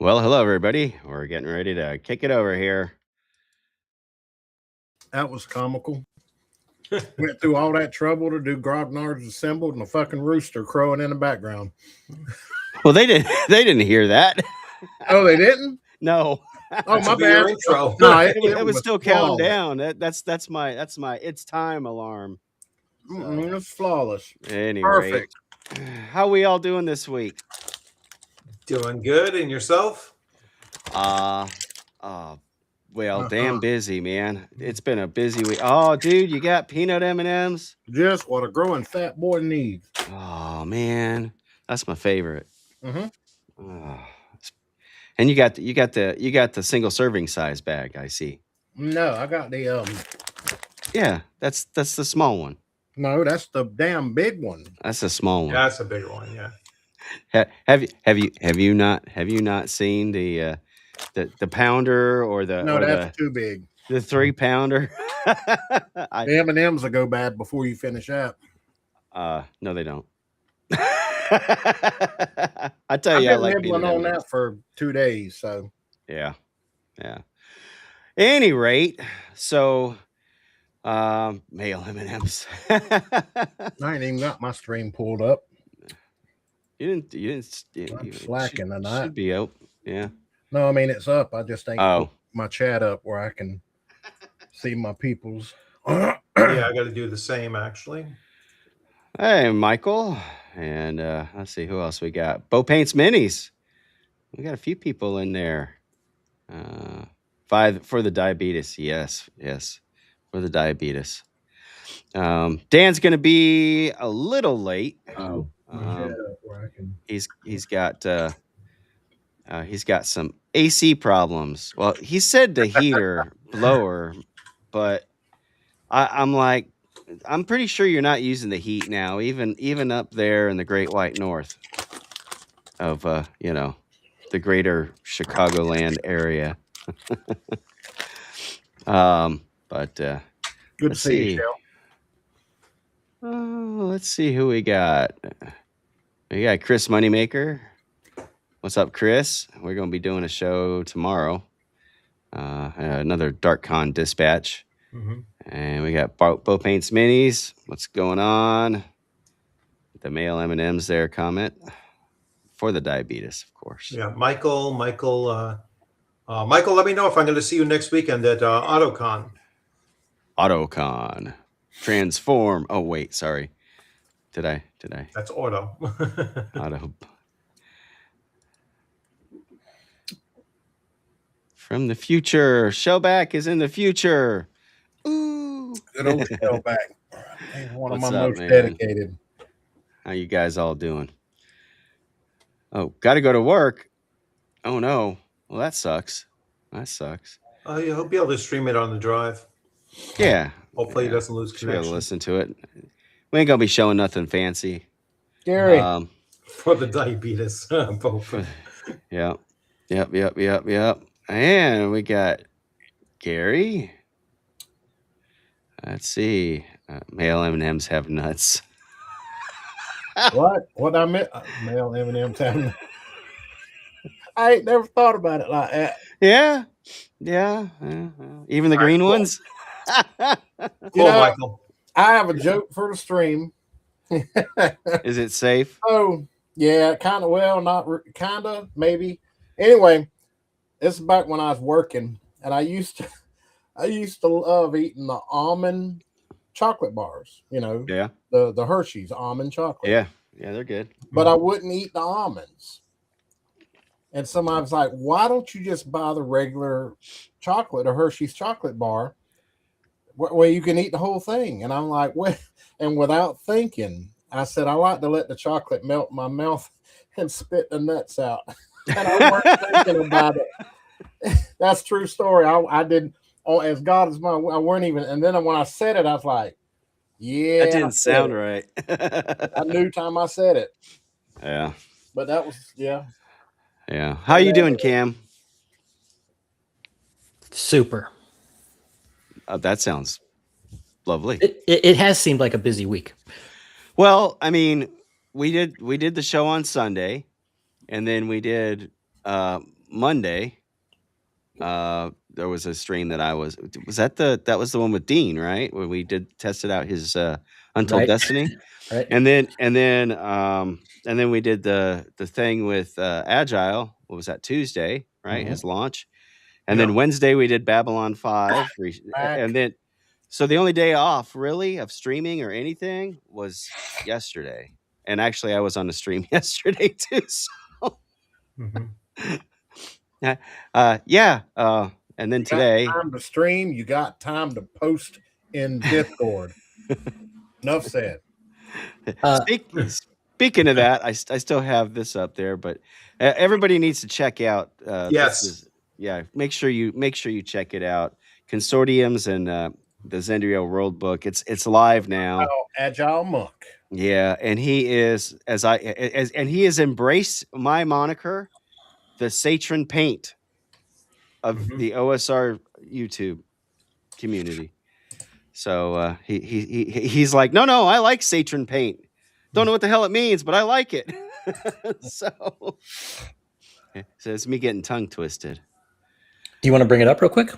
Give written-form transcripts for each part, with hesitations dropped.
Well, hello, everybody. We're getting ready to kick it over here. That was comical. Went through all that trouble to do Grognards Assemble and a fucking rooster crowing in the background. Well, they didn't. They didn't hear that. Oh, they didn't? No. Oh, my Your bad. intro. No, It was still counting flawless. down. That's my it's time alarm. It's flawless. Anyway, Perfect. how we all doing this week? Doing good, and yourself? Well, damn busy, man. It's been a busy week. Oh, dude, you got peanut M&Ms? Just what a growing fat boy needs. Oh man, that's my favorite. Mm-hmm. And you got the single serving size bag. I see. No, I got the Yeah, that's the small one. No, that's the damn big one. That's a small one. Yeah, that's a big one. Yeah. Have you not seen the pounder or the No, that's too big. The 3-pounder? The M&Ms will go bad before you finish that. No, they don't. I tell you, I've I like been nibbling on that for 2 days. So yeah. Any rate, so male M&Ms. I ain't even got my stream pulled up. You didn't. I'm slacking tonight. Should be out. Yeah. No, I mean it's up. I just ain't put my chat up where I can see my people's. Yeah, I got to do the same actually. Hey, Michael, and let's see who else we got. Bo Paints Minis. We got a few people in there. 5 for the diabetes. Yes, for the diabetes. Dan's going to be a little late. Oh, he's got some AC problems. Well, he said the heater blower, but I'm like, I'm pretty sure you're not using the heat now, even up there in the Great White North of the greater Chicagoland area. But good to see you, Shell. Let's see who we got. We got Chris Moneymaker. What's up, Chris? We're going to be doing a show tomorrow. Another DarkCon dispatch. Mm-hmm. And we got Bo Paints Minis. What's going on? The male M&Ms there comment. For the diabetes, of course. Yeah, Michael, let me know if I'm going to see you next weekend at AutoCon. AutoCon. Transform. Oh, wait, sorry. Did I? That's Auto. Auto. From the future. Shellback is in the future. Ooh. Good old Shellback. One of my most man? dedicated. How you guys all doing? Oh, got to go to work. Oh, no. Well, that sucks. I hope you'll be able to stream it on the drive. Yeah. Hopefully it doesn't lose connection. Be able to listen to it. We ain't going to be showing nothing fancy. Gary. For the diabetes. Yep. And we got Gary. Let's see. Male M&Ms have nuts. What I meant? Male M&Ms have nuts. I ain't never thought about it like that. Yeah. Even the green ones. Michael. I have a joke for the stream. Is it safe? Oh, yeah, kind of. Well, not kind of, maybe. Anyway, this is back when I was working, and I used to love eating the almond chocolate bars. Yeah. The Hershey's almond chocolate. Yeah, they're good. But I wouldn't eat the almonds. And somebody was like, "Why don't you just buy the regular chocolate, a Hershey's chocolate bar, where you can eat the whole thing?" And I'm like, "What?" And without thinking, I said, "I like to let the chocolate melt in my mouth and spit the nuts out." And I weren't thinking about it. That's a true story. I didn't. Oh, as God is mine, I weren't even. And then when I said it, I was like, "Yeah." That didn't sound right. I knew time I said it. Yeah. But that was Yeah. How you doing, Cam? Super. That sounds lovely. It has seemed like a busy week. Well, I mean, we did the show on Sunday, and then we did Monday, there was a stream that was that was the one with Dean, right? When we tested out his Untold Right. Destiny. Right. And then we did the thing with Agile. What was that, Tuesday, right? Mhm. His launch. And Yeah. then Wednesday we did Babylon 5. Back. And then so the only day off really of streaming or anything was yesterday. And actually I was on the stream yesterday too. So Mhm. yeah. And then You got today. time to stream. You got time to post in Discord. Enough said. Speaking of that, I still have this up there, but everybody needs to check out. Yes. Make sure you check it out. Consortiums and the Zendrio World Book. It's live now. Agile Monk. Yeah, and he is and he has embraced my moniker, the Satron Paint of Mhm. the OSR YouTube community. So he's like, no, I like Satron Paint. Don't know what the hell it means, but I like it. So it's me getting tongue twisted. Do you want to bring it up real quick?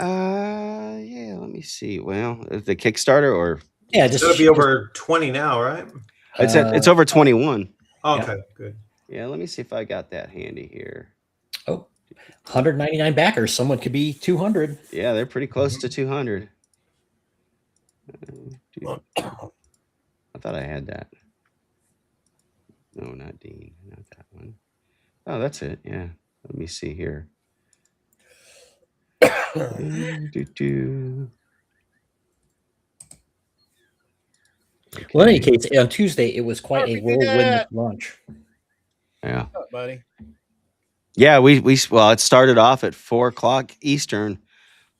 Yeah, let me see. Well, the Kickstarter or Yeah, It's going to be over 20 now, right? it's over 21. Okay, good. Yeah, let me see if I got that handy here. 199 backers. Someone could be 200. Yeah, they're pretty close to 200. I thought I had that. No, not Dean. Not that one. Oh, that's it. Yeah. Let me see here. Well, in any case, on Tuesday, it was quite a RPGrandpa. whirlwind launch. Yeah. What's up, buddy? Yeah, it started off at 4:00 Eastern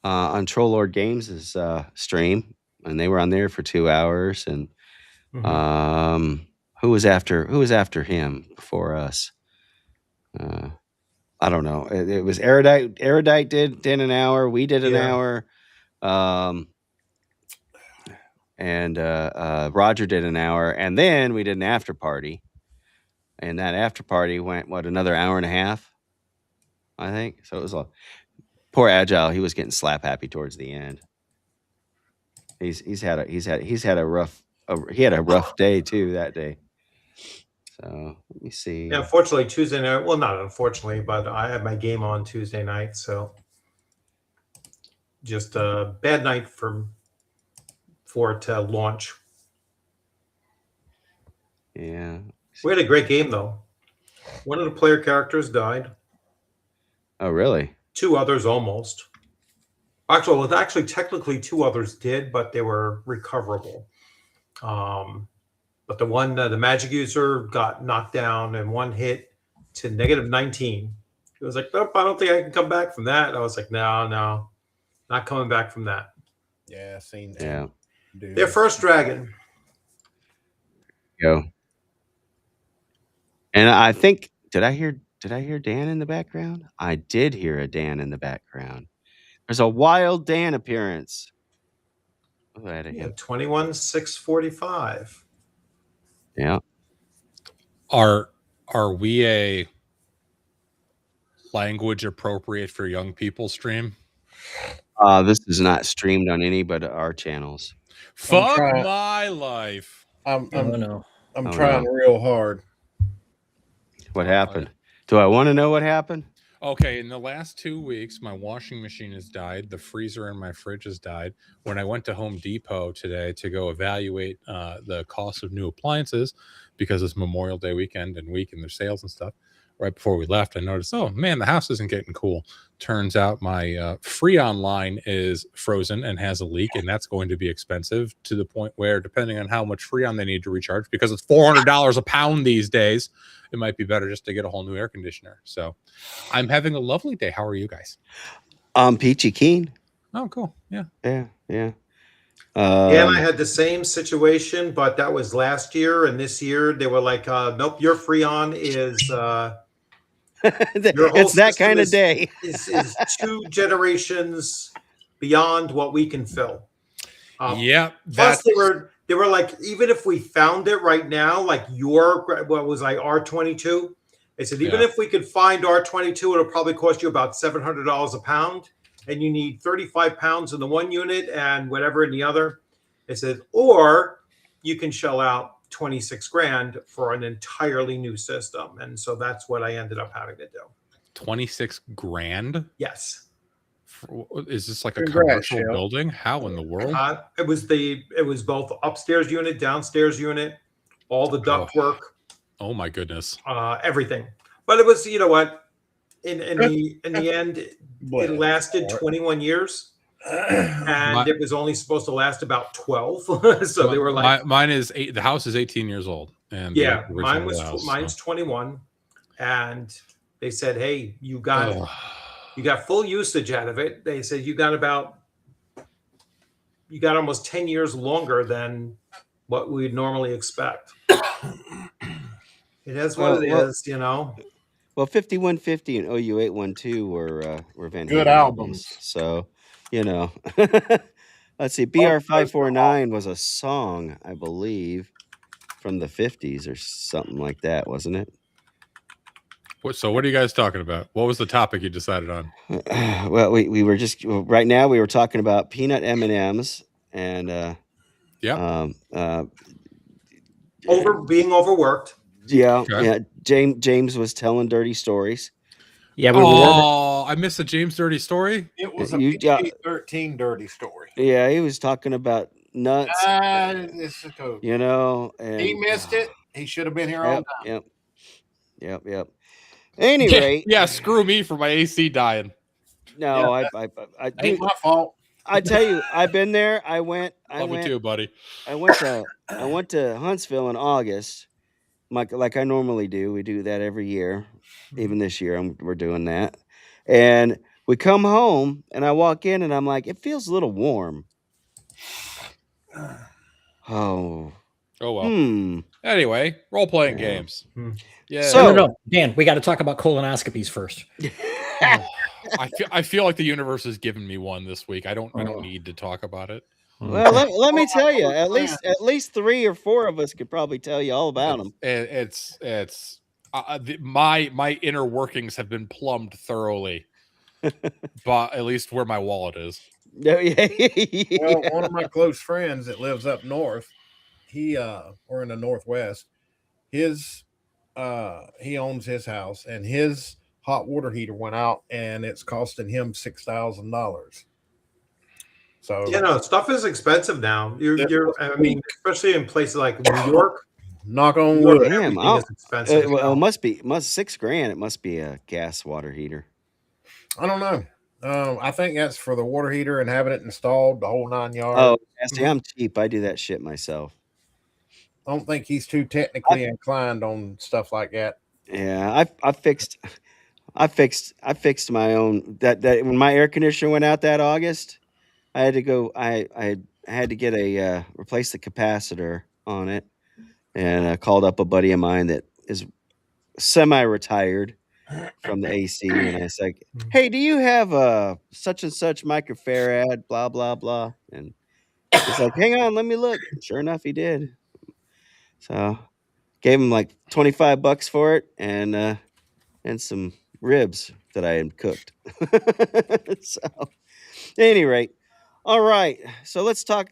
on Troll Lord Games' stream, and they were on there for 2 hours. And Mhm. who was after him before us? I don't know. It was Erudite. Erudite did an hour. We did an hour. And Roger did an hour, and then we did an after party. And that after party went another hour and a half, I think. So it was poor Agile. He was getting slap happy towards the end. He's had a rough day too that day. So let me see. Yeah, unfortunately, Tuesday night. Well, not unfortunately, but I had my game on Tuesday night, so just a bad night for it to launch. Yeah. We had a great game though. One of the player characters died. Oh, really? 2 others almost. Actually, technically 2 others did, but they were recoverable. But the magic user got knocked down and 1 hit to -19. It was like, nope, I don't think I can come back from that. I was like, no, not coming back from that. Yeah, seen that. Yeah. Dude. Their first dragon. Go. And I think did I hear Dan in the background? I did hear a Dan in the background. There's a wild Dan appearance. Oh, I had a hint. 21,645. Yeah. Are we a language appropriate for young people stream? This is not streamed on any but our channels. Fuck trying- my life. I'm no. trying real hard. What happened? Do I want to know what happened? Okay, in the last 2 weeks, my washing machine has died. The freezer in my fridge has died. When I went to Home Depot today to go evaluate the cost of new appliances, because it's Memorial Day weekend and their sales and stuff, right before we left, I noticed, oh man, the house isn't getting cool. Turns out my Freon line is frozen and has a leak, and that's going to be expensive to the point where, depending on how much Freon they need to recharge, because it's $400 a pound these days, it might be better just to get a whole new air conditioner. So I'm having a lovely day. How are you guys? I'm peachy keen. Oh, cool. Yeah. Yeah. And I had the same situation, but that was last year. And this year they were like, nope, your Freon is it's that kind of day. is 2 generations beyond what we can fill. Yeah. Plus they were like, even if we found it right now, like what was like R22, They said, even if we could find R22, it'll probably cost you about $700 a pound, and you need 35 pounds in the one unit and whatever in the other. They said, or you can shell out 26 grand for an entirely new system. And so that's what I ended up having to do. 26 grand? Yes. Is this like a Congrats, commercial Shell. building? How in the world? It was both upstairs unit, downstairs unit, all the duct work, Oh my goodness. everything. But it was, you know what? In the end, it lasted 21 years. And it was only supposed to last about 12. So they were like, mine is 8. The house is 18 years old. And yeah, the original mine's house, 21. And they said, hey, you got full usage out of it. They said you got almost 10 years longer than what we'd normally expect. It is what it is, you know. Well, 5150 and OU 812 were Van Good Halen albums. So, you know. Let's see. BR 549 was a song, I believe, from the 50s or something like that, wasn't it? So what are you guys talking about? What was the topic you decided on? Well, we were just right now we were talking about peanut M&Ms and being overworked. Yeah, Okay. yeah. James was telling dirty stories. Yeah, I missed the James dirty story. It was a You- PG-13 dirty story. Yeah, he was talking about nuts. This is cool. You know, and He missed it. He should have been here all time. Yep. Any rate, Yeah, screw me for my AC dying. no, I Ain't my fault. I tell you, I've been there. I went Me too, buddy. I went to Huntsville in August, like I normally do. We do that every year. Even this year, we're doing that. And we come home, and I walk in, and I'm like, it feels a little warm. Oh, well. Anyway, role playing games. Yeah. So- no, Dan, we got to talk about colonoscopies first. I feel like the universe has given me one this week. I don't need to talk about it. Well, let me tell you, at least 3 or 4 of us could probably tell you all about them. It's my inner workings have been plumbed thoroughly, but at least where my wallet is. Well, one of my close friends that lives up north, or in the Northwest, he owns his house, and his hot water heater went out, and it's costing him $6,000. So Stuff is expensive now. I mean, especially in places like New York. Knock on wood. Damn, everything is expensive. it must be $6,000. It must be a gas water heater. I don't know. I think that's for the water heater and having it installed, the whole 9 yards. Oh, see, I'm cheap. I do that shit myself. I don't think he's too technically inclined on stuff like that. Yeah, I fixed my own that when my air conditioner went out that August, I had to go. I had to get replace the capacitor on it, and I called up a buddy of mine that is semi-retired from the AC, and I was like, "Hey, do you have a such and such microfarad? Blah blah blah." And he's like, "Hang on, let me look." And sure enough, he did. So gave him like $25 for it, and some ribs that I had cooked. So, at any rate, all right. So let's talk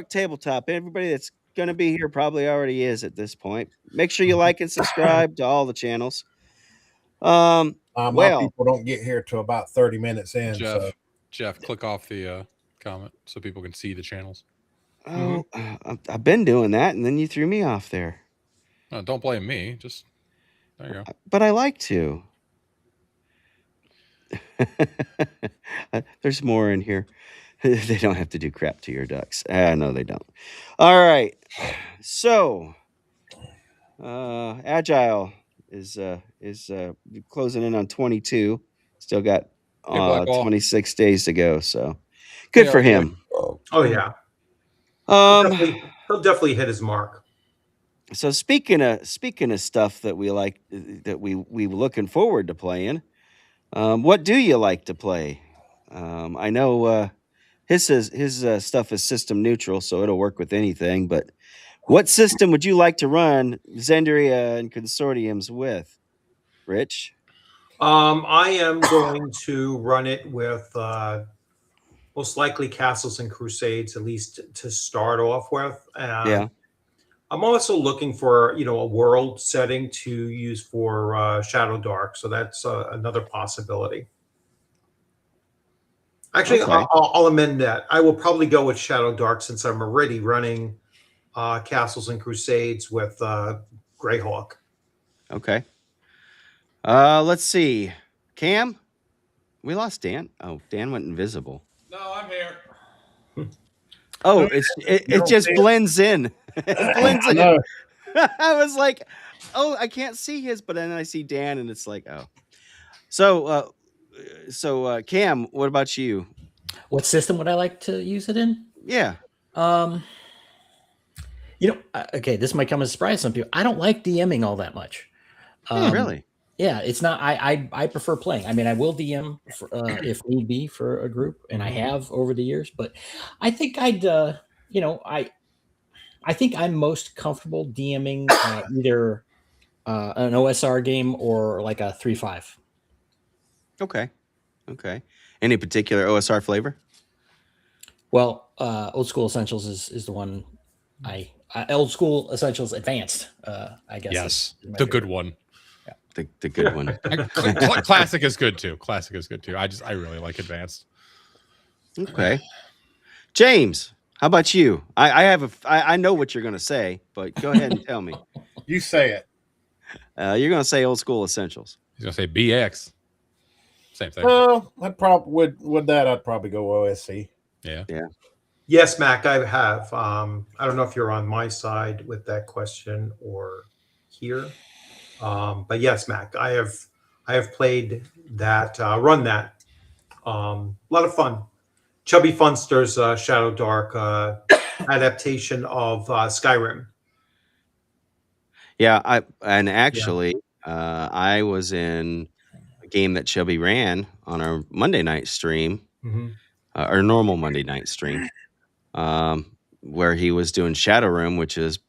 tabletop. Everybody that's going to be here probably already is at this point. Make sure you like and subscribe to all the channels. My people don't get here till about 30 minutes in. Jeff, click off the comment so people can see the channels. Oh, I've been doing that, and then you threw me off there. No, don't blame me. Just there you go. But I like to. There's more in here. They don't have to do crap to your ducks. No, they don't. All right. So, Agile is closing in on 22. Still got 26 days to go. So, good for him. Oh yeah. He'll definitely hit his mark. So speaking of stuff that we like, that we looking forward to playing, what do you like to play? I know his stuff is system neutral, so it'll work with anything. But what system would you like to run Zenderia and consortiums with? Rich? I am going to run it with most likely Castles and Crusades, at least to start off with. Yeah. I'm also looking for a world setting to use for Shadow Dark, so that's another possibility. Actually, Okay. I'll amend that. I will probably go with Shadow Dark since I'm already running Castles and Crusades with Greyhawk. Okay. Let's see. Cam? We lost Dan. Oh, Dan went invisible. No, I'm here. Oh, You it don't just see it? blends in. It blends I in. know. I was like, oh, I can't see his, but then I see Dan, and it's like, oh. So, Cam, what about you? What system would I like to use it in? Yeah. Okay, this might come as a surprise to some people. I don't like DMing all that much. Really? Yeah, it's not. I prefer playing. I mean, I will DM if need be for a group, and I have over the years. But I think I think I'm most comfortable DMing either an OSR game or like a 3-5. Okay. Any particular OSR flavor? Well, Old School Essentials is the one Old School Essentials Advanced. I guess. Yes, is my the favorite. good one. The good one. Classic is good too. I really like Advanced. Okay. James, how about you? I know what you're going to say, but go ahead and tell me. You say it. You're going to say Old School Essentials. He's gonna say BX. Same thing. Well, I'd probably I'd probably go OSC. Yeah. Yes, Mac, I have. I don't know if you're on my side with that question or here. But yes, Mac, I have played that, run that. A lot of fun. Chubby Funster's Shadow Dark adaptation of Skyrim. Yeah, I was in a game that Chubby ran on our Monday night stream, our normal Monday night stream, where he was doing Shadow Room, which is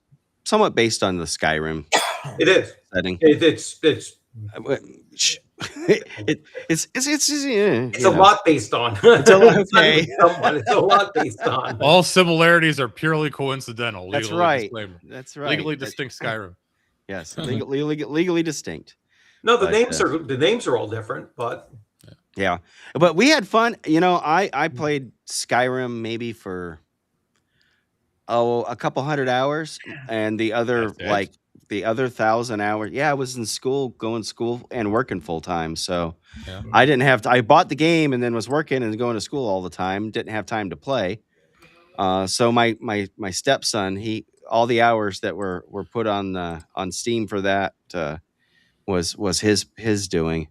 somewhat based on the Skyrim It is. setting. It's It's a lot based on. It's a lot. Okay. It's a lot based on. All similarities are purely coincidental. That's Legally right. disclaimer. That's right. Legally distinct Skyrim. Yes, legally distinct. No, the But, names are all different, but Yeah, but we had fun. I played Skyrim maybe for a couple hundred hours, and the other That's it? the other 1,000 hours. Yeah, I was in school, going to school and working full time, so Yeah. I didn't have to. I bought the game and then was working and going to school all the time. Didn't have time to play. So my stepson, all the hours that were put on Steam for that was his doing.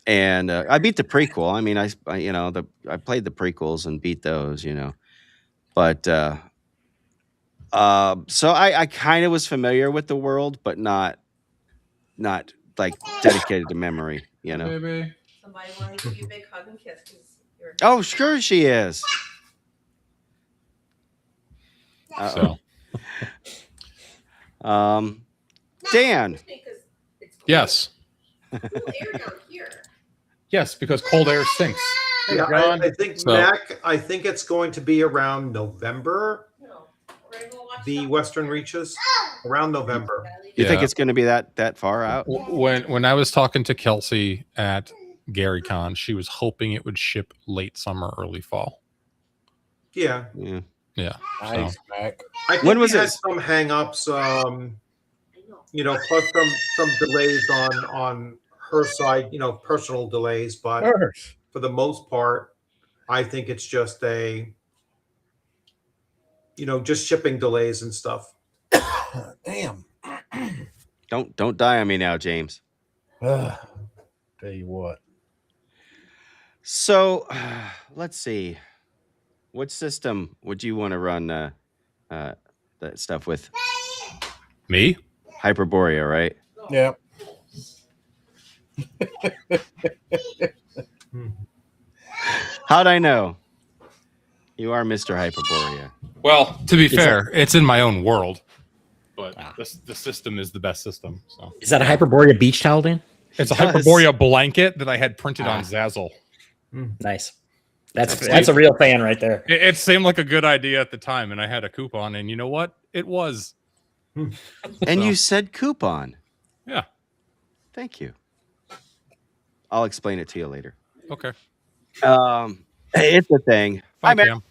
And I beat the prequel. I mean, I played the prequels and beat those, but so I kind of was familiar with the world, but not like dedicated to memory, Baby. Somebody want to give you a big hug and kiss because you're. Oh, sure she is. So Dan. yes, Cool air down here. yes, because cold air stinks. yeah, John. I think So- Mac. I think it's going to be around November. No, we're gonna go watch The something. Western Reaches around November. You think Yeah. it's going to be that far out? When I was talking to Kelsey at GaryCon, she was hoping it would ship late summer, early fall. Yeah, Yeah. Yeah. Nice, So Mac. I think When was we had this? some hang-ups, I know. plus some delays on her side, personal delays, but First. for the most part, I think it's just just shipping delays and stuff. Damn. Don't die on me now, James. Tell you what. So, let's see. What system would you want to run that stuff with? me? Hyperborea, right? Yeah. How'd I know? You are Mr. Hyperborea. Well, to be fair, it's in my own world. but the system is the best system. So Is that a Hyperborea beach towel, Dan? it's a It does. Hyperborea blanket that I had printed on Zazzle. Nice. That's a real fan right there. It seemed like a good idea at the time, and I had a coupon, and you know what? It was. And So, you said coupon. yeah. Thank you. I'll explain it to you later. Okay. It's a thing. Bye, Hi, man. Cam.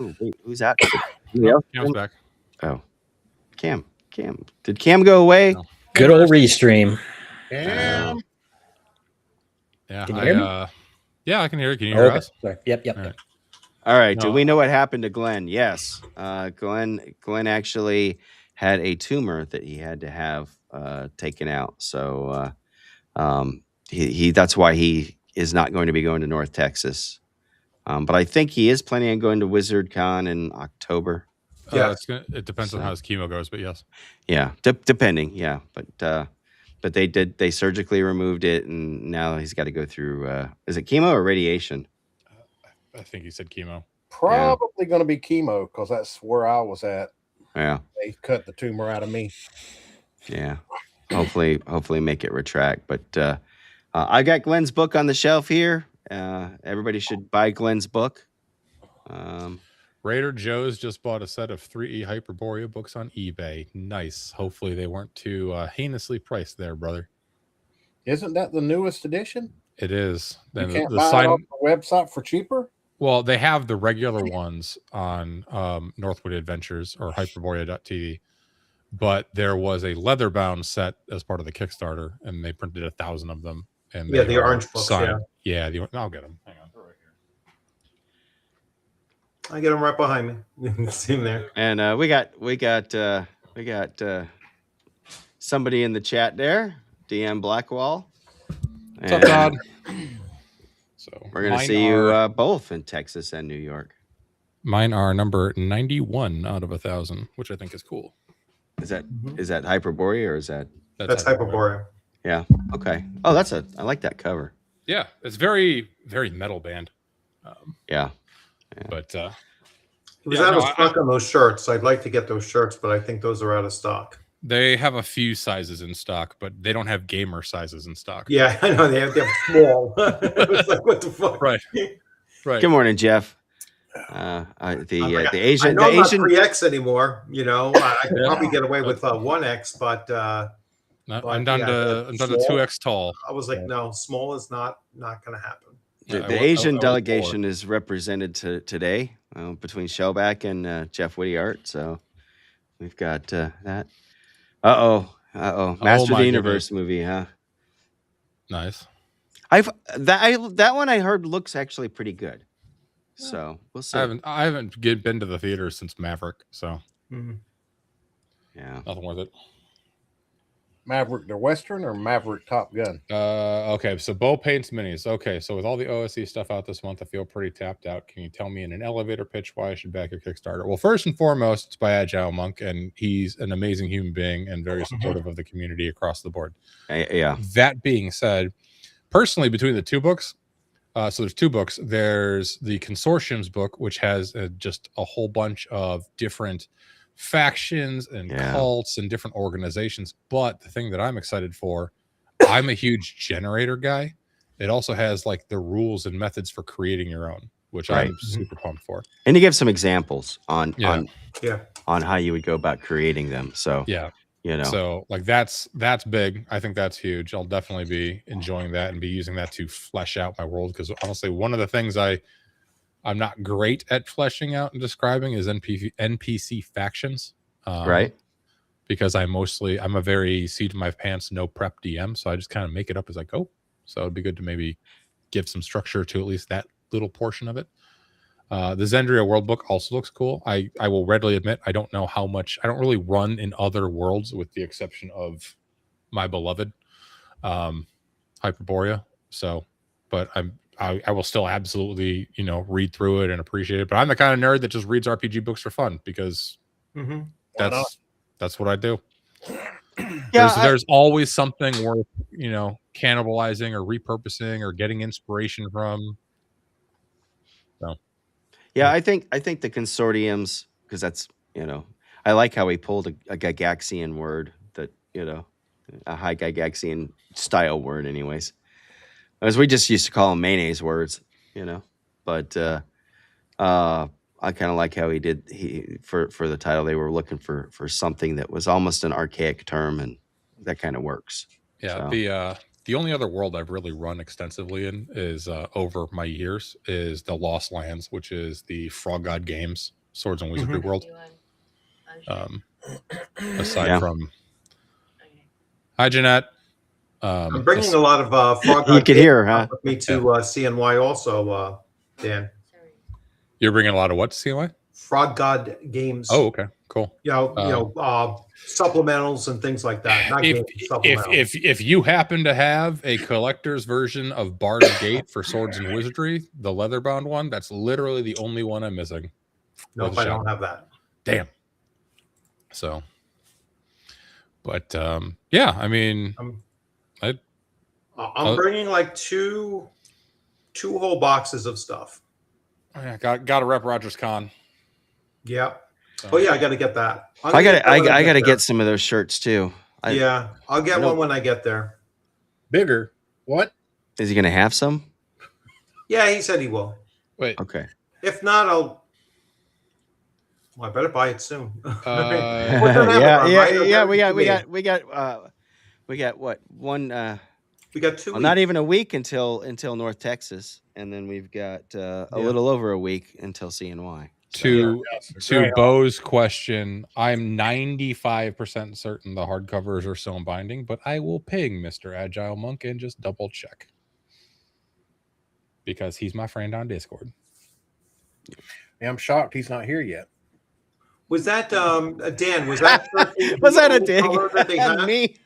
Ooh, wait, who's that? Cam's back. Oh, Cam. Did Cam go away? No. Good old restream. Yeah. Can you hear me? Yeah, I can hear you. Can you hear us? Sorry. Yep. All right. All right. No. Do we know what happened to Glenn? Yes. Glenn actually had a tumor that he had to have taken out. So he that's why he is not going to be going to North Texas. But I think he is planning on going to WizardCon in October. Yeah. It depends on how his chemo goes, but yes. Yeah, depending. Yeah, but they surgically removed it, and now he's got to go through. Is it chemo or radiation? I think he said chemo. Probably going to be chemo because that's where I was at. Yeah, They cut the tumor out of me. yeah. Hopefully make it retract. But I got Glenn's book on the shelf here. Everybody should buy Glenn's book. Raider Joe's just bought a set of 3E Hyperborea books on eBay. Nice. Hopefully they weren't too heinously priced there, brother. Isn't that the newest edition? It is. You Then can't the buy it sign. off the website for cheaper? Well, they have the regular ones on Northwood Adventures or Hyperborea.tv, but there was a leather-bound set as part of the Kickstarter, and they printed 1,000 of them. And Yeah, they the are orange books, signed. Yeah, I'll get them. Hang on. They're right here. I get them right behind me. You can see them there. And we got somebody in the chat there, DM Blackwall. What's up, Todd? So We're gonna mine see are- you both in Texas and New York. Mine are number 91 out of 1,000, which I think is cool. Is that Hyperborea or is that? That's Hyperborea. Yeah. Okay. Oh, I like that cover. Yeah, it's very, very metal band. Yeah. But It was out of stock on those shirts. I'd like to get those shirts, but I think those are out of stock. they have a few sizes in stock, but they don't have gamer sizes in stock. Yeah, I know they're small. It was like, what the fuck? Right. Good morning, Jeff. The Asian, I know I'm not Asian 3X anymore. You know, I could probably get away with 1X, but I'm down to 2X tall. I was like, no, small is not going to happen. the Asian delegation is represented today between Shellback and Jeff Whittiart. So we've got that. Master of the Universe movie, huh? Nice. That one I heard looks actually pretty good. So we'll see. I haven't been to the theater since Maverick, so yeah, nothing worth it. Maverick the Western or Maverick Top Gun? Okay, so Bo Paints minis. Okay, so with all the OSE stuff out this month, I feel pretty tapped out. Can you tell me in an elevator pitch why I should back your Kickstarter? Well, first and foremost, it's by Agile Monk, and he's an amazing human being and very supportive of the community across the board. Yeah. That being said, personally, between the two books, so there's two books. There's the Consortium's book, which has just a whole bunch of different factions and cults and different organizations. But the thing that I'm excited for, I'm a huge generator guy. It also has like the rules and methods for creating your own, which I'm super pumped for. And you give some examples on how you would go about creating them. So so like that's big. I think that's huge. I'll definitely be enjoying that and be using that to flesh out my world, because honestly, one of the things I'm not great at fleshing out and describing is NPC factions. Right. Because I'm a very seat of my pants, no prep DM. So I just kind of make it up as I go. So it'd be good to maybe give some structure to at least that little portion of it. The Zendria World Book also looks cool. I will readily admit, I don't know how much, I don't really run in other worlds with the exception of my beloved Hyperborea. So, but I will still absolutely, read through it and appreciate it. But I'm the kind of nerd that just reads RPG books for fun because that's what I do. There's always something worth, cannibalizing or repurposing or getting inspiration from. So, yeah, I think the consortiums, because that's, I like how he pulled a Gygaxian word that, a high Gygaxian style word, anyways. As we just used to call them mayonnaise words, But I kind of like how he for the title. They were looking for something that was almost an archaic term, and that kind of works. Yeah, So. The only other world I've really run extensively in is over my years is the Lost Lands, which is the Frog God Games Swords and Wizardry world. Aside from, hi Jeanette. I'm bringing a lot of Frog God You could hear her, huh? with me to CNY also, Dan. You're bringing a lot of what to CNY? Frog God games. Oh, okay, cool. Supplementals and things like that. Not games, supplementals. If you happen to have a collector's version of Bard's Gate for Swords and Wizardry, the leather-bound one, that's literally the only one I'm missing. Nope, I don't have that. Damn. So, but yeah, I mean, I'm bringing like two whole boxes of stuff. Yeah, got to rep Rogers Con. Yeah. So, I got to get that. I got to get some of those shirts too. I'll get one when I get there. Bigger. What? Is he going to have some? Yeah, he said he will. Wait. Okay. If not, I better buy it soon. Yeah. We got what? One. We got 2 weeks. Not even a week until North Texas, and then we've got a little over a week until CNY. To Bo's question, I'm 95% certain the hardcovers are still in binding, but I will ping Mr. Agile Monk and just double check because he's my friend on Discord. Yeah, I'm shocked he's not here yet. Was that Dan? Was that a dig at me?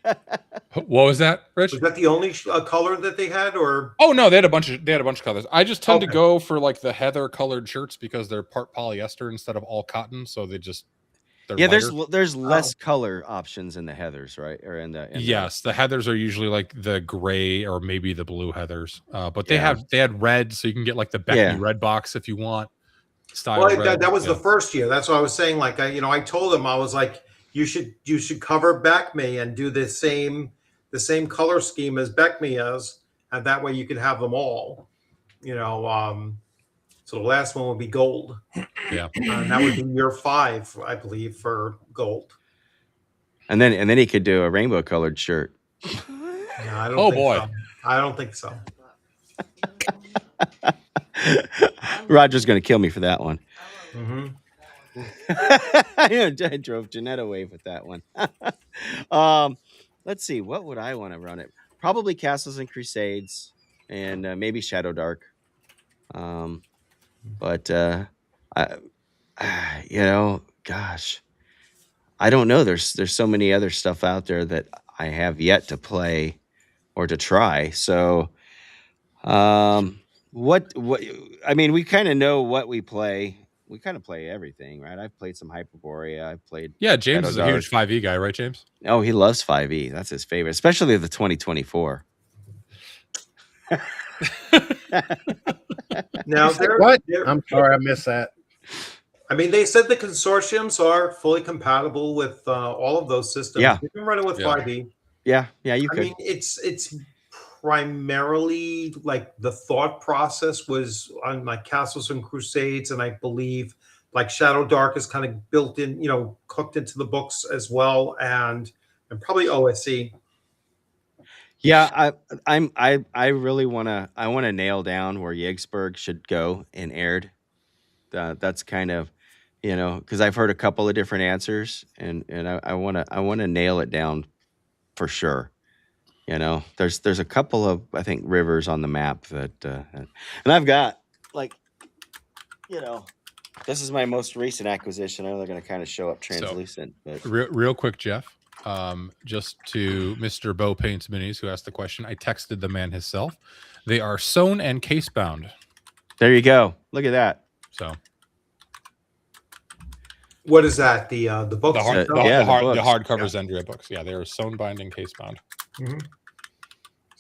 What was that, Rich? Was that the only color that they had, or? Oh no, they had a bunch of colors. I just tend to go for like the heather colored shirts because they're part polyester instead of all cotton, so they're lighter. There's less color options in the heathers, right? Or yes, the heathers are usually like the gray or maybe the blue heathers, but they had red, so you can get like the Beckme red box if you want. That was the first year. That's what I was saying. Like I told him, I was like, you should cover Beckme and do the same color scheme as Beckme is, and that way you could have them all. So the last one would be gold. Yeah, and that would be year 5, I believe, for gold. And then he could do a rainbow colored shirt. No, I don't. So. I don't think so. Roger's going to kill me for that one. Mm-hmm. I drove Jeanette away with that one. Let's see. What would I want to run it? Probably Castles and Crusades and maybe Shadow Dark. But gosh, I don't know. There's so many other stuff out there that I have yet to play or to try. So, what I mean, we kind of know what we play. We kind of play everything, right? I've played some Hyperborea. I've played. Yeah, James is a huge 5e guy, right, James? Oh, he loves 5e. That's his favorite, especially the 2024. Now, what? I'm sorry, I missed that. I mean, they said the consortiums are fully compatible with all of those systems. Yeah, you can run it with 5e. Yeah, you could. I mean, it's primarily like the thought process was on like Castles and Crusades, and I believe like Shadow Dark is kind of built in, cooked into the books as well, and probably OSE. Yeah, I really want to nail down where Yeagsburg should go in Aird. That's kind of, because I've heard a couple of different answers, and I want to nail it down for sure. There's a couple of, I think, rivers on the map that, and I've got this is my most recent acquisition. I know they're going to kind of show up translucent. But real quick, Jeff. Just to Mr. Bo Paints Minis, who asked the question, I texted the man himself. They are sewn and case bound. There you go. Look at that. So, what is that? The books? The hardcover Zendria books. Yeah, they are sewn binding, case bound. Mm-hmm.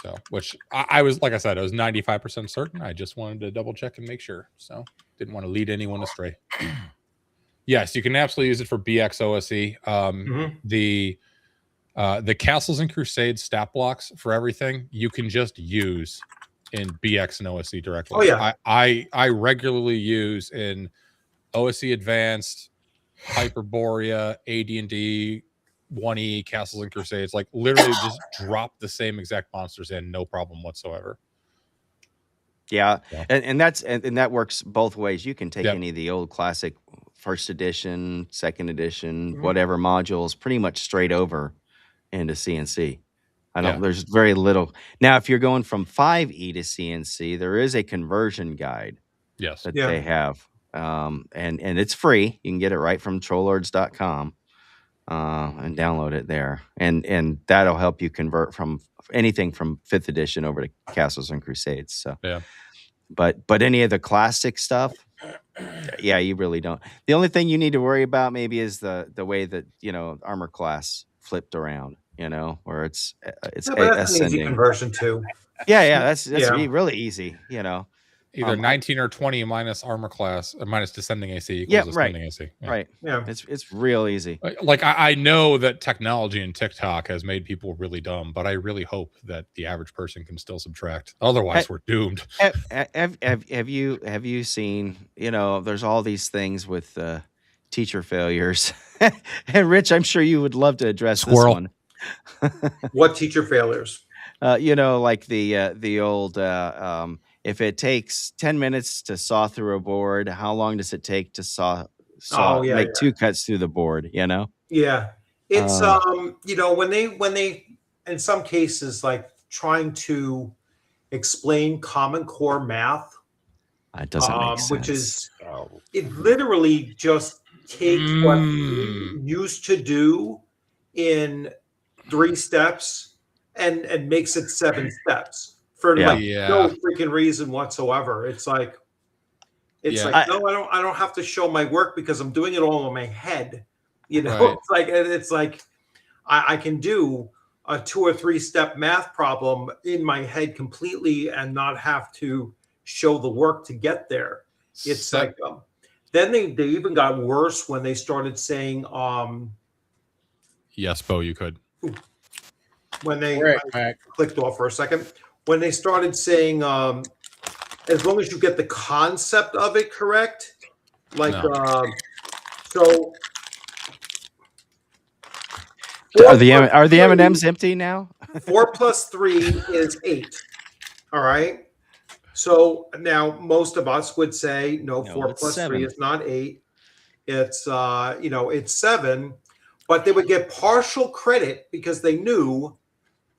So, which I was, like I said, I was 95% certain. I just wanted to double check and make sure. So, didn't want to lead anyone astray. Yes, you can absolutely use it for BX OSE. Mhm. The Castles and Crusades stat blocks for everything you can just use in BX and OSE directly. Oh, yeah. I regularly use in OSE Advanced, Hyperborea, AD&D, 1E, Castles and Crusades. Like literally just drop the same exact monsters in, no problem whatsoever. Yeah, Yeah. and that works both ways. You can take Yep. any of the old classic first edition, second edition, Mhm. whatever modules, pretty much straight over into CNC. Yeah. There's very little. Now, if you're going from 5E to CNC, there is a conversion guide Yes. that Yeah. they have. And it's free. You can get it right from trollords.com and download it there. And that'll help you convert from anything from 5th edition over to Castles and Crusades. So Yeah. but any of the classic stuff, yeah, you really don't. The only thing you need to worry about maybe is the way that, armor class flipped around, where it's Yeah, but that's an easy ascending. conversion too. Yeah, that's Yeah. really easy, Either I- 19 or 20 minus armor class, minus descending AC equals Yeah, right. ascending AC. Yeah. Right. Yeah. It's real easy. Like I know that technology and TikTok has made people really dumb, but I really hope that the average person can still subtract. Otherwise, we're doomed. Have you seen, there's all these things with teacher failures. And Rich, I'm sure you would love to address Squirrel. this one. What teacher failures? Like the old if it takes 10 minutes to saw through a board, how long does it take to Oh, yeah, make yeah. 2 cuts through the board, Yeah. It's Uh, when they in some cases like trying to explain Common Core math, It doesn't make sense. which is it literally just takes what we used to do in 3 steps and makes it 7 steps for like Yeah. no freaking reason whatsoever. It's like Yeah. no, I don't have to show my work because I'm doing it all in my head. Right. It's like I can do a 2 or 3 step math problem in my head completely and not have to show the work to get there. It's So- like then they even got worse when they started saying yes, Bo, you could. when they Right. clicked off for a second when they started saying as long as you get the concept of it correct, like so Are the M&Ms empty now? 4 plus 3 is 8. All right. So now most of us would say no, 4 it's plus 3 7. is not 8. It's it's 7, but they would get partial credit because they knew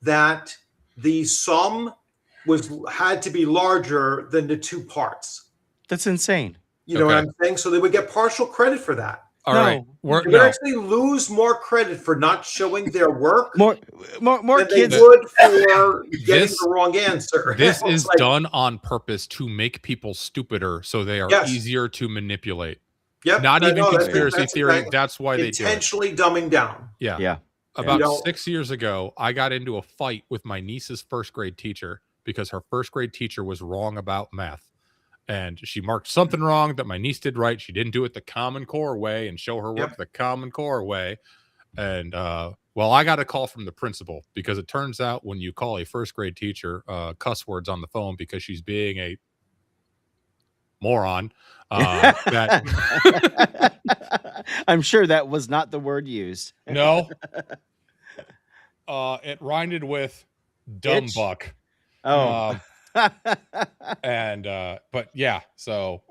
that the sum had to be larger than the 2 parts. That's insane. You know what Okay. I'm saying? So they would get partial credit for that. All No. right. They would actually lose more credit for not showing their work More than kids. they would for getting This- the wrong answer. This It's is like, done on purpose to make people stupider so they are Yes. easier to manipulate. Yep, Not even that's- conspiracy that's theory. exactly- That's why they do it. intentionally dumbing down. Yeah. Yeah. About You know- 6 years ago, I got into a fight with my niece's first grade teacher because her first grade teacher was wrong about math. And she marked something wrong that my niece did right. She didn't do it the Common Core way and show her work Yep. the Common Core way. And I got a call from the principal because it turns out when you call a first grade teacher cuss words on the phone because she's being a moron, that I'm sure that was not the word used. no, it rhymed with dumb Bitch. buck. Oh. But yeah, so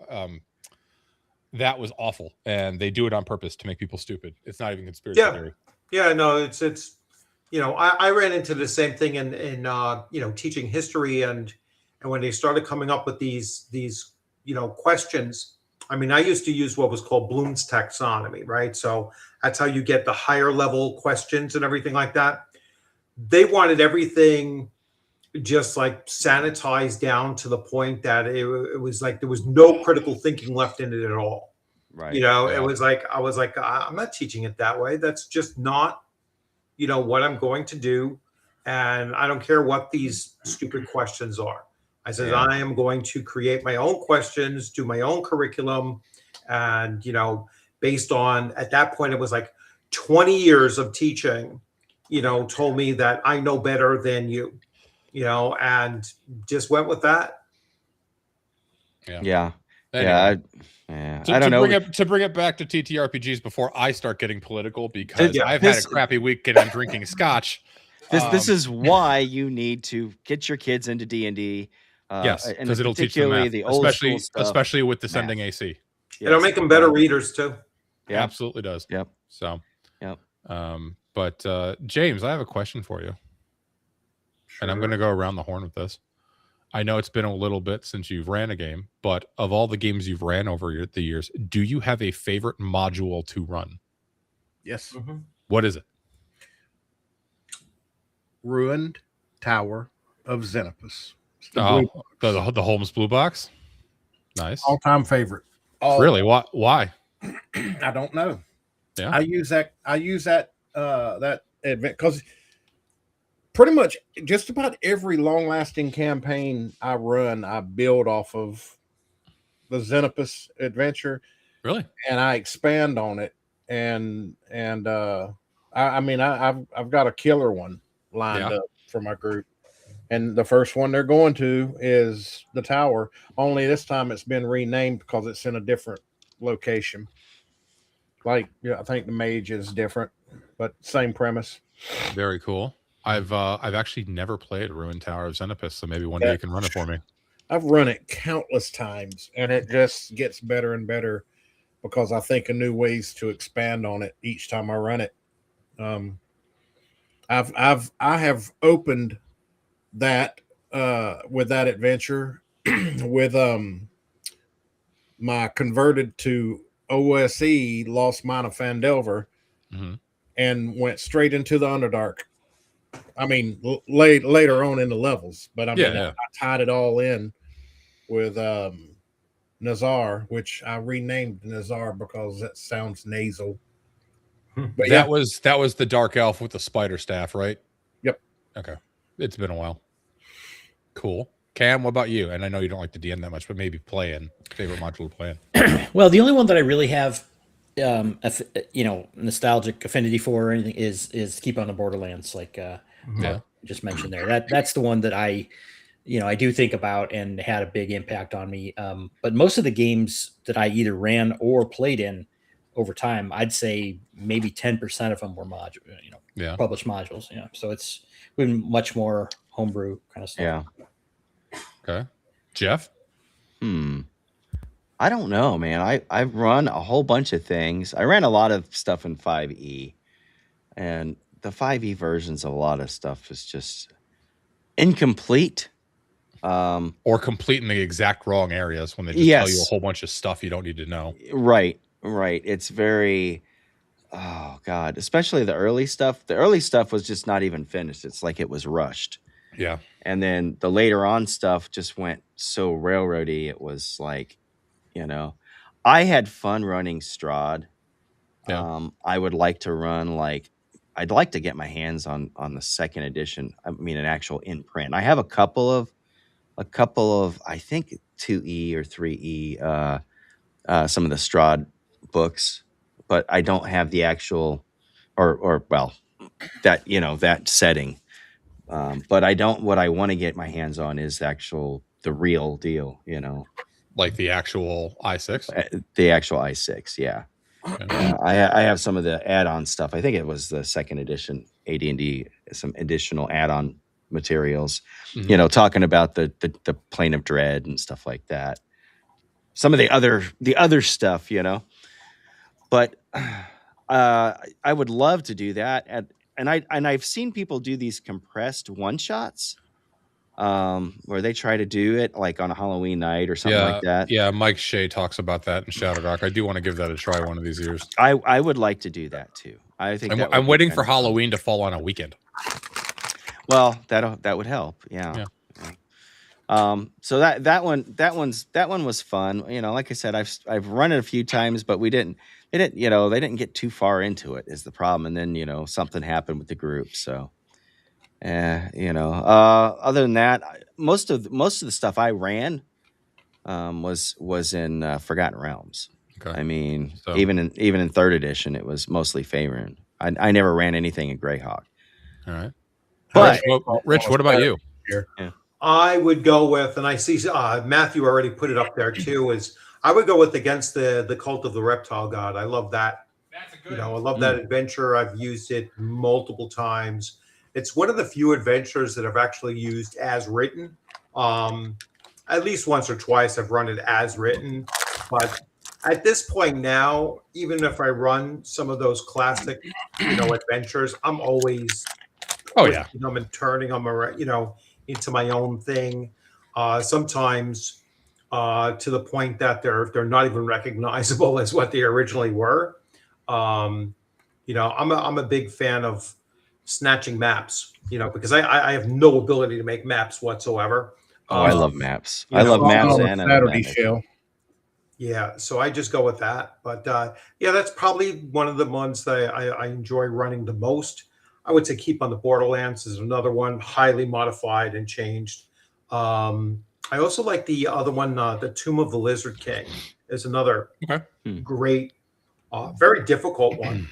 that was awful, and they do it on purpose to make people stupid. It's not even conspiracy Yeah. theory. Yeah, no, it's I ran into the same thing in teaching history and when they started coming up with these questions. I mean, I used to use what was called Bloom's taxonomy, right? So that's how you get the higher level questions and everything like that. They wanted everything just like sanitized down to the point that it was like there was no critical thinking left in it at all. Right. Yeah. It was like I was like, I'm not teaching it that way. That's just not, what I'm going to do. And I don't care what these stupid questions are. I said, Yeah. I am going to create my own questions, do my own curriculum, and based on, at that point, it was like 20 years of teaching, told me that I know better than you, and just went with that. Yeah. Anyway. I don't know. To bring it back to TTRPGs before I start getting political, because Yeah, I've had a crappy weekend on drinking scotch. This is why you need to get your kids into D&D. Yes, and because it'll teach them particularly math, the old school stuff. especially with descending AC. It'll make them better readers too. Yeah. Absolutely does. Yep. So, yep. But James, I have a question for you, and I'm going to go around the horn with this. I know it's been a little bit since you've ran a game, but of all the games you've ran over the years, do you have a favorite module to run? Yes. Mm-hmm. What is it? Ruined Tower of Xenopus. The Holmes Blue Box. Nice. All-time favorite. Really? Why? I don't know. Yeah. I use that that event because pretty much just about every long-lasting campaign I run, I build off of the Xenopus adventure. Really? And I expand on it. And I've got a killer one lined up for my group. And the first one they're going to is the tower. Only this time it's been renamed because it's in a different location. Like, I think the mage is different, but same premise. Very cool. I've actually never played Ruined Tower of Xenopus, so maybe one day you can run it for me. I've run it countless times, and it just gets better and better because I think of new ways to expand on it each time I run it. I have opened that with that adventure with my converted to OSE Lost Mine of Fandelver, and went straight into the Underdark. I mean, later on in the levels, but I tied it all in with Nazar, which I renamed Nazar because that sounds nasal. But that was the dark elf with the spider staff, right? Yep. Okay. It's been a while. Cool. Cam, what about you? And I know you don't like the DM that much, but maybe favorite module to play in. Well, the only one that I really have, nostalgic affinity for or anything is Keep on the Borderlands, like Mark just mentioned there. That's the one that I do think about and had a big impact on me. But most of the games that I either ran or played in over time, I'd say maybe 10% of them were published modules. Yeah, so it's been much more homebrew kind of stuff. Yeah. Okay. Jeff? I don't know, man. I've run a whole bunch of things. I ran a lot of stuff in 5e, and the 5e versions of a lot of stuff is just incomplete. Or complete in the exact wrong areas when they just tell you a whole bunch of stuff you don't need to know. Right. It's very, oh God, especially the early stuff. The early stuff was just not even finished. It's like it was rushed. Yeah. And then the later on stuff just went so railroady. It was like, I had fun running Strahd. Yeah. I would like to run I'd like to get my hands on the second edition. I mean, an actual in print. I have a couple of I think 2E or 3E, some of the Strahd books, but I don't have the actual that setting. But what I want to get my hands on is the real deal, like the actual i6. The actual i6, yeah. I have some of the add-on stuff. I think it was the second edition AD&D, some additional add-on materials. Talking about the Plane of Dread and stuff like that. Some of the other stuff, But I would love to do that. And I've seen people do these compressed one-shots, where they try to do it like on a Halloween night or something like that. Yeah, Mike Shea talks about that in Shadow Rock. I do want to give that a try one of these years. I would like to do that too. I think I'm waiting for Halloween to fall on a weekend. Well, that would help. Yeah. So that one was fun. Like I said, I've run it a few times, but they didn't get too far into it is the problem. And then, something happened with the group. So, other than that, most of the stuff I ran, was in Forgotten Realms. Okay. I mean, So- even in third edition, it was mostly Faerun. I never ran anything in Greyhawk. All right. But Rich, what about you? I would go with, and I see Matthew already put it up there too. Is I would go with Against the Cult of the Reptile God. I love that. That's a I love that adventure. I've used it multiple times. It's one of the few adventures that I've actually used as written. At least once or twice I've run it as written. But at this point now, even if I run some of those classic, adventures, I'm always twisting them and turning them around, into my own thing. Sometimes to the point that they're not even recognizable as what they originally were. I'm a big fan of snatching maps, because I have no ability to make maps whatsoever. Oh, I love maps. I love maps and I love Saturday map show. Yeah, so I just go with that. But that's probably one of the ones that I enjoy running the most. I would say Keep on the Borderlands is another one, highly modified and changed. I also like the other one, the Tomb of the Lizard King, is another great, very difficult one.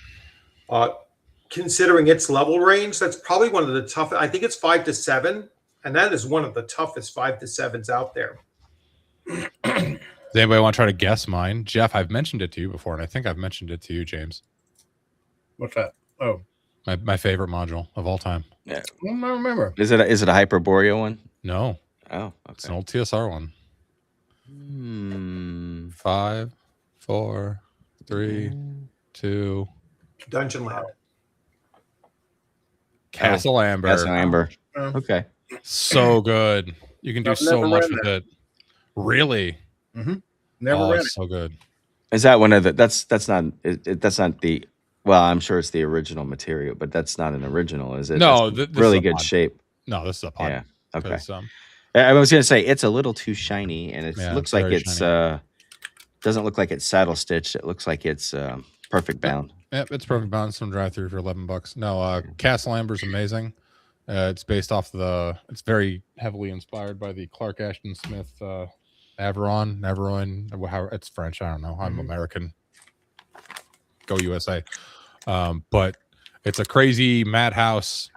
Considering its level range, that's probably one of the toughest. I think it's 5 to 7, and that is one of the toughest 5 to 7s out there. Does anybody want to try to guess mine? Jeff, I've mentioned it to you before, and I think I've mentioned it to you, James. What's that? Oh, my favorite module of all time. Yeah. I don't remember. Is it a Hyperborea one? No. Oh, It's okay. an old TSR one. 5, 4, 3, 2. Dungeon Land. Castle Amber. Castle Amber. Oh. Okay. So good. You can do I've so never much read with it. Really? Never read it. It's so good. Is that one of the? That's not. That's not the. Well, I'm sure it's the original material, but that's not an original, is it? No, That's this is really a good mod. shape. No, this is a pod. Yeah. Okay. 'Cause, I was gonna say it's a little too shiny, and it Yeah, looks it's like very it's shiny. doesn't look like it's saddle stitched. It looks like it's perfect bound. Yep, it's perfect balance from drive through for $11. No, Castle Amber's amazing. It's based off it's very heavily inspired by the Clark Ashton Smith Navarone, how it's French. I don't know. I'm American. Go USA. But it's a crazy madhouse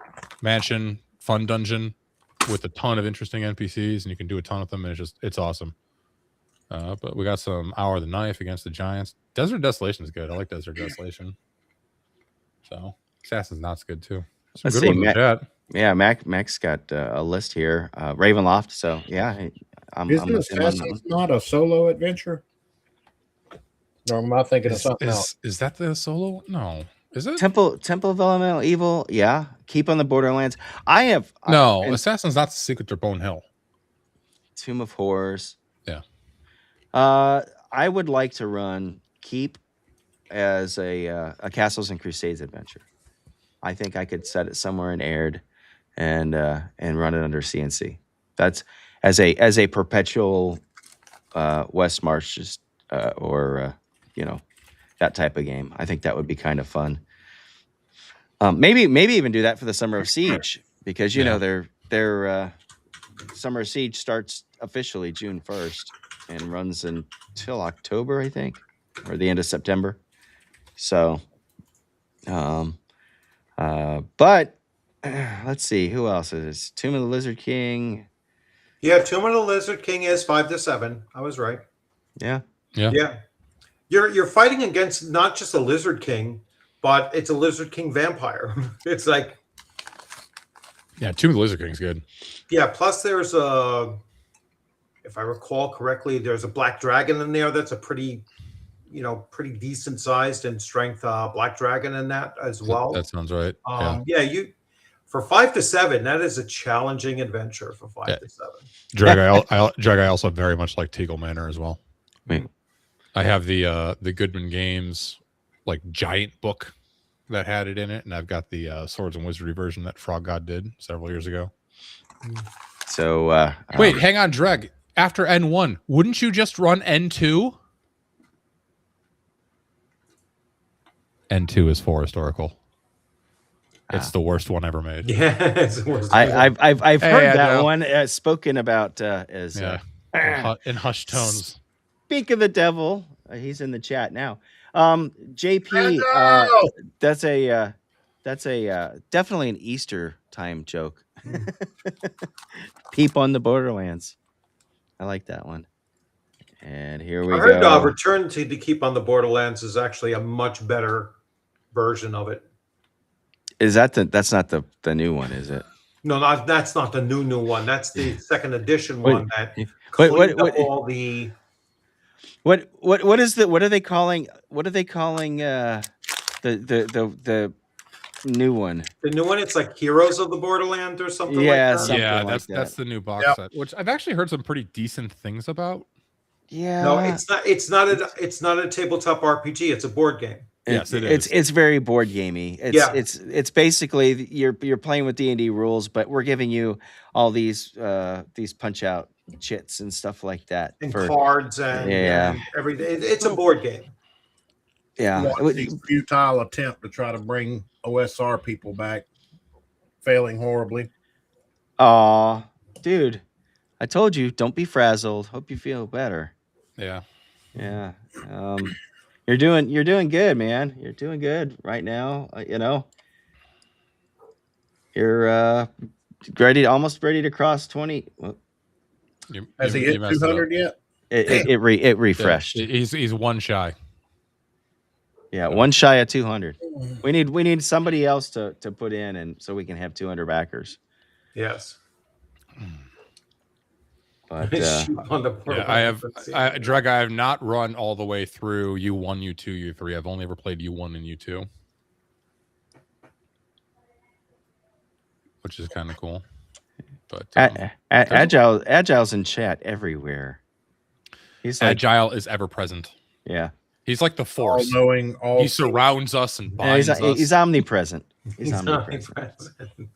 mansion, fun dungeon with a ton of interesting NPCs, and you can do a ton of them, and it's awesome. But we got some Hour of the Knife against the Giants. Desert Desolation is good. I like Desert Desolation. So Assassin's Knot's good too. Some Let's good see, ones in the chat. Yeah, Mac's got a list here. Ravenloft. So yeah, I'm Isn't with him on that Assassin's one. not a solo adventure? Or am I thinking of something else? Is that the solo? No. Is it? Temple of Elemental Evil. Yeah, Keep on the Borderlands. I have No, and Assassin's not Secret to Bone Hill. Tomb of Horrors. Yeah. I would like to run Keep as a Castles and Crusades adventure. I think I could set it somewhere in Aird and run it under CNC. That's as a perpetual West March, just or that type of game. I think that would be kind of fun. Maybe even do that for the Summer of Siege, because their Summer of Siege starts officially June 1st and runs until October, I think, or the end of September. So, but let's see, who else is this? Tomb of the Lizard King. Yeah, Tomb of the Lizard King is 5 to 7. I was right. Yeah. You're fighting against not just a Lizard King, but it's a Lizard King vampire. It's like, Yeah, Tomb of the Lizard King's good. yeah. Plus, there's if I recall correctly, there's a black dragon in there. That's a pretty decent sized and strength black dragon in that as well. That sounds right. For 5 to 7, that is a challenging adventure for 5 to 7. Drag I also very much like Teagle Manor as well. Wait. I have the Goodman Games like giant book that had it in it, and I've got the Swords and Wizardry version that Frog God did several years ago. So Wait, hang on, Dreg. After N1, wouldn't you just run N2? N2 is for historical. It's the worst one ever made. Yeah, it's the worst. I've heard that Joe. one spoken about as In hushed tones. Speak of the devil. He's in the chat now. JP, Agile! that's a definitely an Easter time joke. Peep on the Borderlands. I like that one. And here we I heard go. Return to the Keep on the Borderlands is actually a much better version of it. Is that that's not the new one, is it? No, that's not the new one. That's the second edition Wait, one that wait, cleaned what- up all the. What are they calling the new one? The new one, it's like Heroes of the Borderland or something Yeah, like that. something Yeah, like that's that. the new box Yep. set, which I've actually heard some pretty decent things about. Yeah. No, it's not a tabletop RPG. It's a board game. Yes, it is. It's very board gamey. It's basically you're playing with D&D rules, but we're giving you all these punch out chits and stuff like that And for cards and, Yeah. and everything. It's a board game. yeah. Watching futile attempt to try to bring OSR people back, failing horribly. Aw, dude, I told you, don't be frazzled. Hope you feel better. Yeah. Yeah. You're doing good, man. You're doing good right now. You're almost ready to cross 20. Well, Has he hit messed it up. 200 yet? it refreshed. Yeah, he's one shy. Yeah, one shy of 200. We need somebody else to put in, and so we can have 200 backers. Yes. But Shoot on the Yeah, Borderlands. Dreg, I have not run all the way through U1, U2, U3. I've only ever played U1 and U2, which is kind of cool. But Agile's in chat everywhere. He's like, Agile is ever present. yeah. He's like the force. All-knowing, all He surrounds us and Yeah, binds us. he's omnipresent. He's He's not omnipresent. impressive.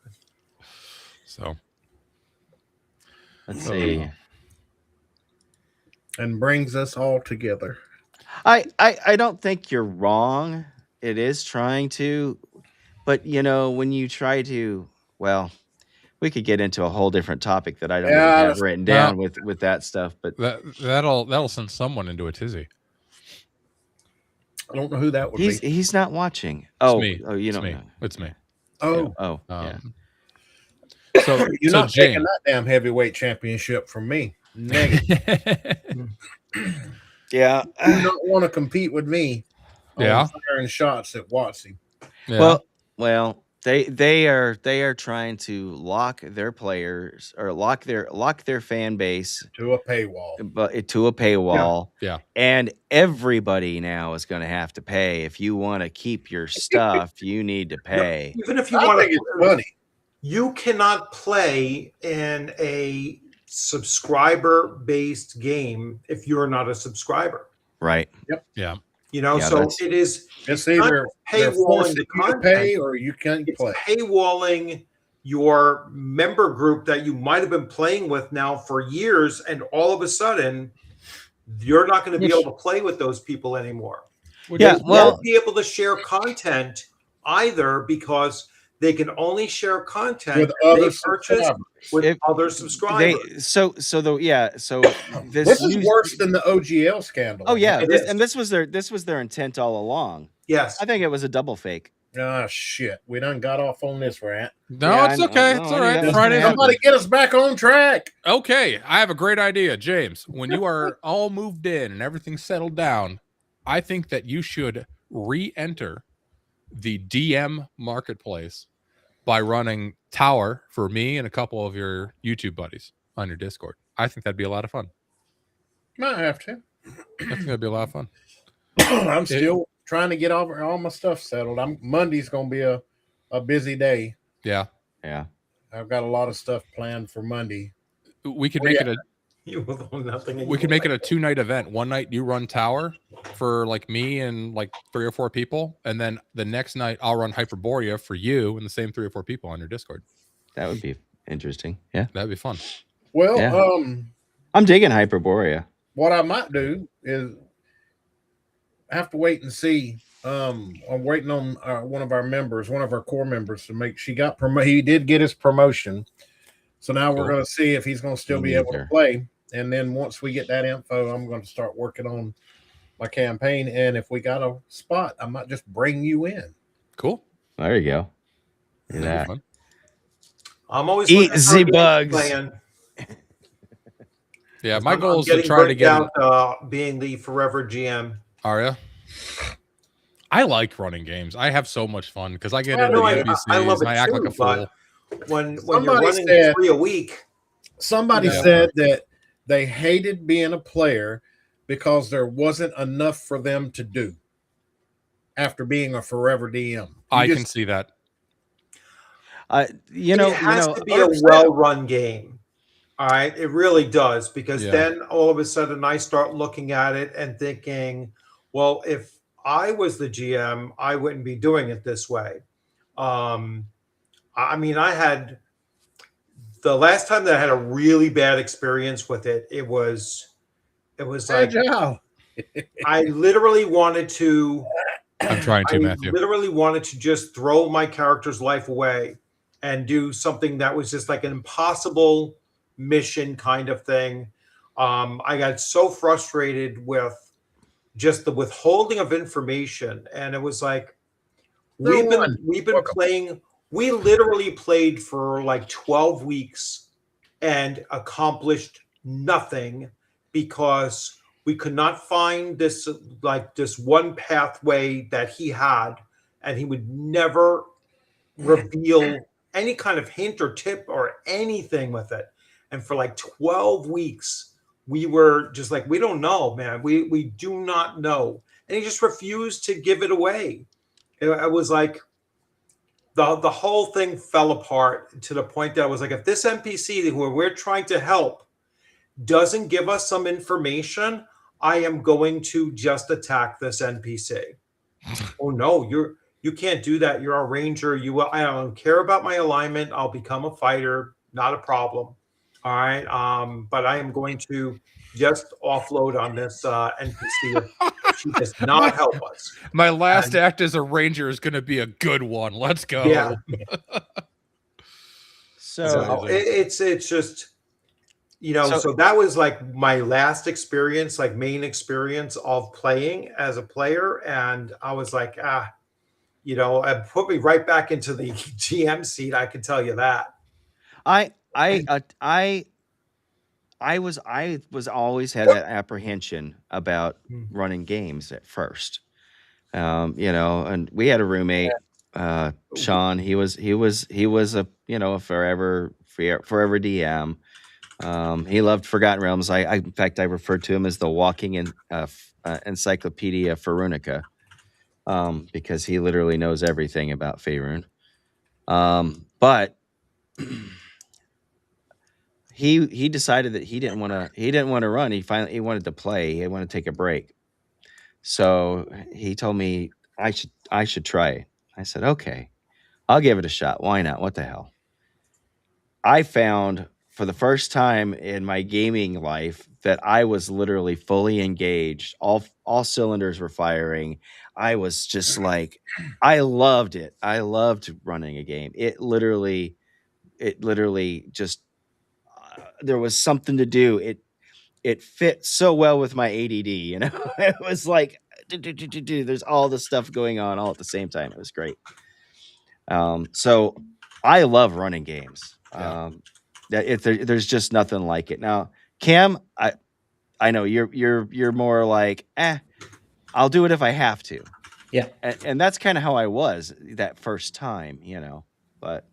So Let's see. and brings us all together. I don't think you're wrong. It is trying to, but when you try to, well, we could get into a whole different topic that I don't even have written down with that stuff. But that'll send someone into a tizzy. I don't know who that would be. he's not watching. It's me. Oh, you It's don't me. know. It's me. Oh, Oh, yeah. So you're so not taking James. that damn heavyweight championship from me. Negative. Yeah. You don't want to compete with me. Yeah. Firing shots at Watsy. Yeah. Well, they are trying to lock their players or lock their fan base To a paywall. but to a paywall. Yeah. And everybody now is going to have to pay. If you want to keep your stuff, you need to pay. Even if you I want think it's funny. you cannot play in a subscriber-based game if you're not a subscriber. Right. Yeah. Yeah, So that's- it is It's either they're paywalling forcing the you to content. pay or you can't It's play. paywalling your member group that you might have been playing with now for years, and all of a sudden, you're not going to be able to play with those people anymore. Yeah, You well, won't be able to share content either because they can only share content With that they other purchase subscribers. with If other subscribers. so This is worse than the OGL scandal. Oh yeah, It is. this was their intent all along. Yes. I think it was a double fake. Ah, shit. We done got off on this rant. No, Yeah, it's I know. okay. No, It's I all knew right. that was Friday. gonna Somebody get us back on track. Okay, I have a great idea, James. When you are all moved in and everything's settled down, I think that you should re-enter the DM marketplace by running Tower for me and a couple of your YouTube buddies on your Discord. I think that'd be a lot of fun. Might have to. I think that'd be a lot of fun. I'm still trying to get all my stuff settled. Monday's gonna be a busy day. Yeah, Yeah. I've got a lot of stuff planned for Monday. we could make it a You will own nothing. and we you could will make it a 2-night event. One night you run Tower for like me and like 3 or 4 people, and then the next night I'll run Hyperborea for you and the same 3 or 4 people on your Discord. That would be interesting. Yeah. That'd be fun. Well, Yeah. I'm digging Hyperborea. what I might do is I have to wait and see. I'm waiting on one of our core members to make. She got promoted. He did get his promotion, so now we're Cool. going to see if he's going to still Me be able to neither. play. And then once we get that info, I'm going to start working on my campaign, and if we got a spot, I might just bring you in. Cool. There you go. Look at That'd be that. fun. I'm always Eat looking for a the game to bugs. play in. Yeah, my I'm goal is to getting try to burnt get out being the forever GM. Aria. I like running games. I have so much fun because I get Well, into no, the I love NPCs and it I act like too, a fool. When you're Somebody running said- 3 a week, Somebody Yeah. said that they hated being a player because there wasn't enough for them to do after being a forever DM. I can see that. You know, it has to be a 100%. well-run game. All right, it really does, because Yeah. then all of a sudden I start looking at it and thinking, well, if I was the GM, I wouldn't be doing it this way. I mean, I had the last time that I had a really bad experience with it. It was like Agile. I literally wanted to. I'm trying to, I Matthew. literally wanted to just throw my character's life away and do something that was just like an impossible mission kind of thing. I got so frustrated with just the withholding of information, and it was like we've been playing. We literally played for like 12 weeks and accomplished nothing because we could not find this one pathway that he had, and he would never reveal any kind of hint or tip or anything with it. And for like 12 weeks, we were just like, we don't know, man. We do not know. And he just refused to give it away. It was like the whole thing fell apart to the point that I was like, if this NPC who we're trying to help doesn't give us some information, I am going to just attack this NPC. Oh no, you can't do that. You're a ranger. I don't care about my alignment. I'll become a fighter. Not a problem. All right. But I am going to just offload on this NPC. She does not help us. My last act as a ranger is going to be a good one. Let's go. Yeah. So it's just, so that was like my last experience, like main experience of playing as a player. And I was like, it put me right back into the GM seat. I can tell you that. I was always had that apprehension about running games at first. And we had a roommate, Sean. He was a a forever DM. He loved Forgotten Realms. In fact, I referred to him as the walking encyclopedia Farunica, because he literally knows everything about Faerun. But he decided that he didn't want to run. He wanted to play. He wanted to take a break. So he told me I should try it. I said, okay, I'll give it a shot. Why not? What the hell? I found for the first time in my gaming life that I was literally fully engaged. All cylinders were firing. I was just like, I loved it. I loved running a game. It literally just, there was something to do. It fit so well with my ADD, It was like, there's all this stuff going on all at the same time. It was great. So I love running games. There's just nothing like it. Now, Cam, I know you're more like, I'll do it if I have to. Yeah. And that's kind of how I was that first time, but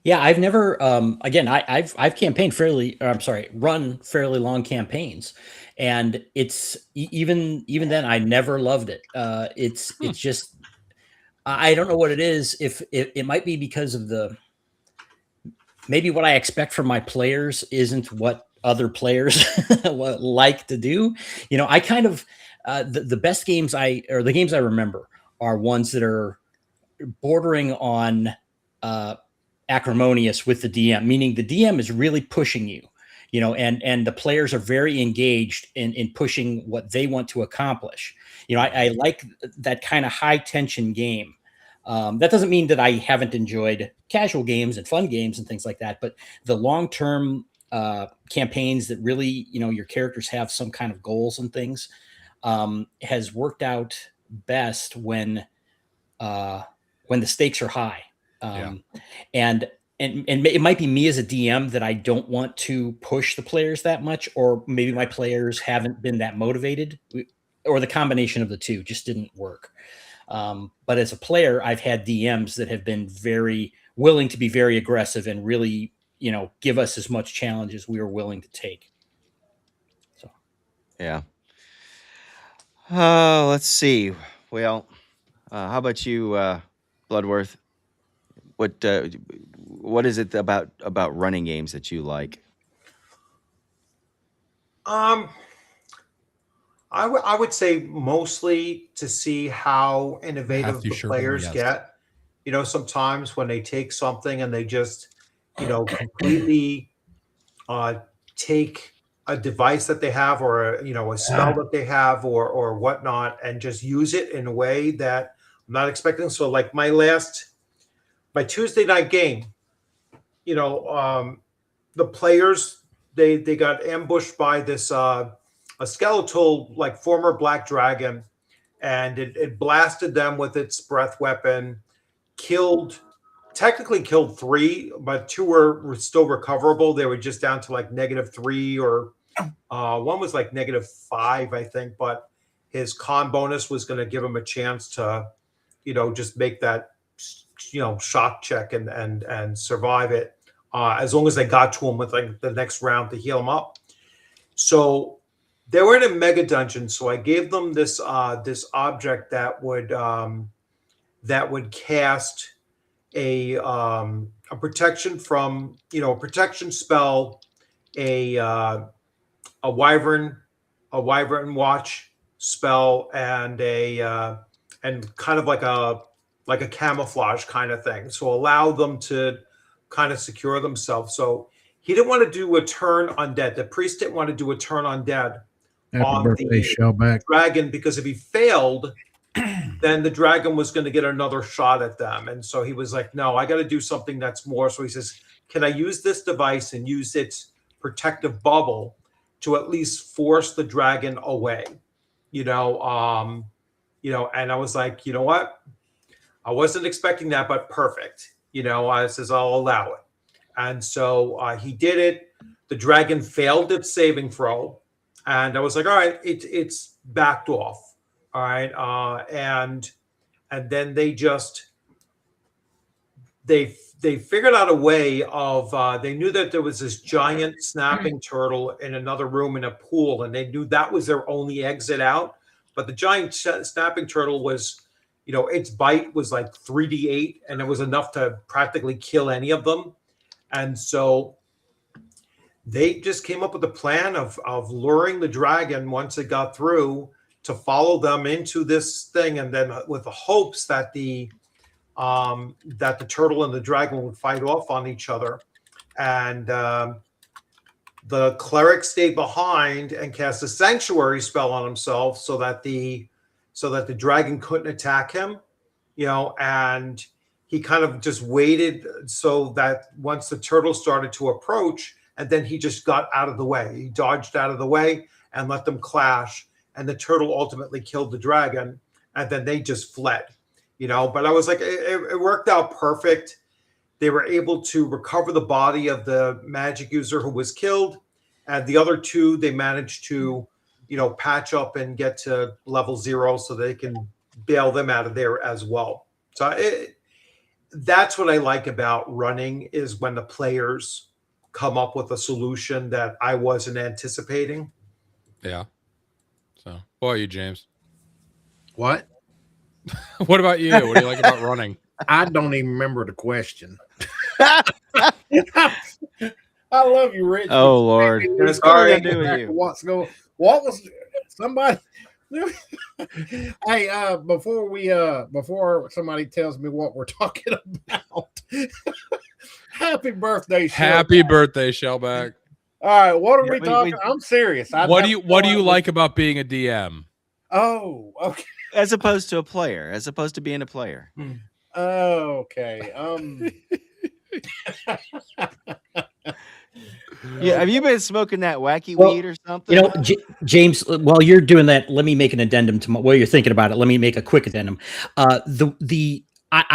yeah, I've never, again, I've campaigned run fairly long campaigns, and it's even then I never loved it. It's just, I don't know what it is. If it might be because of maybe what I expect from my players isn't what other players like to do. I kind of, the best games the games I remember are ones that are bordering on, acrimonious with the DM, meaning the DM is really pushing you, and the players are very engaged in pushing what they want to accomplish. I like that kind of high tension game. That doesn't mean that I haven't enjoyed casual games and fun games and things like that, but the long-term campaigns that really, your characters have some kind of goals and things. has worked out best when the stakes are high. And it might be me as a DM that I don't want to push the players that much, or maybe my players haven't been that motivated, or the combination of the two just didn't work. But as a player, I've had DMs that have been very willing to be very aggressive and really, give us as much challenge as we are willing to take. So, Yeah. Let's see. Well, how about you, Bloodworth? What is it about running games that you like? I would say mostly to see how innovative Matthew the Sherman, players yes. get. Sometimes when they take something and they just, completely take a device that they have, or a spell that they have, or whatnot, and just use it in a way that I'm not expecting. So like my Tuesday night game, the players, they got ambushed by this a skeletal, like, former black dragon, and it blasted them with its breath weapon, technically killed 3, but 2 were still recoverable. They were just down to like -3, or one was like -5, I think, but his con bonus was going to give him a chance to, just make that, shock check and survive it, as long as they got to him with like the next round to heal him up. So they were in a mega dungeon, so I gave them this object that would cast a protection from, a protection spell, a wyvern watch spell, and and kind of like a camouflage kind of thing. So allow them to kind of secure themselves. So he didn't want to do a turn undead. The priest didn't want to do a turn undead on birthday, Shellback. dragon, because if he failed, then the dragon was going to get another shot at them. And so he was like, no, I got to do something that's more. So he says, can I use this device and use its protective bubble to at least force the dragon away? And I was like, you know what? I wasn't expecting that, but perfect. I says, I'll allow it. And so he did it. The dragon failed its saving throw. And I was like, all right, it's backed off. All right. And then they figured out a way of, they knew that there was this giant snapping turtle in another room in a pool, and they knew that was their only exit out. But the giant snapping turtle was, its bite was like 3d8, and it was enough to practically kill any of them. And so they just came up with a plan of luring the dragon, once it got through, to follow them into this thing, and then with the hopes that the turtle and the dragon would fight off on each other. And the cleric stayed behind and cast a sanctuary spell on himself, so that the dragon couldn't attack him, and he kind of just waited, so that once the turtle started to approach, and then he just got out of the way. He dodged out of the way and let them clash. And the turtle ultimately killed the dragon. And then they just fled, But I was like, it worked out perfect. They were able to recover the body of the magic user who was killed. And the other 2, they managed to, patch up and get to level 0 so they can bail them out of there as well. So that's what I like about running, is when the players come up with a solution that I wasn't anticipating. Yeah. So, what about you, James? What? What about you? What do you like about running? I don't even remember the question. I love you, Rich. Oh, Lord. Sorry. What was somebody? Hey, before somebody tells me what we're talking about, happy birthday, Happy birthday, Shellback. All right, what are we talking? I'm serious. What do you like about being a DM? Oh, okay. As opposed to a player, as opposed to being a player. Okay. Yeah, have you been smoking that wacky Well, weed or something? You know, James, while you're doing that, let me make an addendum to while you're thinking about it. Let me make a quick addendum. I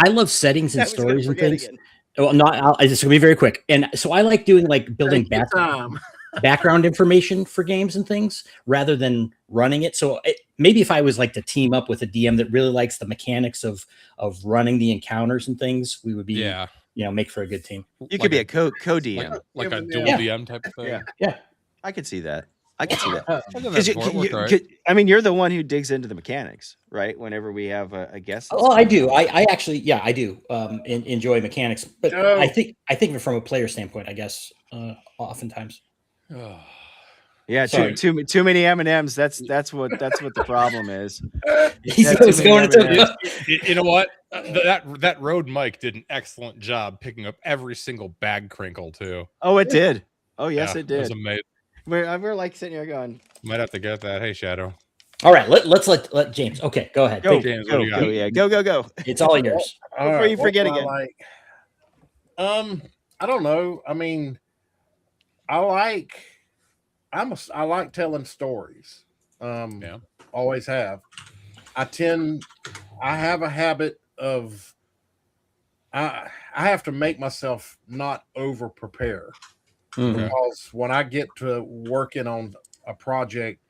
love settings and I was gonna stories and forget things. again. Well, not. It's gonna be very quick. And so I like doing like building Take your time. background information for games and things rather than running it. So maybe if I was like to team up with a DM that really likes the mechanics of running the encounters and things, we would be make for a good team. You could be a co-DM. Like a dual Yeah. DM type of thing. Yeah. I could see that. I could see that. I've done that 'Cause before. It worked all right. I mean, you're the one who digs into the mechanics, right? Whenever we have a guest. Oh, I do. I actually, I do enjoy mechanics, but Joe. I think of it from a player standpoint, I guess, oftentimes. Yeah, Sorry. too many M&Ms. That's what the problem is. He's Got always too many going M&Ms. to. You know what? That Rode mic did an excellent job picking up every single bag crinkle too. Oh, it did. Oh, yes, Yeah, it It was did. amazing. We're like sitting here going, Might have to get that. Hey, Shadow. All right, let's let James. Okay, go ahead. go, James, what do you got? go, yeah, go. It's all yours. All Before right, you what forget do I again. like? I don't know. I mean, I like telling stories. Yeah. Always have. I have a habit of I have to make myself not over prepare. Mhm. Because when I get to working on a project,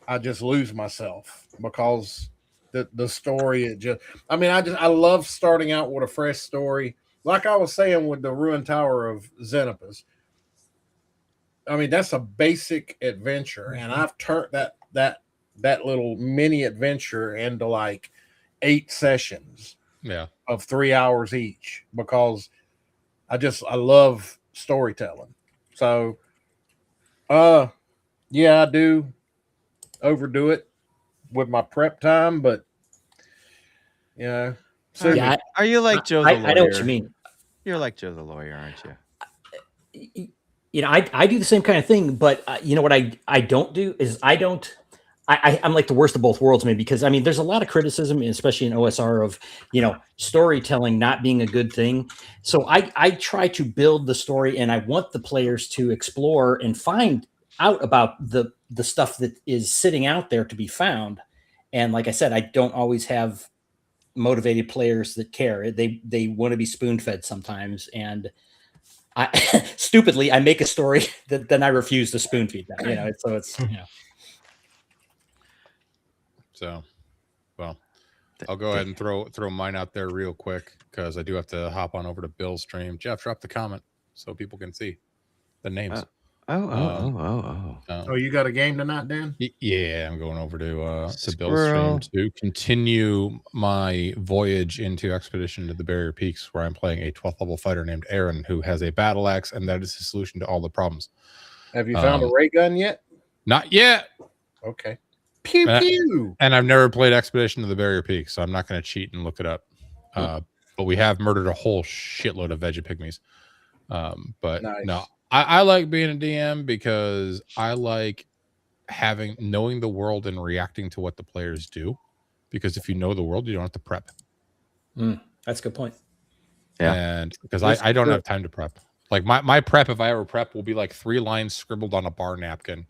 I just lose myself because the story I love starting out with a fresh story. Like I was saying with the Ruined Tower of Xenopus. I mean, that's a basic adventure, and I've turned that little mini adventure into like 8 sessions of 3 hours each because I love storytelling. So, yeah, I do overdo it with my prep time, but so Yeah, Are you like Joe the lawyer? I know what you mean. You're like Joe the lawyer, aren't you? You know, I do the same kind of thing, but you know what I don't do is I'm like the worst of both worlds, maybe, because I mean, there's a lot of criticism, especially in OSR, of storytelling not being a good thing. So I try to build the story, and I want the players to explore and find out about the stuff that is sitting out there to be found. And like I said, I don't always have motivated players that care. They want to be spoon fed sometimes, and I stupidly I make a story that then I refuse to spoon feed them. So it's So, well, I'll go ahead and throw mine out there real quick because I do have to hop on over to Bill's stream. Jeff, drop the comment so people can see the names. Oh, you got a game tonight, Dan? Yeah, I'm going over to Bill's Squirrel. stream to continue my voyage into Expedition to the Barrier Peaks, where I'm playing a 12th level fighter named Aaron, who has a battle axe, and that is his solution to all the problems. Have you found a ray gun yet? Not yet. Okay. Pew pew. And I've never played Expedition to the Barrier Peaks, so I'm not going to cheat and look it up. But we have murdered a whole shitload of veggie pygmies. But Nice. no, I like being a DM because I like knowing the world and reacting to what the players do. Because if you know the world, you don't have to prep. That's a good point. Yeah. And because I don't have time to prep. Like my prep, if I ever prep, will be like 3 lines scribbled on a bar napkin.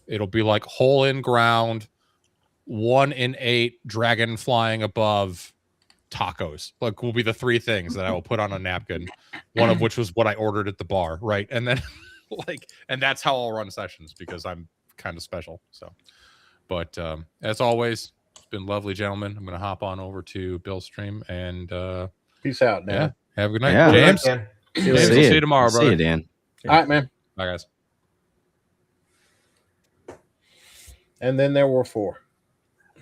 It'll be like hole in ground, 1 in 8, dragon flying above, tacos. Like will be the 3 things that I will put on a napkin. One of which was what I ordered at the bar, right? And then and that's how I'll run sessions because I'm kind of special. So, but as always, it's been lovely, gentlemen. I'm gonna hop on over to Bill's stream and Peace out, Dan. yeah, have a good night, Yeah. James. Dan. James, we'll see you tomorrow, See brother. you, Dan. All right, man. Bye, guys. And then there were 4.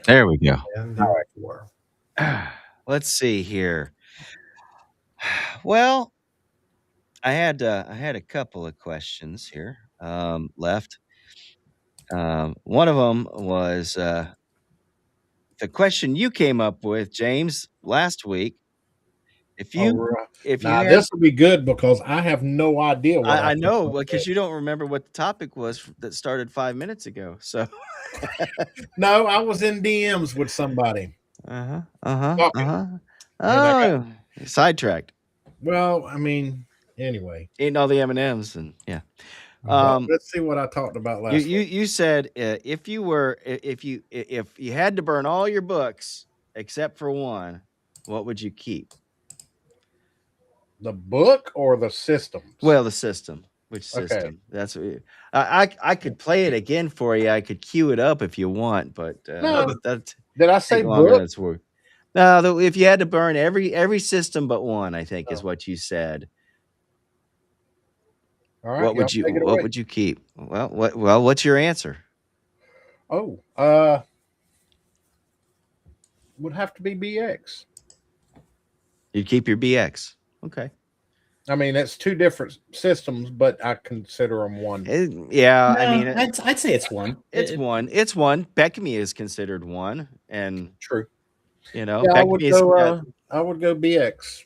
There we go. And there were 4. Let's see here. Well, I had a couple of questions here left. One of them was the question you came up with, James, last week. If you Now had, this will be good because I have no idea what I know because you don't remember what the topic was that started 5 minutes ago. So No, I was in DMs with somebody. Oh, sidetracked. Well, I mean, anyway. Eating all the M&Ms and yeah. Let's see what I talked about last you week. you said if you had to burn all your books except for one, what would you keep? The book or the systems? Well, the system. Which Okay. system? That's what I could play it again for you. I could cue it up if you want, but No. that Did I say take longer than book? it's worth. No, if you had to burn every system but one, I think is what you said. All right. What would y'all take it what away. would you keep? Well, what's your answer? Oh, would have to be BX. You'd keep your BX. Okay. I mean, it's two different systems, but I consider them one. Yeah, No, I mean, I'd say it's one. it's one. It's one. Pekami is considered one, and True. you know, Yeah, Pekami is I would go BX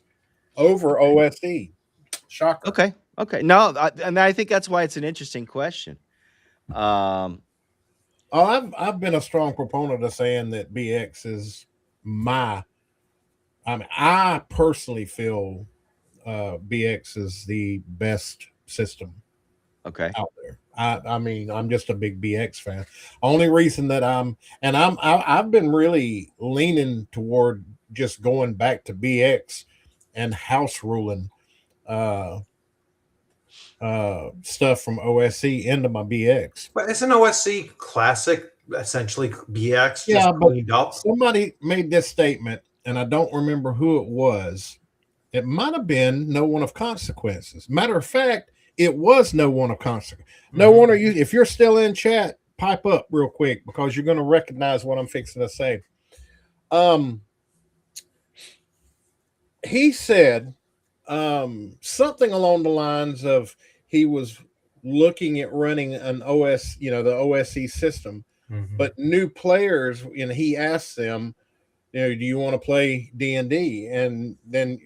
over OSE. Shocker. okay. No, and I think that's why it's an interesting question. I've been a strong proponent of saying that BX is I personally feel BX is the best system Okay. out there. I mean, I'm just a big BX fan. Only reason that I've been really leaning toward just going back to BX and house ruling stuff from OSC into my BX. But isn't OSC classic essentially BX Yeah, just but cleaned up? somebody made this statement, and I don't remember who it was. It might have been No One of Consequences. Matter of fact, it was No One of Consequences. No one are you. If you're still in chat, pipe up real quick because you're going to recognize what I'm fixing to say. He said something along the lines of he was looking at running an OS, the OSC system, but new players, he asked them, do you want to play D&D? And then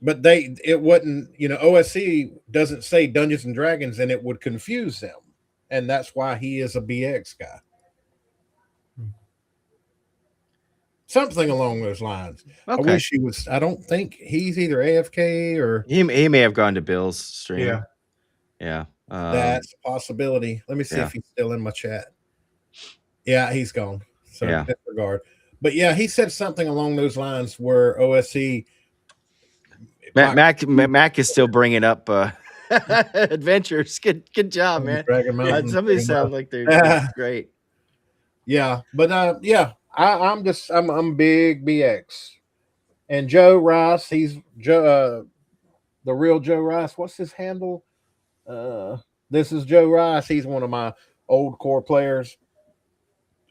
but it wasn't, OSC doesn't say Dungeons and Dragons, and it would confuse them, and that's why he is a BX guy. Something along those lines. Okay. I wish he was. I don't think he's either AFK or He may have gone to Bill's stream. Yeah. that's a possibility. Let me see if he's still in my chat. Yeah, he's gone. So disregard. But yeah, he said something along those lines where OSC. Mac is still bringing up adventures. Good job, man. Dragon Mountain. Somebody sounds like they're great. Yeah, but I'm big BX. And Joe Rice, he's the real Joe Rice. What's his handle? This is Joe Rice. He's one of my old core players.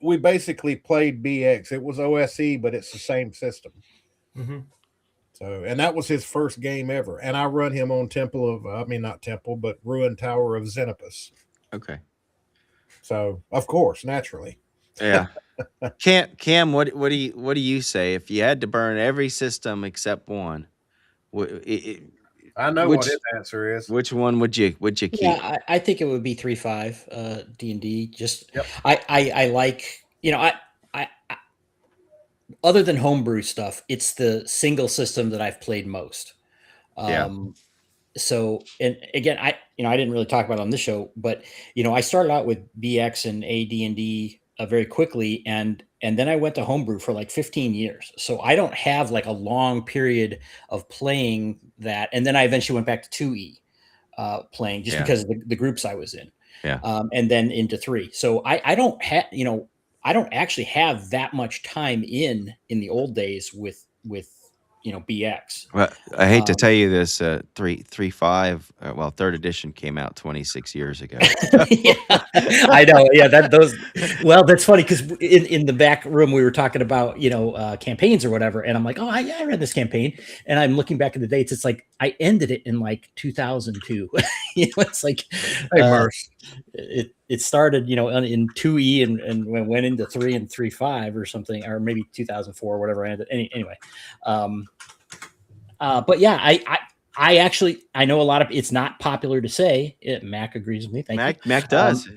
We basically played BX. It was OSE, but it's the same system. So, and that was his first game ever. And I run him on Ruined Tower of Xenopus. Okay. So, of course, naturally. Yeah. Cam, what do you say if you had to burn every system except one? I know what his answer is. Which one would you keep? Yeah, I think it would be 3.5 D&D. Just I like, I other than homebrew stuff, it's the single system that I've played most. So, and again, I didn't really talk about it on this show, but I started out with BX and AD&D very quickly, and then I went to homebrew for like 15 years. So I don't have like a long period of playing that, and then I eventually went back to 2E playing just because of the groups I was in. And then into 3. So I don't have I don't actually have that much time in the old days with BX. Well, I hate to tell you this, 3.5. Well, third edition came out 26 years ago. Yeah, I know. Yeah, well, that's funny because in the back room we were talking about campaigns or whatever, and I'm like, I read this campaign, and I'm looking back at the dates. It's like I ended it in like 2002. It's like it started in 2E and went into 3 and 3.5 or something, or maybe 2004 or whatever I ended. Anyway. But yeah, I actually know a lot of it's not popular to say. Mac agrees with me. Thank you. Mac does.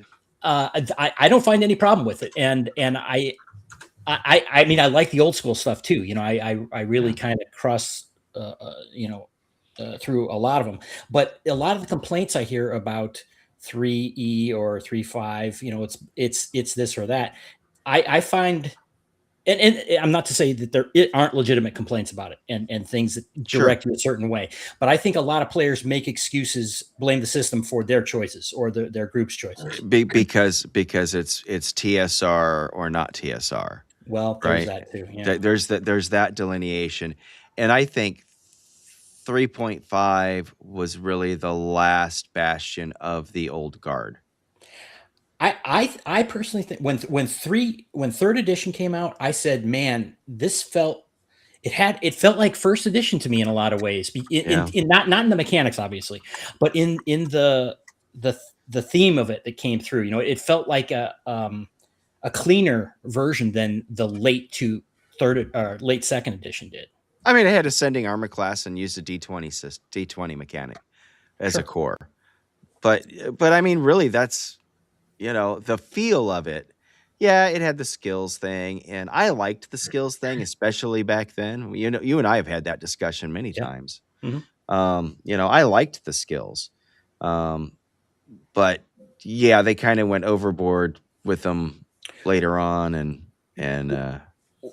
I don't find any problem with it, and I mean I like the old school stuff too. I really kind of cross through a lot of them. But a lot of the complaints I hear about 3E or 3.5, you know, it's this or that. I find, and I'm not to say that there aren't legitimate complaints about it and things that direct you a certain way, but I think a lot of players make excuses, blame the system for their choices or their group's choices. Because it's TSR or not TSR. Well, there's right? that too. Yeah. There's that delineation, and I think 3.5 was really the last bastion of the old guard. I personally think when third edition came out, I said, man, this felt like first edition to me in a lot of ways. In not in the mechanics, obviously, but in the theme of it that came through. You know, it felt like a cleaner version than the late second edition did. I mean, it had ascending armor class and used a D20 mechanic as a core, but I mean, really, that's, you know, the feel of it. Yeah, it had the skills thing, and I liked the skills thing, especially back then. You know, you and I have had that discussion many times. Mm-hmm. You know, I liked the skills, but yeah, they kind of went overboard with them later on, and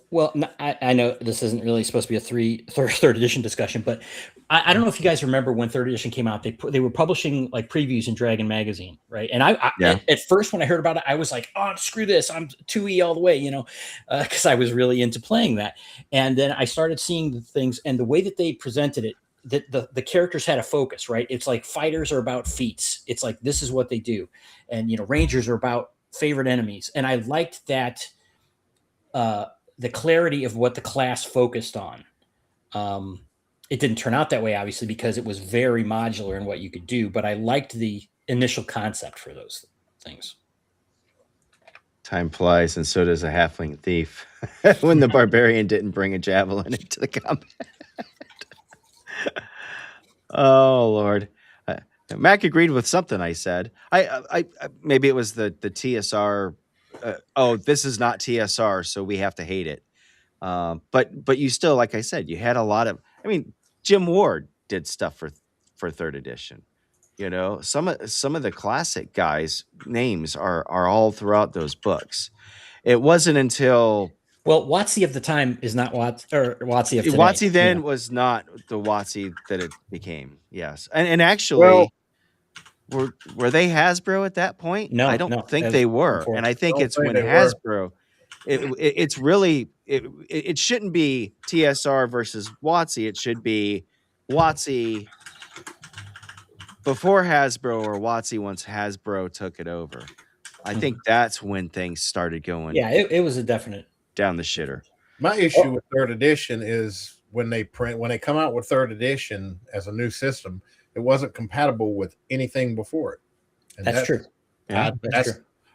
well, I know this isn't really supposed to be a third edition discussion, but I don't know if you guys remember when third edition came out. They were publishing like previews in Dragon Magazine, right? And at first when I heard about it, I was like, oh, screw this, I'm 2E all the way, you know, because I was really into playing that. And then I started seeing the things and the way that they presented it. The characters had a focus, right? It's like fighters are about feats. It's like this is what they do, and you know, rangers are about favorite enemies. And I liked that. The clarity of what the class focused on. It didn't turn out that way, obviously, because it was very modular in what you could do, but I liked the initial concept for those things. Time flies, and so does a halfling thief. When the barbarian didn't bring a javelin into the combat. Oh, Lord. Mac agreed with something I said. I maybe it was the TSR. This is not TSR, so we have to hate it. But you still, like I said, you had a lot of. I mean, Jim Ward did stuff for third edition. You know, some of the classic guys' names are all throughout those books. It wasn't until WotC of the time is not WotC of today. WotC then was not the WotC that it became. Yes, and actually. Were they Hasbro at that point? No, I don't think they were. And I think it's when Hasbro, it's really, it shouldn't be TSR versus WotC. It should be WotC before Hasbro or WotC once Hasbro took it over. I think that's when things started going. Yeah, it was a definite down the shitter. My issue with third edition is when they come out with third edition as a new system, it wasn't compatible with anything before it. And that's true. Yeah,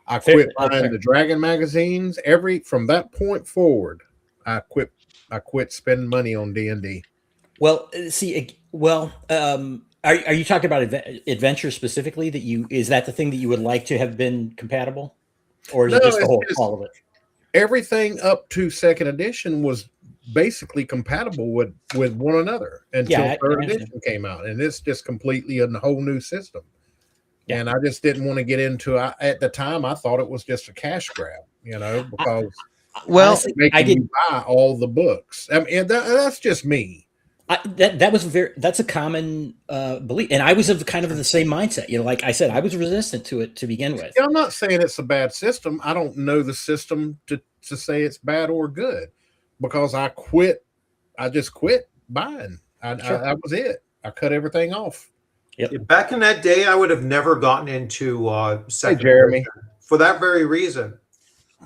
I quit buying the Dragon magazines. From that point forward, I quit spending money on D&D. Well, see, are you talking about adventure specifically? Is that the thing that you would like to have been compatible, or is it just all of it? Everything up to second edition was basically compatible with one another until third edition came out, and it's just completely a whole new system. Yeah. And I just didn't want to get into it. At the time, I thought it was just a cash grab, you know, because I didn't buy all the books. I mean, that's just me. That's a common belief, and I was of the same mindset. You know, like I said, I was resistant to it to begin with. Yeah, I'm not saying it's a bad system. I don't know the system to say it's bad or good. Because I just quit buying. That was it. I cut everything off. Yep. Back in that day, I would have never gotten into second Jeremy. edition for that very reason.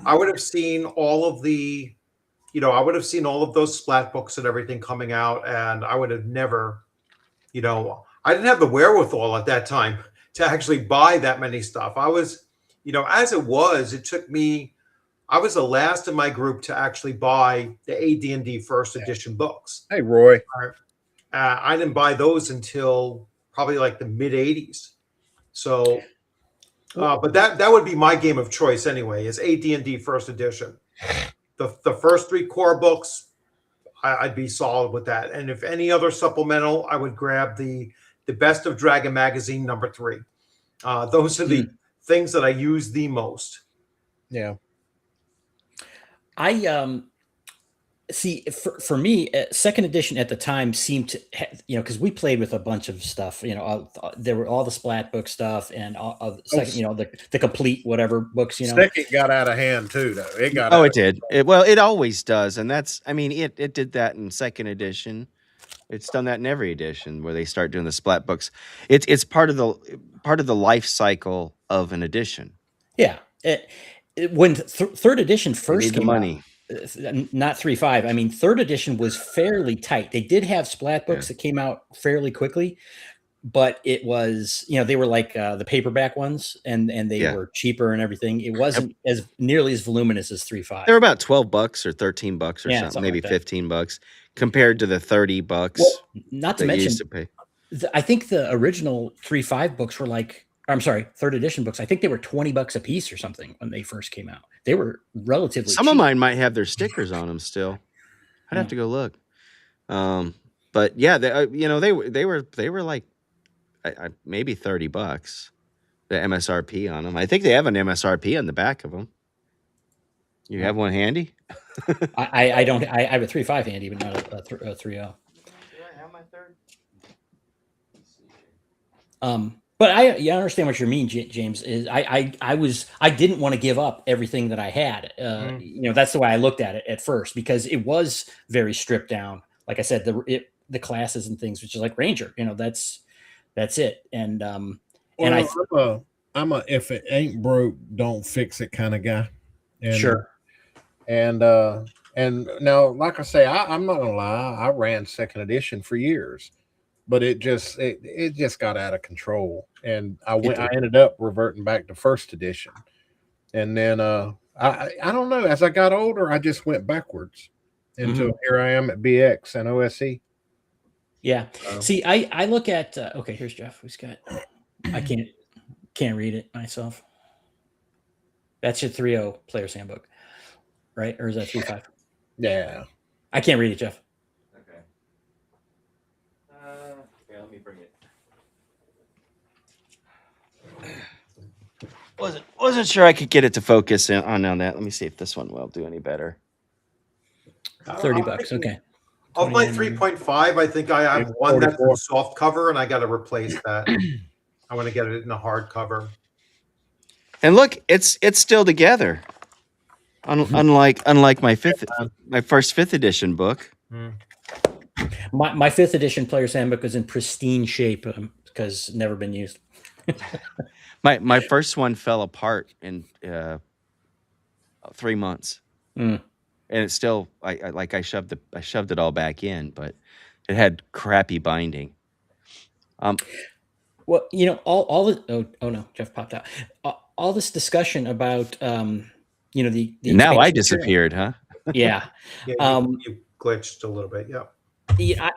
I would have seen all of those splat books and everything coming out, and I would have never, I didn't have the wherewithal at that time to actually buy that many stuff. I was, as it took me. I was the last in my group to actually buy the AD&D first edition books. Hey, Roy. I didn't buy those until probably like the mid 80s. So, but that would be my game of choice anyway, is AD&D first edition. The first three core books, I'd be solid with that. And if any other supplemental, I would grab the Best of Dragon magazine #3. Those are the things that I use the most. Yeah. I see for me, second edition at the time seemed to, because we played with a bunch of stuff. There were all the Splat book stuff and all second, the complete whatever books. Second got out of hand too, though. It got. Oh, it did. It always does, and that's. I mean, it did that in second edition. It's done that in every edition where they start doing the splat books. It's part of the life cycle of an edition. Yeah, when third edition first came money. out, not 3.5. I mean, third edition was fairly tight. They did have splat books that came out fairly quickly, but it was they were like the paperback ones, and they were cheaper and everything. It wasn't as nearly as voluminous as 3.5. They were about $12 or $13 or something, maybe like $15 compared to the $30. Well, not to mention, used to pay. I think the original 3.5 books were like, I'm sorry, third edition books. I think they were $20 a piece or something when they first came out. They were relatively. Some cheap. of mine might have their stickers on them still. I'd have to go look. But yeah, they were like maybe $30, the MSRP on them. I think they have an MSRP on the back of them. You have one handy? I don't. I have a 3.5 handy, but not a 3.0. Do I have my third? But I understand what you mean, James. Is I didn't want to give up everything that I had. That's the way I looked at it at first, because it was very stripped down. Like I said, the classes and things, which is like Ranger. That's it. And I'm a if it ain't broke, don't fix it kind of guy. And, sure. And now, like I say, I'm not gonna lie. I ran second edition for years, but it just got out of control, and I ended up reverting back to first edition, and then I don't know. As I got older, I just went backwards until here I am at BX and OSE. Yeah. See, I look at okay. Here's Jeff. Who's got? I can't read it myself. That's your 3.0 player's handbook, right? Or is that 3.5? Yeah. I can't read it, Jeff. Okay. Let me bring it. Wasn't sure I could get it to focus on that. Let me see if this one will do any better. $30. Okay. Of my 3.5, I think I have one that's a soft cover, and I got to replace that. I want to get it in a hard cover. And look, it's still together. Unlike my first 5th edition book. My 5th edition player's handbook is in pristine shape because never been used. My first one fell apart in 3 months, and it's still I shoved it all back in, but it had crappy binding. Well, all the oh no, Jeff popped out. All this discussion about the now I disappeared, huh? Yeah. You glitched a little bit, yeah. Yeah,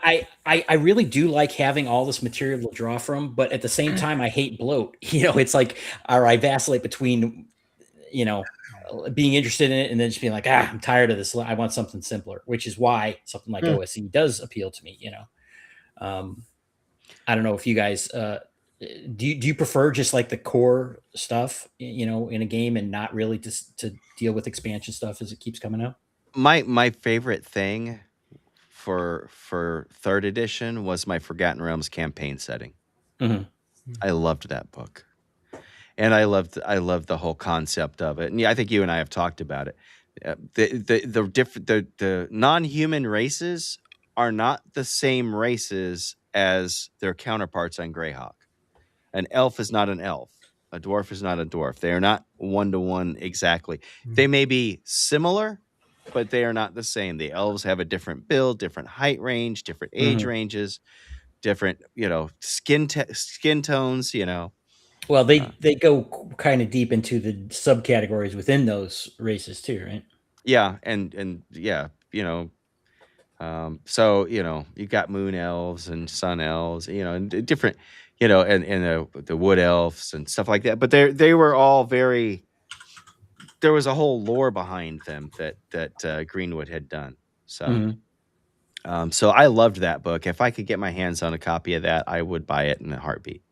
I really do like having all this material to draw from, but at the same time, I hate bloat. It's like, or I vacillate between, being interested in it and then just being like, I'm tired of this. I want something simpler, which is why something like OSE does appeal to me. I don't know if you guys do you prefer just like the core stuff, in a game and not really just to deal with expansion stuff as it keeps coming out? My favorite thing for 3rd edition was my Forgotten Realms campaign setting. I loved that book, and I loved the whole concept of it. And yeah, I think you and I have talked about it. The non-human races are not the same races as their counterparts on Greyhawk. An elf is not an elf. A dwarf is not a dwarf. They are not one-to-one exactly. They may be similar, but they are not the same. The elves have a different build, different height range, different age ranges, different, skin tones, Well, they go kind of deep into the subcategories within those races too, right? Yeah, and yeah, so you got moon elves and sun elves, and different, and the wood elves and stuff like that. But they were all very. There was a whole lore behind them that Greenwood had done. So, So I loved that book. If I could get my hands on a copy of that, I would buy it in a heartbeat.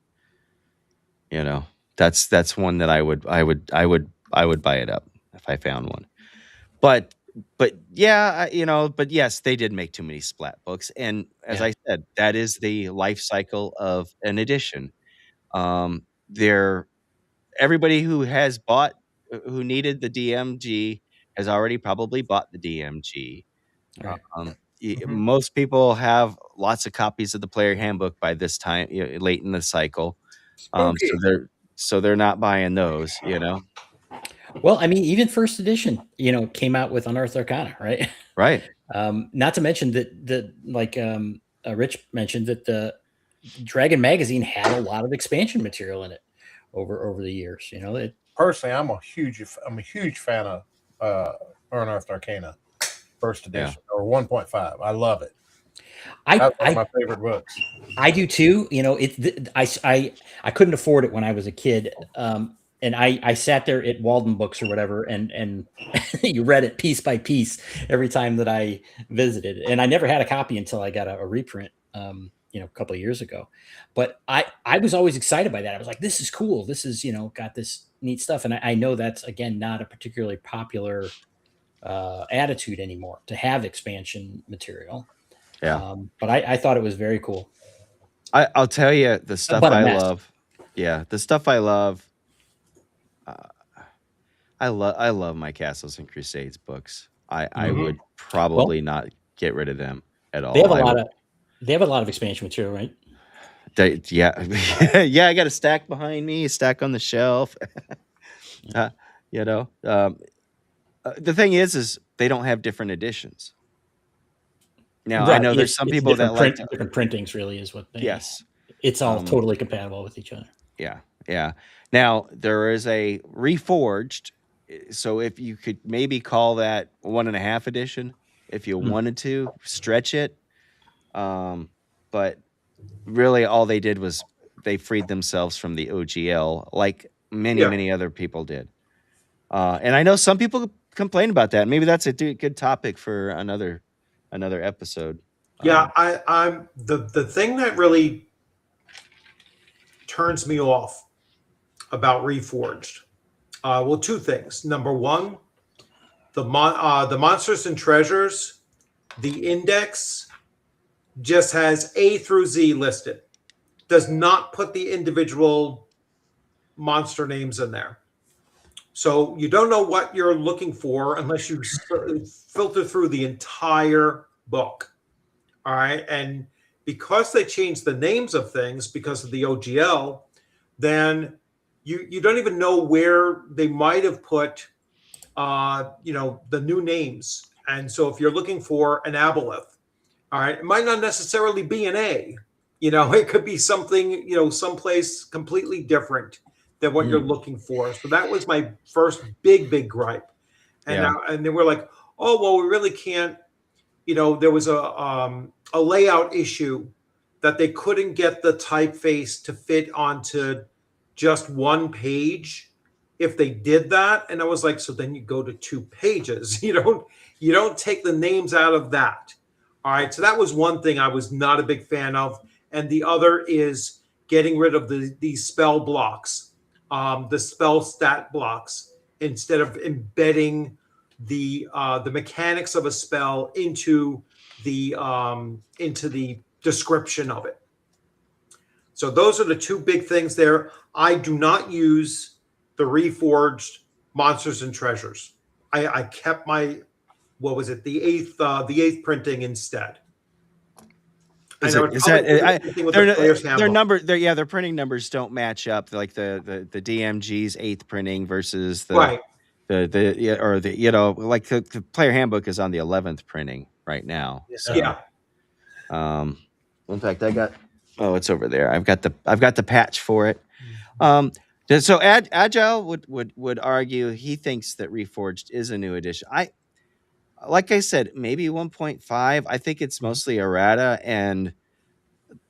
You know, that's one that I would buy it up if I found one. But yeah, but yes, they did make too many splat books, and as Yeah. I said, that is the life cycle of an edition. They're everybody who has bought who needed the DMG has already probably bought the DMG. Right. Most people have lots of copies of the player handbook by this time, late in the cycle. Spooky. So they're not buying those, Well, I mean, even first edition, came out with Unearthed Arcana, right? right? Not to mention that like Rich mentioned that the Dragon magazine had a lot of expansion material in it over the years. Personally, I'm a huge fan of Unearthed Arcana first edition or 1.5. I love it. That's one of my favorite books. I do too. I couldn't afford it when I was a kid. And I sat there at Walden Books or whatever, and you read it piece by piece every time that I visited. And I never had a copy until I got a reprint, a couple of years ago. But I was always excited by that. I was like, this is cool. This is, got this neat stuff. And I know that's, again, not a particularly popular attitude anymore to have expansion material. Yeah. But I thought it was very cool. I'll tell you the stuff I love. Yeah, the stuff I love. I love my Castles and Crusades books. I would probably not get rid of them at all. They have a lot of expansion material, right? Yeah. I got a stack behind me, a stack on the shelf. The thing is they don't have different editions. Now, right. I know there's some people that like different printings. Really, is what they. Yes. It's all totally compatible with each other. Yeah. Now there is a Reforged. So if you could maybe call that 1.5 edition, if you wanted to stretch it, but really all they did was they freed themselves from the OGL, like many other people did. And I know some people complain about that. Maybe that's a good topic for another episode. Yeah, I'm the thing that really turns me off about Reforged. Well, two things. Number one, the Monsters and Treasures, the index just has A through Z listed. Does not put the individual monster names in there. So you don't know what you're looking for unless you filter through the entire book. All right. And because they changed the names of things because of the OGL, then you don't even know where they might have put, the new names. And so if you're looking for an Aboleth, all right, it might not necessarily be an A. It could be something, someplace completely different than what you're looking for. So that was my first big gripe. And they were like, oh, well, we really can't, there was a layout issue that they couldn't get the typeface to fit onto just one page if they did that. And I was like, so then you go to 2 pages. You don't take the names out of that. All right. So that was one thing I was not a big fan of. And the other is getting rid of these spell blocks, the spell stat blocks, instead of embedding the mechanics of a spell into the description of it. So those are the 2 big things there. I do not use the Reforged Monsters and Treasures. I kept my, what was it, the 8th printing instead. Their printing numbers don't match up. Like the DMG's 8th printing versus the right. The player handbook is on the 11th printing right now. So, in fact, it's over there. I've got the patch for it. So Agile would argue he thinks that Reforged is a new edition. Like I said, maybe 1.5. I think it's mostly errata, and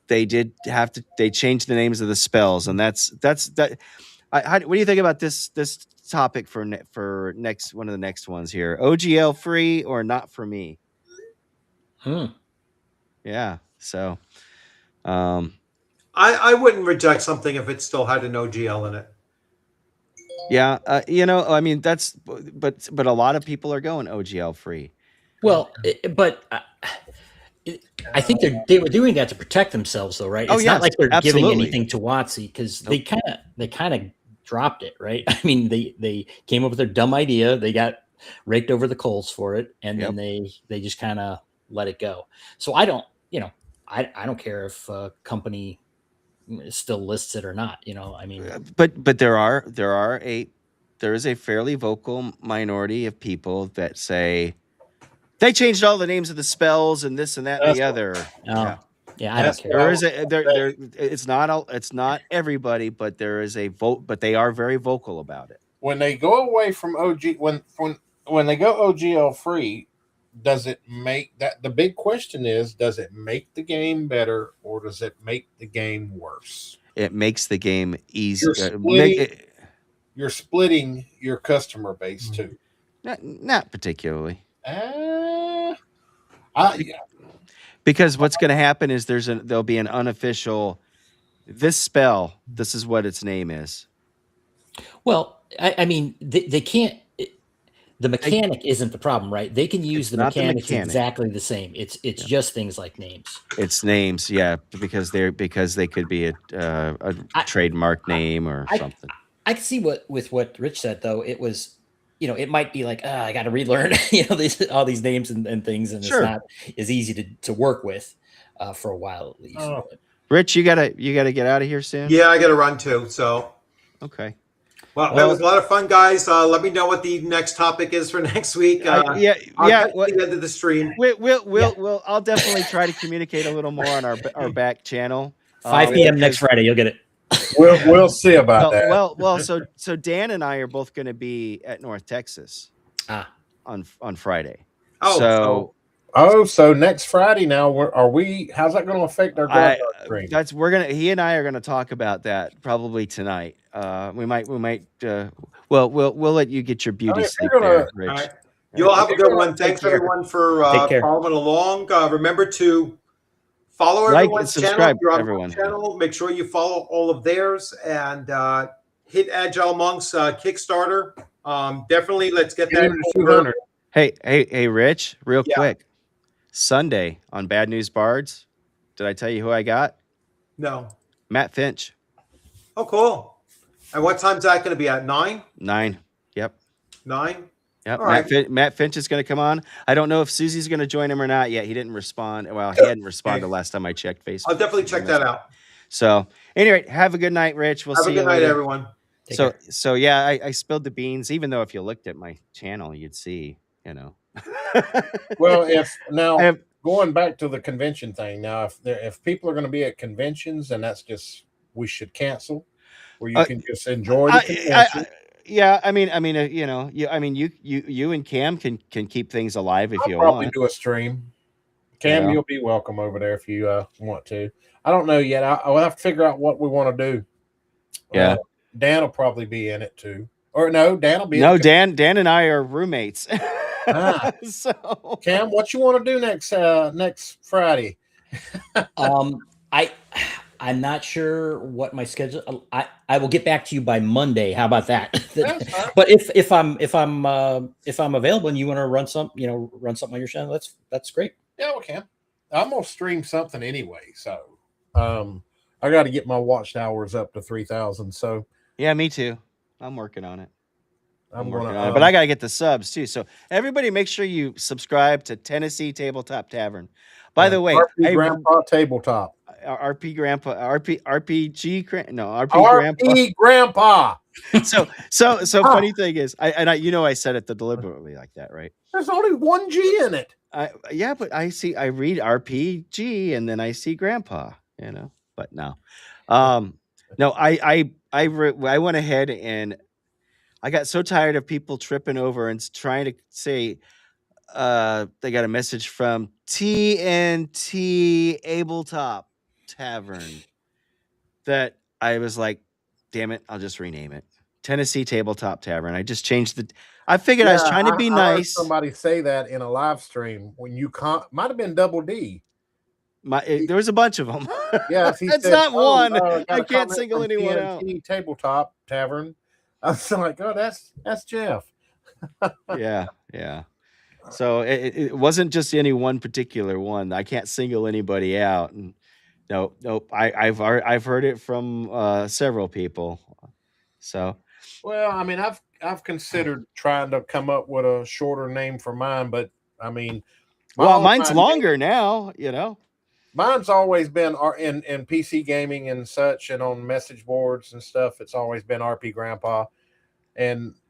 they changed the names of the spells, and that's that. What do you think about this topic for next one of the next ones here? OGL free or not for me? Yeah. So, um, I wouldn't reject something if it still had an OGL in it. yeah, I mean but a lot of people are going OGL free. Well, but I think they were doing that to protect themselves, though, right? Oh, It's not yes, like they're giving absolutely. anything to WotC because Nope. they kind of dropped it, right? I mean, they came up with their dumb idea, they got raked over the coals for it, and then they just kind of let it go. So I don't, I don't care if a company still lists it or not. I mean, But there is a fairly vocal minority of people that say they changed all the names of the spells and this and that and That's the what- other. yeah, I don't That's care. There is a there it's not everybody, but there is a vote, but they are very vocal about it. When they go away from OG, when they go OGL free, does it make that the big question is, does it make the game better or does it make the game worse? It makes the game easy. You're splitting your customer base too. Not particularly. Because what's going to happen is there'll be an unofficial this spell, this is what its name is. Well, I mean, they can't. The mechanic isn't the problem, right? They can use the mechanics exactly the same. It's just things like names. It's names, yeah, because they could be a trademark name or something. I can see what Rich said though. It was, it might be like, I got to relearn, all these names and things, and Sure. it's not as easy to work with for a while at least. Oh. Rich, you gotta get out of here soon. Yeah, I got to run too. So okay. Well, that was a lot of fun, guys. Let me know what the next topic is for next week. I'll at the end of the stream. I'll definitely try to communicate a little more on our back channel. 5 p.m. next Friday, you'll get it. We'll see about that. Well, so Dan and I are both going to be at North Texas on Friday. So next Friday now, how's that going to affect our stream? He and I are going to talk about that probably tonight. We'll let you get your beauty sleep there, Rich. Right. You all have a good one. Thanks everyone for following along. Remember to follow everyone's channel. Everyone channel. Make sure you follow all of theirs and hit Agile Monks Kickstarter. Definitely, let's get that. 200. Hey, Rich, real quick. Sunday on Bad News Bards. Did I tell you who I got? No. Matt Finch. Oh, cool. And what time's that going to be at? 9? 9. Yep. 9? Yep. All right. Matt Finch is going to come on. I don't know if Susie's going to join him or not yet. He didn't respond. Well, he hadn't responded last time I checked Facebook. I'll definitely check that out. So, anyway, have a good night, Rich. We'll see you later. Have a good night, everyone. So yeah, I spilled the beans. Even though if you looked at my channel, you'd see, Well, going back to the convention thing, now if people are going to be at conventions, and that's just we should cancel, where you can just enjoy the convention. You and Cam can keep things alive if you probably want. Do a stream. Cam, you'll be welcome over there if you want to. I don't know yet. I'll have to figure out what we want to do. Yeah, Dan will probably be in it too. Or no, Dan will be. No, Dan and I are roommates. So Cam, what you want to do next Friday? I'm not sure what my schedule. I will get back to you by Monday. How about that? But if I'm available and you want to run something on your channel, that's great. Yeah, we can. I'm gonna stream something anyway, so I got to get my watch hours up to 3,000. So yeah, me too. I'm working on it. I'm working on it, but I got to get the subs too. So everybody, make sure you subscribe to Tennessee Tabletop Tavern. By the way, RPGrandpa Tabletop. RPGrandpa. So funny thing is, I said it deliberately like that, right? There's only one G in it. Yeah, but I read RPG and then I see Grandpa, but no, no, I went ahead and I got so tired of people tripping over and trying to say, they got a message from TNT Tabletop Tavern that I was like, damn it, I'll just rename it Tennessee Tabletop Tavern. I just changed I figured I was trying to be nice. I heard somebody say that in a live stream when you might have been Double D. There was a bunch of them. Yes, he It's said, not one. got I a can't comment single from anyone out. TNT Tabletop Tavern. I was like, oh, that's Jeff. Yeah. So it wasn't just any one particular one. I can't single anybody out. And nope. I've heard it from several people. So Well, I mean, I've considered trying to come up with a shorter name for mine, but I mean, mine's my longer now. mine's always been in PC gaming and such, and on message boards and stuff. It's always been RPGrandpa,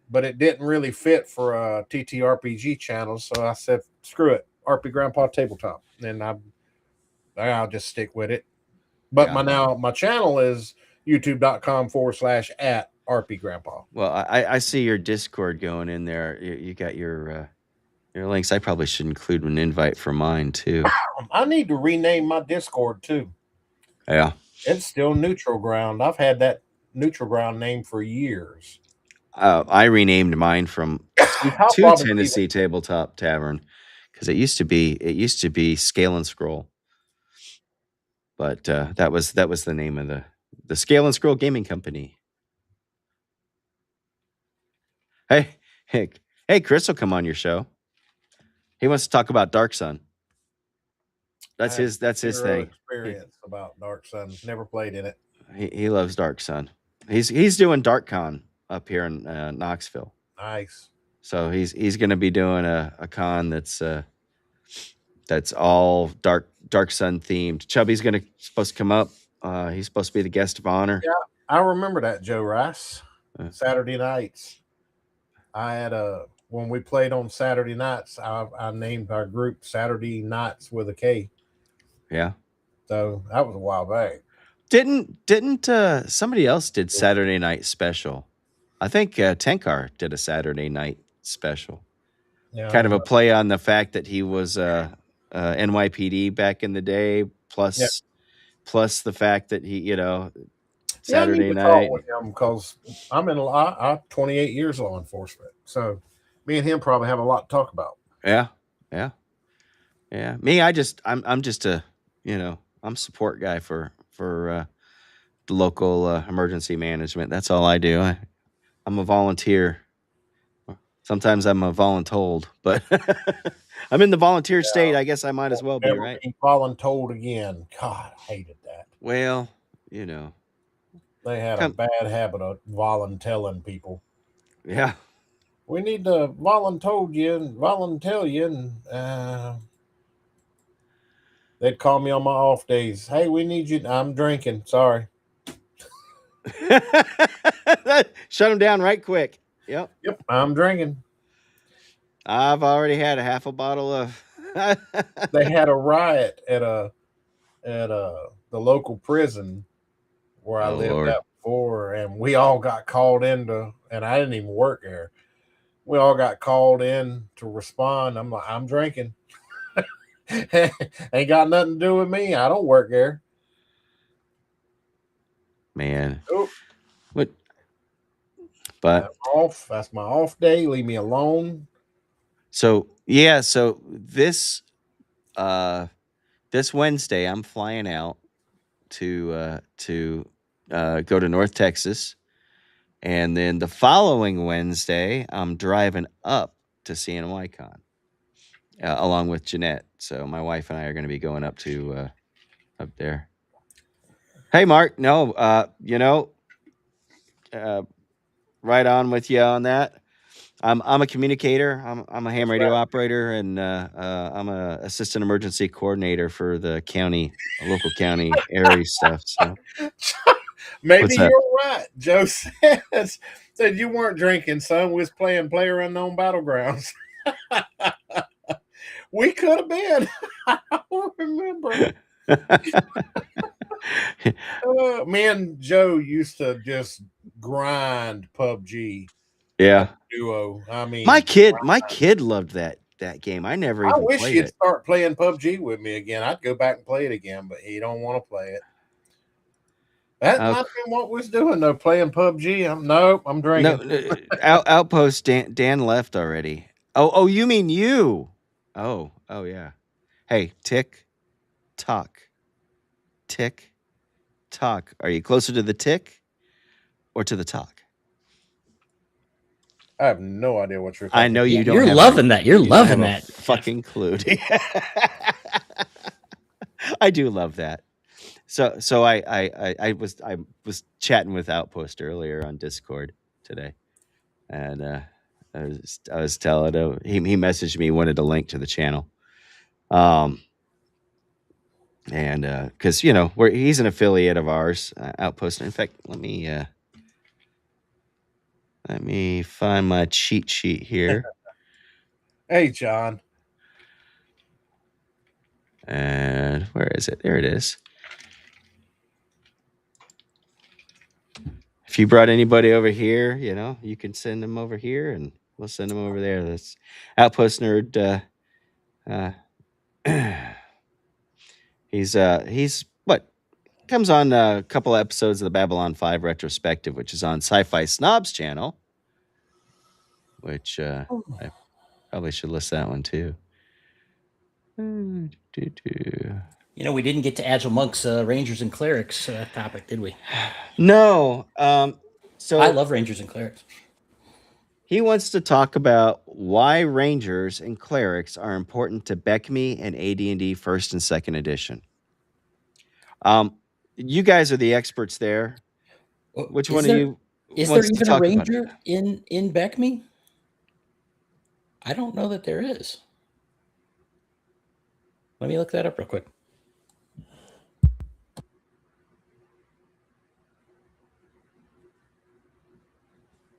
but it didn't really fit for a TTRPG channel, so I said, screw it, RPGrandpa Tabletop, and I'll just stick with it. But Yeah. my channel is youtube.com/@RPGrandpa. Well, I see your Discord going in there. You got your links. I probably should include an invite for mine too. I need to rename my Discord too. Yeah. It's still Neutral Ground. I've had that Neutral Ground name for years. I renamed mine from to Tennessee Tabletop Tavern because it used to be Scale and Scroll, but that was the name of the Scale and Scroll Gaming Company. Hey, Chris will come on your show. He wants to talk about Dark Sun. That's his thing. Experience about Dark Sun. Never played in it. He loves Dark Sun. He's doing DarkCon up here in Knoxville. Nice. So he's going to be doing a con that's all Dark Sun themed. Chubby's supposed to come up. He's supposed to be the guest of honor. Yeah, I remember that, Joe Rice. Saturday nights. I had when we played on Saturday nights, I named our group Saturday Nights with a K. Yeah. So that was a while back. Didn't somebody else did Saturday Night Special? I think Tenkar did a Saturday Night Special. Yeah, kind of a play on the fact that he was NYPD back in the day, plus the fact that he, Saturday night. With him because I'm 28 years law enforcement, so me and him probably have a lot to talk about. Yeah. Me, I'm just a, I'm support guy for the local emergency management. That's all I do. I'm a volunteer. Sometimes I'm a voluntold, but I'm in the volunteer state. I guess I might as well be, right? Voluntold again. God, I hated that. Well, they had a bad habit of voluntelling people. Yeah. We need to voluntold you and voluntel you, and they'd call me on my off days. Hey, we need you. I'm drinking. Sorry. Shut them down right quick. Yep. I'm drinking. I've already had a half a bottle of. They had a riot at the local prison where I lived at before, and we all got called in and I didn't even work there. We all got called in to respond. I'm like, I'm drinking. Ain't got nothing to do with me. I don't work there. Man. Nope. What? But that's my off day. Leave me alone. So yeah, this Wednesday I'm flying out to go to North Texas, and then the following Wednesday I'm driving up to CNYCon along with Jeanette. So my wife and I are going to be going up there. Hey, Mark. No, right on with you on that. I'm a communicator. I'm a ham radio operator, and I'm a assistant emergency coordinator for the local county area stuff. So maybe you're right. Joe said you weren't drinking, son. We was playing PlayerUnknown Battlegrounds. We could have been. I don't remember. Me and Joe used to just grind PUBG. Yeah. Duo. I mean, my kid loved that game. I never even wish played he'd it. Start playing PUBG with me again. I'd go back and play it again, but he don't want to play it. That might be what we was doing though, playing PUBG. I'm drinking. No, Outpost Dan left already. Oh, you mean you? Oh yeah. Hey, Tick. tock. Tick, tock. Are you closer to the tick or to the tock? I have no idea what you're I talking know you about. don't You're have loving that. You're you don't have loving a that. fucking clue. I do love that. So I was chatting with Outpost earlier on Discord today, and I was telling him he messaged me, wanted a link to the channel, and because he's an affiliate of ours, Outpost. In fact, let me find my cheat sheet here. Hey, John. And where is it? There it is. If you brought anybody over here, you can send them over here, and we'll send them over there. That's Outpost Nerd. He's what comes on a couple episodes of the Babylon 5 retrospective, which is on Sci-Fi Snob's channel, which I probably should list that one too. We didn't get to Agile Monks, Rangers and Clerics topic, did we? No. So I love Rangers and Clerics. He wants to talk about why Rangers and Clerics are important to BECME and AD&D First and Second Edition. You guys are the experts there. Which one of you is wants there to even a talk about Ranger in BECME? I don't know that there is. Let me look that up real quick.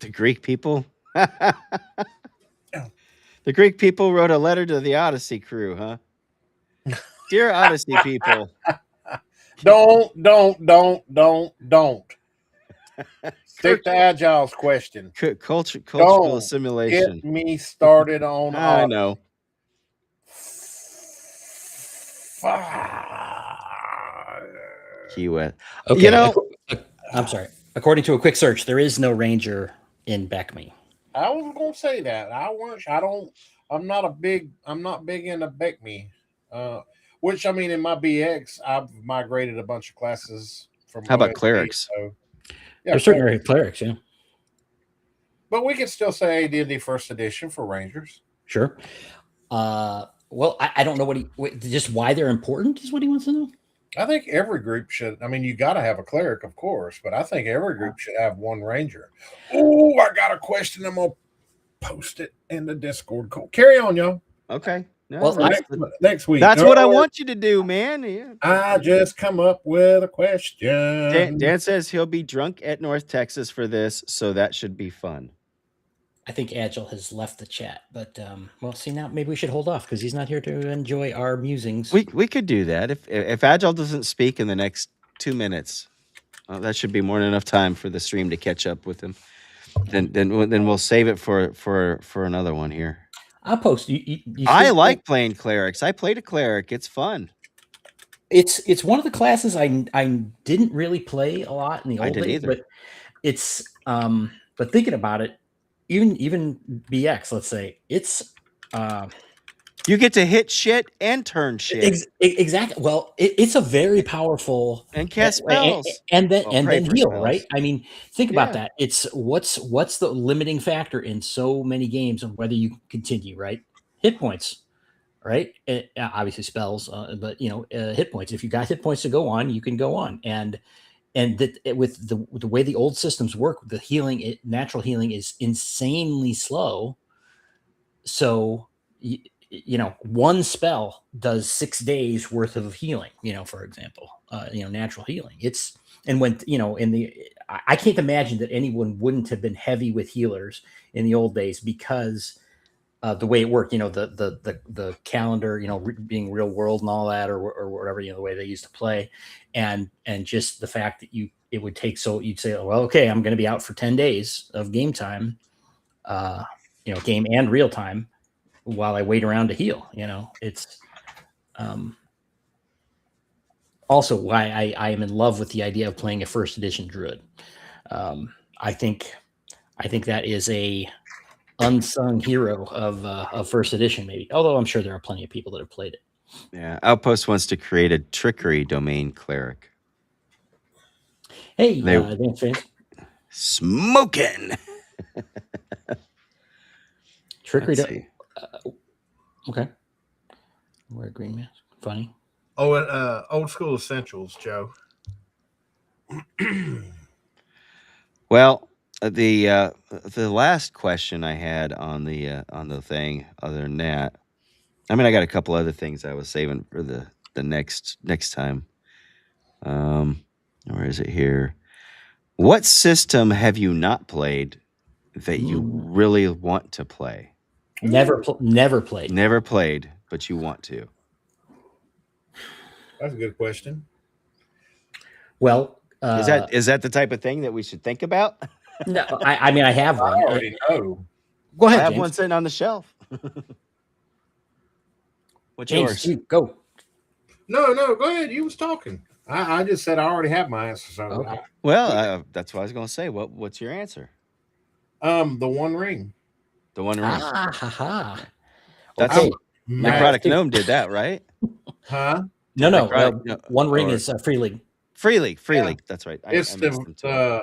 The Greek people? The Greek people wrote a letter to the Odyssey crew, huh? Dear Odyssey people. Don't. Stick to Agile's question. Cultural assimilation. Get me started on I know. Key West. Okay. I'm sorry. According to a quick search, there is no Ranger in BECME. I was gonna say that. I'm not big into BECME. Which I mean in my BX, I've migrated a bunch of classes from How about OSD, Clerics? So, There's certainly Clerics, yeah. But we can still say AD&D First Edition for Rangers. Sure. Well, I don't know just why they're important is what he wants to know. I think every group should. I mean, you got to have a cleric, of course, but I think every group should have one ranger. Oh, I got a question. I'm gonna post it in the Discord. Cool. Carry on, y'all. Okay. No, Well, next week. That's what I want you to do, man. Yeah. I just come up with a question. Dan says he'll be drunk at North Texas for this, so that should be fun. I think Agile has left the chat, but see now maybe we should hold off because he's not here to enjoy our musings. We could do that if Agile doesn't speak in the next 2 minutes. That should be more than enough time for the stream to catch up with him. Then we'll save it for another one here. I'll post. I like playing clerics. I played a cleric. It's fun. It's one of the classes I didn't really play a lot in the old days, either. but it's but thinking about it, even BX, let's say, it's you get to hit shit and turn shit. Exactly. Well, it's a very powerful and cast spells and then heal, spells. right? I mean, think about that. It's what's the limiting factor in so many games of whether you continue, right? Hit points, right? Obviously spells, but hit points. If you got hit points to go on, you can go on. And with the way the old systems work, the healing, natural healing is insanely slow. So one spell does 6 days worth of healing, for example, natural healing. I can't imagine that anyone wouldn't have been heavy with healers in the old days because the way it worked, the calendar, being real world and all that, or whatever, the way they used to play. And just the fact that it would take, so you'd say, well, okay, I'm going to be out for 10 days of game time, game and real time, while I wait around to heal. It's also why I am in love with the idea of playing a first edition druid. I think that is a unsung hero of first edition, maybe, although I'm sure there are plenty of people that have played it. Yeah, Outpost wants to create a trickery domain cleric. Hey, They- Advanced fans. Smoking. Trickery. Let's see. Okay. Wear a green mask. Funny. Oh, old school essentials, Joe. Well, the last question I had on the thing, other than that, I mean, I got a couple other things I was saving for the next time. Where is it here? What system have you not played that you really want to play? Never played. Never played, but you want to. That's a good question. Well, Is that the type of thing that we should think about? no, I mean, I have I one. already know. Go I ahead, have James. one sitting on the shelf. What's James, yours? you go. No, go ahead. You was talking. I just said I already have my answer. So Okay. Well, that's what I was going to say. What's your answer? The One Ring. The One Ring. Ha ha. That's Okay. Necrotic Gnome did that, right? Huh? No. Necrotic- One Ring or- is Free League. Free League. Yeah. That's right. It's I missed them too.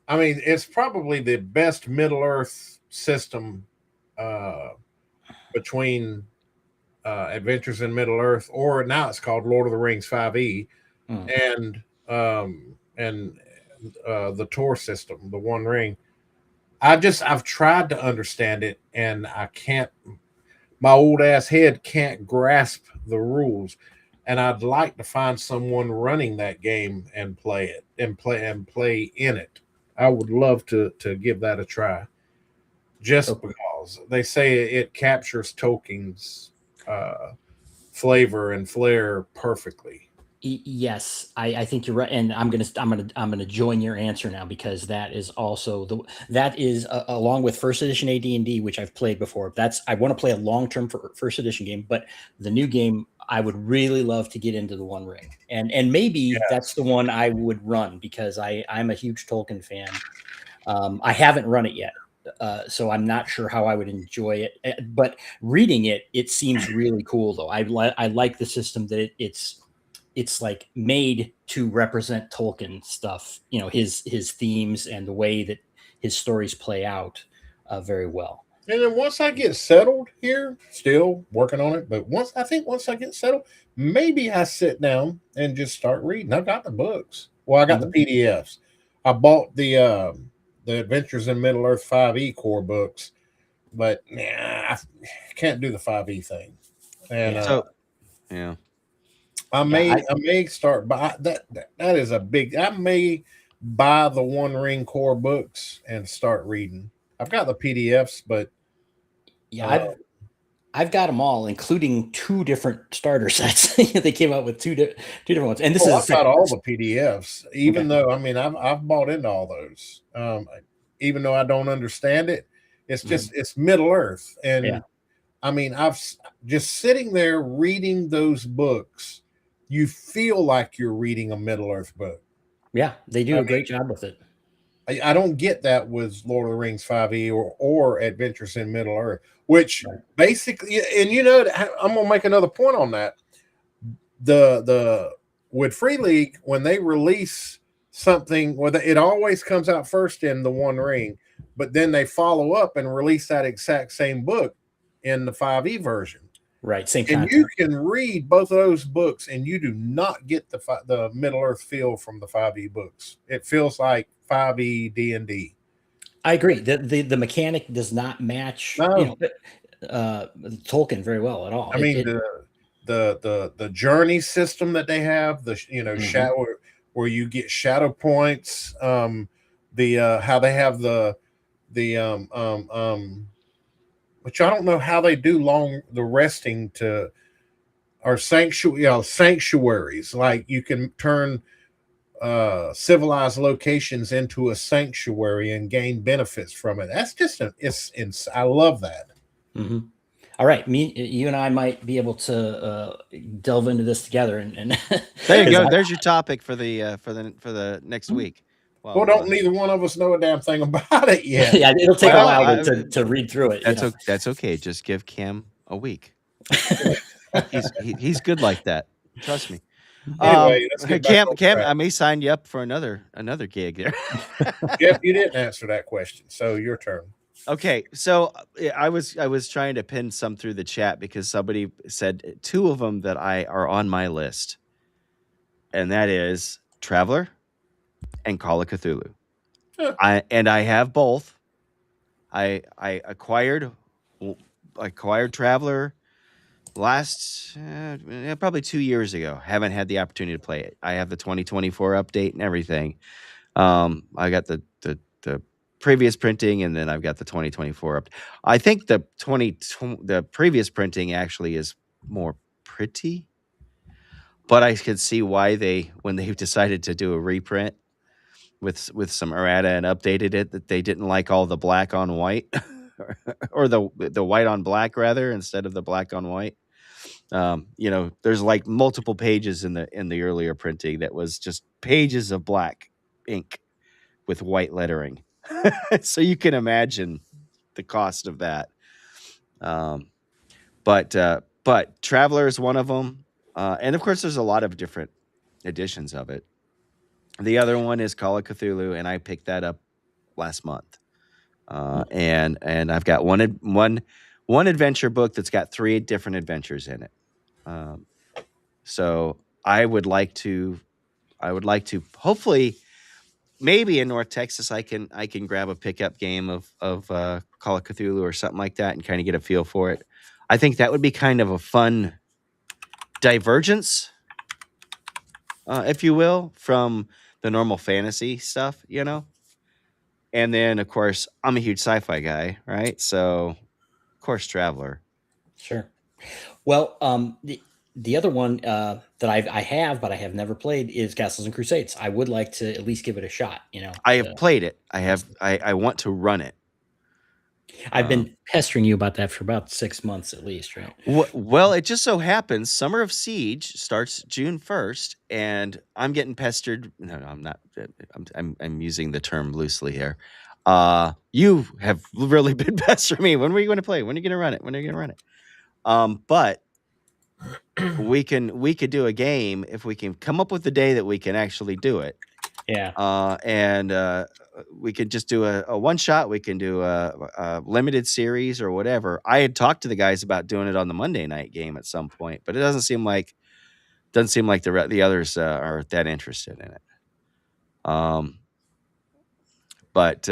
I mean, it's probably the best Middle Earth system between Adventures in Middle Earth, or now it's called Lord of the Rings 5e, and the Tor system, the One Ring. I've tried to understand it, and I can't. My old ass head can't grasp the rules, and I'd like to find someone running that game and play it and play in it. I would love to give that a try, just because they say it captures Tolkien's flavor and flair perfectly. Yes, I think you're right, and I'm gonna join your answer now, because that is also that is along with first edition AD&D, which I've played before. I want to play a long-term first edition game, but the new game I would really love to get into the One Ring, and maybe that's the one I would run, because I'm a huge Tolkien fan. I haven't run it yet, so I'm not sure how I would enjoy it. But reading it seems really cool, though. I like the system that it's like made to represent Tolkien stuff, his themes and the way that his stories play out very well. And then once I get settled here, still working on it, but once I get settled, maybe I sit down and just start reading. I got the books. Well, I got the PDFs. I bought the Adventures in Middle Earth 5e core books, but I can't do the 5e thing. And yeah. I may start by that is a big. I may buy the One Ring core books and start reading. I've got the PDFs, but I've got them all, including 2 different starter sets. They came out with two different ones, and this is I've got all the PDFs. Even though I've bought into all those. Even though I don't understand it, it's just it's Middle Earth, and I mean I've just sitting there reading those books. You feel like you're reading a Middle Earth book. Yeah, they do a great job with it. I don't get that with Lord of the Rings 5e or Adventures in Middle Earth, which basically, and I'm gonna make another point on that. The with Free League, when they release something, it always comes out first in the One Ring, but then they follow up and release that exact same book in the 5e version. Right, same and content. you can read both of those books, and you do not get the Middle Earth feel from the 5e books. It feels like 5e D&D. I agree. The mechanic does not match Tolkien very well at all. I mean, the journey system that they have, shadow, where you get shadow points. How they have the which I don't know how they do the resting or sanctuaries. Like you can turn civilized locations into a sanctuary and gain benefits from it. That's just I love that. Mm-hmm. All right, you and I might be able to delve into this together. And there you go. There's your topic for the next week. Well, don't neither one of us know a damn thing about it yet. Yeah, it'll take a while to read through it. That's okay. Just give Kim a week. He's good like that. Trust me. Anyway, let's get back on Cam, track. I may sign you up for another gig there. Jeff, you didn't answer that question, so your turn. Okay, so I was trying to pin some through the chat because somebody said two of them that are on my list, and that is Traveler and Call of Cthulhu. Huh. I have both. I acquired Traveler last probably 2 years ago. Haven't had the opportunity to play it. I have the 2024 update and everything. I got the previous printing, and then I've got the 2024 up. I think the previous printing actually is more pretty, but I could see why when they decided to do a reprint with some errata and updated it, that they didn't like all the black on white or the white on black rather instead of the black on white. There's like multiple pages in the earlier printing that was just pages of black ink with white lettering. So you can imagine the cost of that. But Traveler is one of them. And of course, there's a lot of different editions of it. The other one is Call of Cthulhu, and I picked that up last month. And I've got one adventure book that's got 3 different adventures in it. So I would like to hopefully, maybe in North Texas, I can grab a pickup game of Call of Cthulhu or something like that and kind of get a feel for it. I think that would be kind of a fun divergence, if you will, from the normal fantasy stuff, And then, of course, I'm a huge sci-fi guy, right? So, of course, Traveler. Sure. Well, the other one that I have, but I have never played, is Castles and Crusades. I would like to at least give it a shot. I have played it. I want to run it. I've been pestering you about that for about 6 months at least, right? Well, it just so happens Summer of Siege starts June 1st, and I'm getting pestered. No, I'm not. I'm using the term loosely here. You have really been pestering me. When are you going to play? When are you going to run it? When are you going to run it? But we could do a game if we can come up with the day that we can actually do it. Yeah. And we could just do a one shot. We can do a limited series or whatever. I had talked to the guys about doing it on the Monday night game at some point, but it doesn't seem like the others are that interested in it. But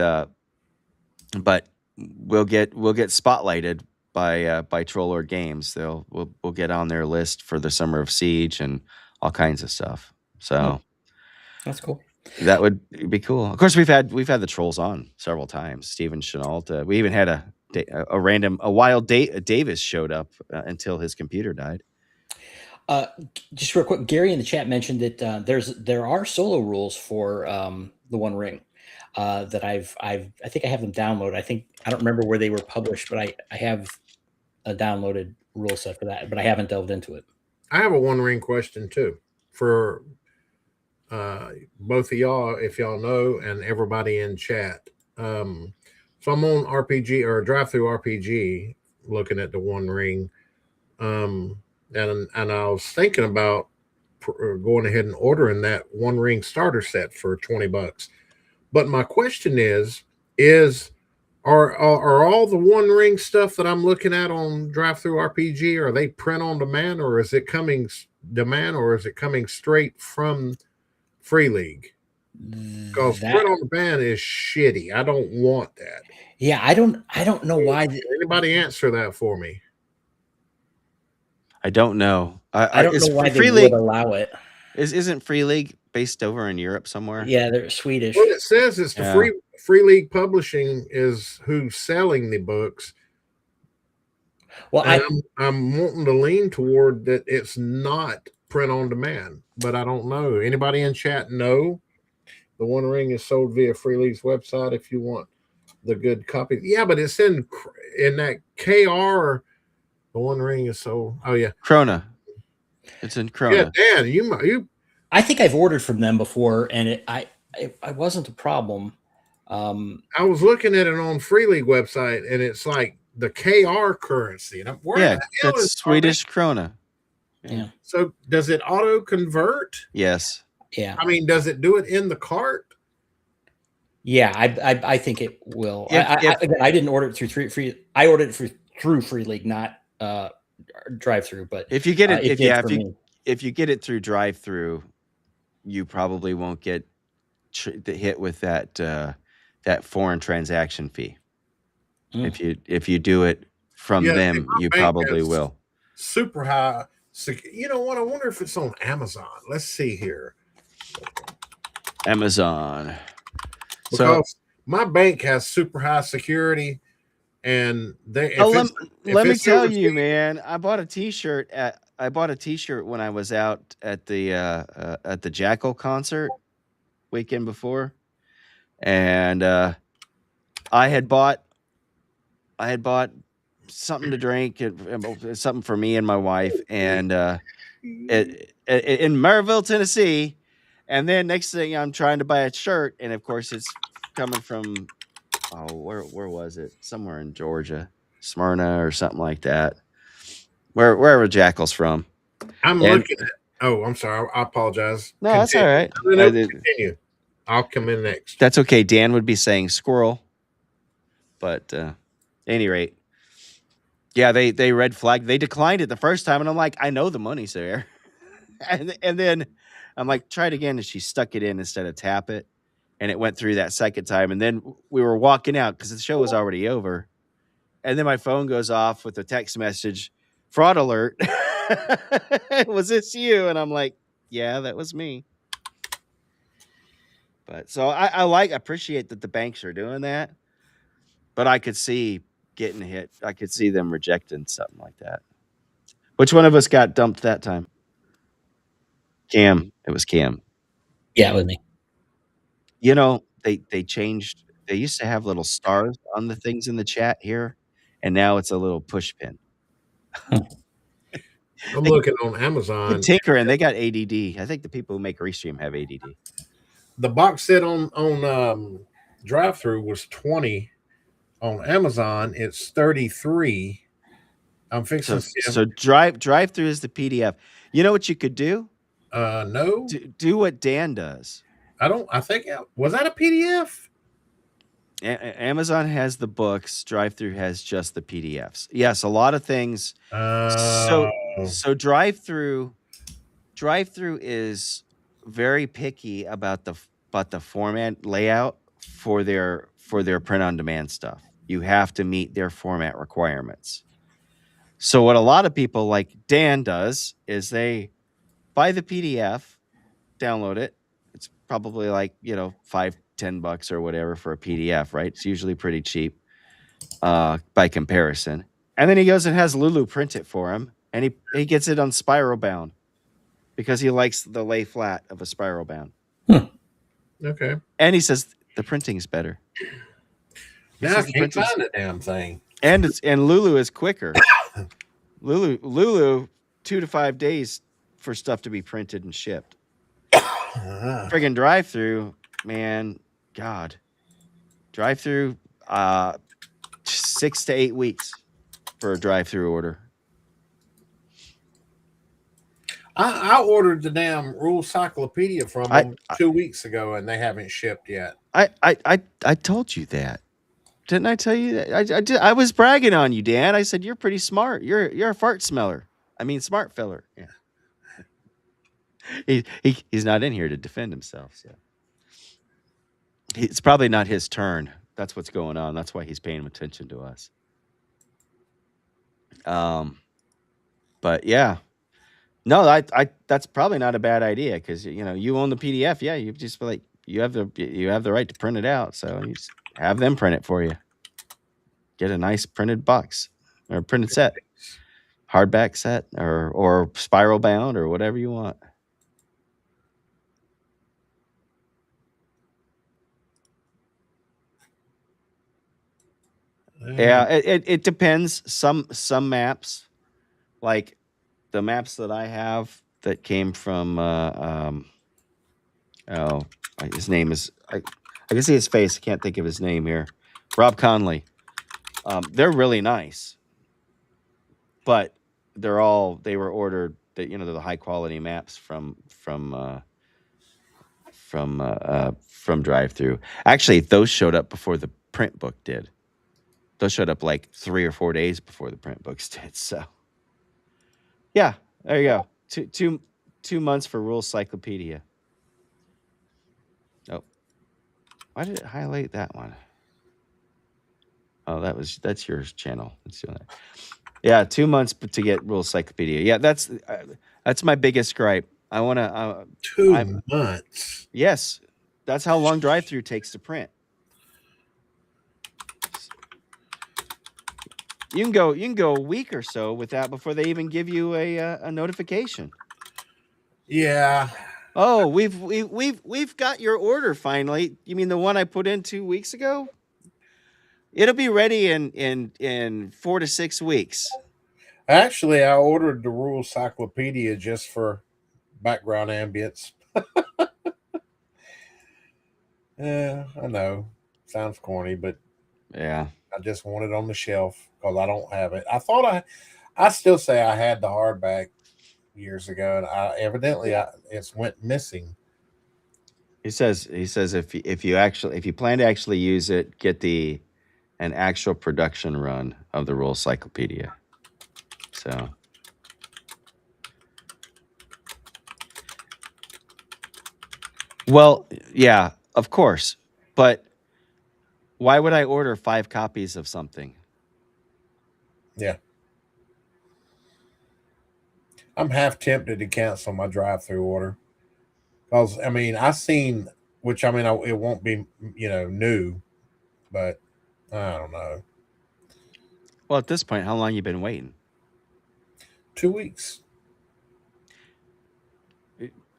we'll get spotlighted by Trollord Games. We'll get on their list for the Summer of Siege and all kinds of stuff. So that's cool. That would be cool. Of course, we've had the trolls on several times. Steven Chenault. We even had a wild Davis showed up until his computer died. Just real quick, Gary in the chat mentioned that there are solo rules for the One Ring that I think I have them downloaded. I don't remember where they were published, but I have a downloaded rule set for that, but I haven't delved into it. I have a One Ring question too for both of y'all, if y'all know, and everybody in chat. So I'm on RPG or Drive Through RPG, looking at the One Ring, and I was thinking about going ahead and ordering that One Ring starter set for $20. But my question is are all the One Ring stuff that I'm looking at on Drive Through RPG, are they print on demand, or is it coming straight from Free League? Because print on demand is shitty. I don't want that. Yeah, I don't know why. Anybody answer that for me? I don't know. I don't know why they would allow it. Isn't Free League based over in Europe somewhere? Yeah, they're Swedish. Well, it says it's the Free League Publishing is who's selling the books. Well, I'm wanting to lean toward that it's not print on demand, but I don't know. Anybody in chat know? The One Ring is sold via Free League's website if you want the good copy. Yeah, but it's in that KR. The One Ring is sold. Oh yeah, Krona. It's in Krona. Yeah, Dan, you. I think I've ordered from them before, and it wasn't a problem. I was looking at it on Free League website, and it's like the KR currency. And that's Swedish krona. Yeah. So does it auto convert? Yes. Yeah. I mean, does it do it in the cart? Yeah, I think it will. If- Again, I didn't order it through free. I ordered it through Free League, not drive through. But If you get it, if you get it through drive through, you probably won't get hit with that that foreign transaction fee. If you do it from them, you probably will. Super high. You know what? I wonder if it's on Amazon. Let's see here. Amazon. Because my bank has super high security, and they. Let me tell you, man. I bought a T-shirt when I was out at the Jackal concert weekend before, and I had bought something to drink, something for me and my wife, and in Maryville, Tennessee. And then next thing, I'm trying to buy a shirt, and of course, it's coming from where was it? Somewhere in Georgia, Smyrna or something like that. Wherever Jackal's from. Looking at. Oh, I'm sorry. I apologize. No, that's all right. No, continue. I'll come in next. That's okay. Dan would be saying squirrel, but at any rate, yeah, they red flagged. They declined it the first time, and I'm like, I know the money's there, and then I'm like, try it again, and she stuck it in instead of tap it, and it went through that second time, and then we were walking out because the show was already over, and then my phone goes off with a text message, fraud alert. Was this you? And I'm like, yeah, that was me. But so I appreciate that the banks are doing that, but I could see getting hit. I could see them rejecting something like that. Which one of us got dumped that time? Cam. It was Cam. Yeah, it was me. You know, they changed. They used to have little stars on the things in the chat here, and now it's a little push pin. I'm looking on Amazon. Tinker, and they got ADD. I think the people who make Restream have ADD. The box set on drive through was 20. On Amazon, it's 33. I'm fixing. So drive through is the PDF. You know what you could do? No. Do what Dan does. I think was that a PDF? Amazon has the books. Drive through has just the PDFs. Yes, a lot of things. So drive through is very picky about the format layout for their print on demand stuff. You have to meet their format requirements. So what a lot of people like Dan does is they buy the PDF, download it. It's probably like, $5-10 or whatever for a PDF, right? It's usually pretty cheap by comparison. And then he goes and has Lulu print it for him, and he gets it on spiral bound because he likes the lay flat of a spiral bound. Okay. And he says the printing's better. Now I can't find the damn thing. And Lulu is quicker. Lulu 2 to 5 days for stuff to be printed and shipped. Friggin' drive through, man, God. Drive through 6 to 8 weeks for a drive through order. I ordered the damn Rule Cyclopedia from them 2 weeks ago, and they haven't shipped yet. I told you that. Didn't I tell you that? I was bragging on you, Dan. I said you're pretty smart. You're a fart smeller. I mean, smart filler. Yeah. He's not in here to defend himself. So it's probably not his turn. That's what's going on. That's why he's paying attention to us. But yeah, no, that's probably not a bad idea because you own the PDF. Yeah, you just feel like you have the right to print it out. So you just have them print it for you. Get a nice printed box or printed set, hardback set or spiral bound or whatever you want. Yeah, it depends. Some maps, like the maps that I have that came from his name is I can see his face. I can't think of his name here. Rob Conley. They're really nice, but they were ordered the high quality maps from drive through. Actually, those showed up before the print book did. Those showed up like 3 or 4 days before the print books did. So yeah, there you go. 2 months for Rule Cyclopedia. Oh, why did it highlight that one? Oh, that's your channel. Let's do that. Yeah, 2 months to get Rule Cyclopedia. Yeah, that's my biggest gripe. I want to. 2 months. Yes, that's how long drive through takes to print. You can go a week or so with that before they even give you a notification. Yeah. Oh, we've got your order finally. You mean the one I put in 2 weeks ago? It'll be ready in 4 to 6 weeks. Actually, I ordered the Rule Cyclopedia just for background ambience. Yeah, I know. Sounds corny, but Yeah. I just want it on the shelf because I don't have it. I still say I had the hardback years ago, and it's went missing. He says if you plan to actually use it, get an actual production run of the Rule Cyclopedia. So well, yeah, of course. But why would I order 5 copies of something? Yeah. I'm half tempted to cancel my drive-through order because I seen, which it won't be new, but I don't know. Well, at this point, how long you been waiting? 2 weeks.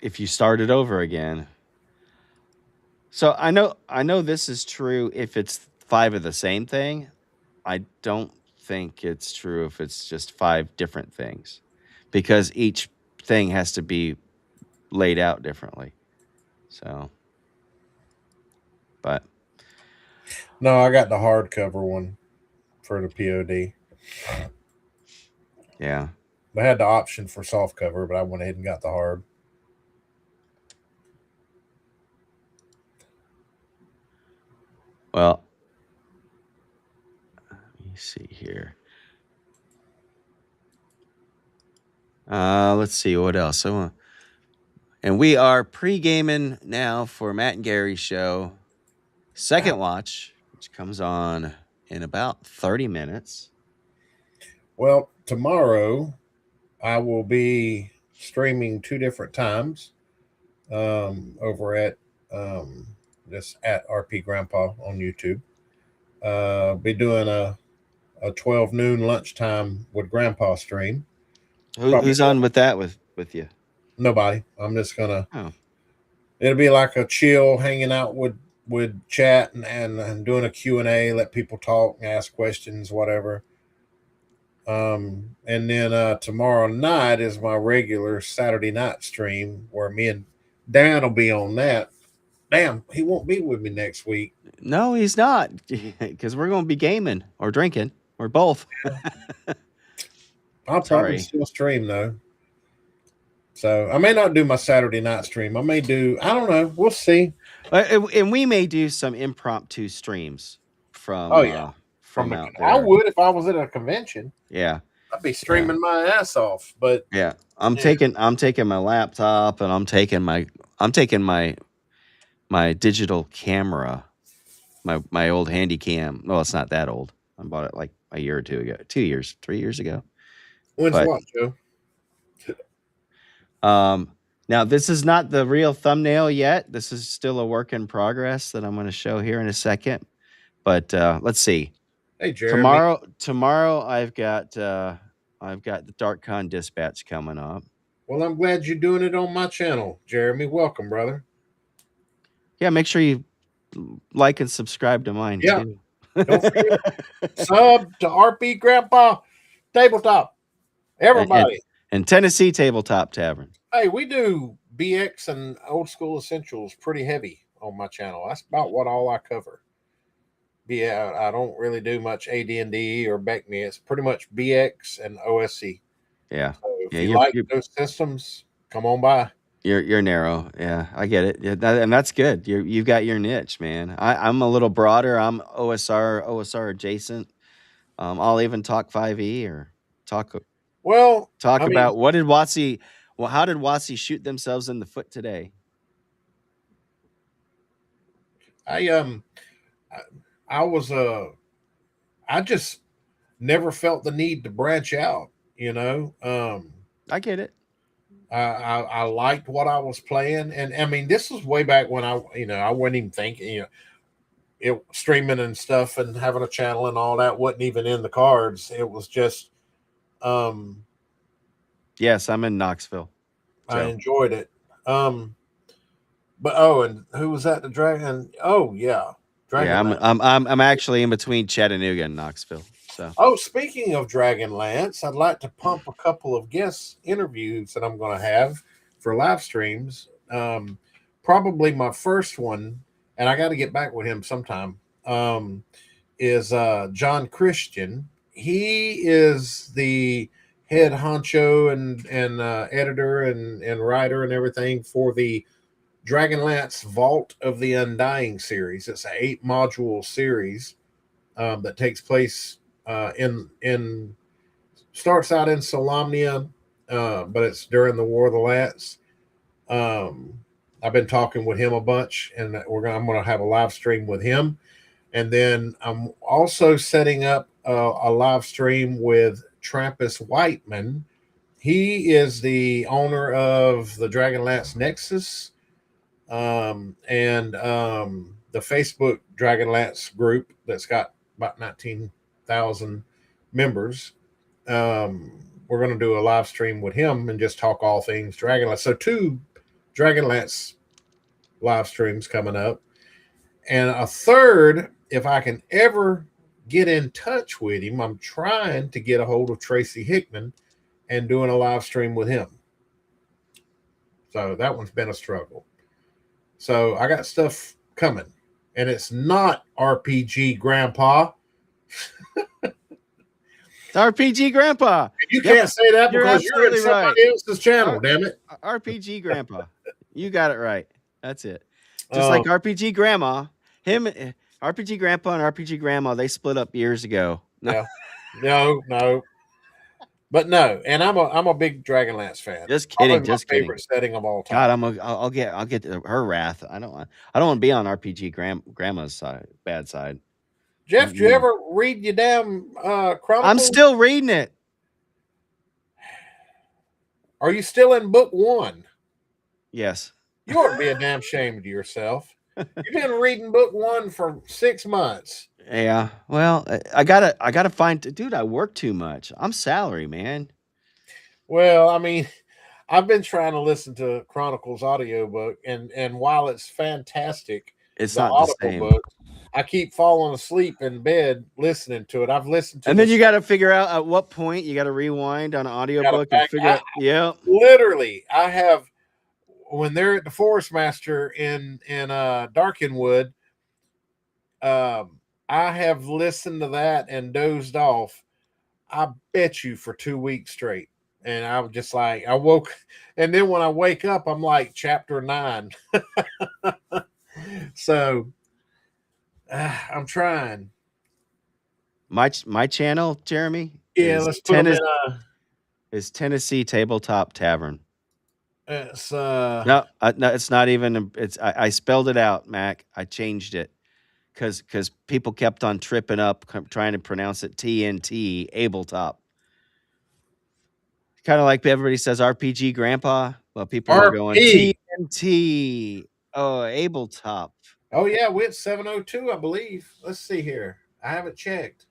If you started over again. So I know this is true if it's 5 of the same thing. I don't think it's true if it's just 5 different things, because each thing has to be laid out differently. So, but No, I got the hardcover one for the POD. yeah. I had the option for soft cover, but I went ahead and got the hard. Well, let me see here. Let's see what else. And we are pre-gaming now for Matt and Gary's show, Second Watch, which comes on in about 30 minutes. Well, tomorrow I will be streaming 2 different times over at just at RPGrandpa on YouTube. Be doing a 12 noon lunchtime with Grandpa stream. Who's on with that with you? Nobody. I'm just gonna. Oh. It'll be like a chill, hanging out with chat and doing a Q&A, let people talk, ask questions, whatever. And then tomorrow night is my regular Saturday night stream where me and Dan will be on that. Damn, he won't be with me next week. No, he's not, because we're going to be gaming or drinking or both. I'll probably still stream though. So I may not do my Saturday night stream. I may do, I don't know. We'll see. And we may do some impromptu streams from from out there. I would if I was at a convention. Yeah. I'd be streaming my ass off. But yeah, I'm taking my laptop and I'm taking my digital camera, my old handy cam. Well, it's not that old. I bought it like a year or 2 ago, 2 years, 3 years ago. When's what, Joe? Now this is not the real thumbnail yet. This is still a work in progress that I'm going to show here in a second. But let's see. Hey, Jeremy. Tomorrow I've got the DarkCon Dispatch coming up. Well, I'm glad you're doing it on my channel, Jeremy. Welcome, brother. Yeah, make sure you like and subscribe to mine too. Don't forget, sub to RPGrandpa Tabletop. Everybody. And Tennessee Tabletop Tavern. Hey, we do BX and old school essentials pretty heavy on my channel. That's about what all I cover. Yeah, I don't really do much AD&D or BECME. It's pretty much BX and OSC. Yeah. So if Yeah, you you're like you're those systems, come on by. you're narrow. Yeah, I get it. Yeah, and that's good. You've got your niche, man. I'm a little broader. I'm OSR adjacent. I'll even talk 5e or talk Well, talk I mean, about what did Watsy. Well, how did Watsy shoot themselves in the foot today? I I was I just never felt the need to branch out. You know, I get it. I liked what I was playing, and I mean, this was way back when I wasn't even thinking, it streaming and stuff and having a channel and all that wasn't even in the cards. It was just, um, Yes, I'm in Knoxville. I Joe. enjoyed it. But and who was that? The Dragon? Oh yeah, Yeah, Dragonlance. I'm actually in between Chattanooga and Knoxville. So Oh, speaking of Dragonlance, I'd like to pump a couple of guest interviews that I'm going to have for live streams. Probably my first one, and I got to get back with him sometime. Is John Christian. He is the head honcho and editor and writer and everything for the Dragonlance Vault of the Undying series. It's an 8-module series that takes place in starts out in Solamnia, but it's during the War of the Lance. I've been talking with him a bunch, and I'm gonna have a live stream with him, and then I'm also setting up a live stream with Trampus Whiteman. He is the owner of the Dragonlance Nexus and the Facebook Dragonlance group that's got about 19,000 members. We're going to do a live stream with him and just talk all things Dragonlance. So 2 Dragonlance live streams coming up, and a third, if I can ever get in touch with him, I'm trying to get a hold of Tracy Hickman and doing a live stream with him. So that one's been a struggle. So I got stuff coming, and it's not RPG Grandpa. it's RPG Grandpa. You can't say that You're because you're in absolutely somebody else's channel, damn it. RPG Grandpa. You got it right. That's it. Just like RPG Grandma. RPG Grandpa and RPG Grandma, they split up years ago. Yeah. No. But no, and I'm a big Dragonlance fan. Just kidding. Probably Just my kidding. favorite setting of all time. God, I'll get her wrath. I don't want to be on RPG Grandma's side, bad side. Jeff, did you ever read your damn Chronicles? I'm still reading it. Are you still in book 1? Yes. You ought to be a damn shame to yourself. You've been reading book 1 for 6 months. Yeah. Well, I gotta find. Dude, I work too much. I'm salary, man. Well, I mean, I've been trying to listen to Chronicles audiobook, and while it's fantastic, It's the not the Audible same. book, I keep falling asleep in bed listening to it. I've listened to And then you got to figure out at what point you got to rewind on an audiobook and figure out. Yeah. Literally, I have, when they're at the Forest Master in Darkenwood, I have listened to that and dozed off, I bet you, for 2 weeks straight. And I was just like, I woke, and then when I wake up, I'm like chapter 9. So I'm trying. My channel, Jeremy. Yeah, let's put them in is Tennessee Tabletop Tavern. It's No, it's not even. I spelled it out, Mac. I changed it because people kept on tripping up trying to pronounce it TNT Abletop. Kind of like everybody says RPG Grandpa. Well, people are going TNT. Oh, Abletop. Oh yeah, we hit 702, I believe. Let's see here. I haven't checked.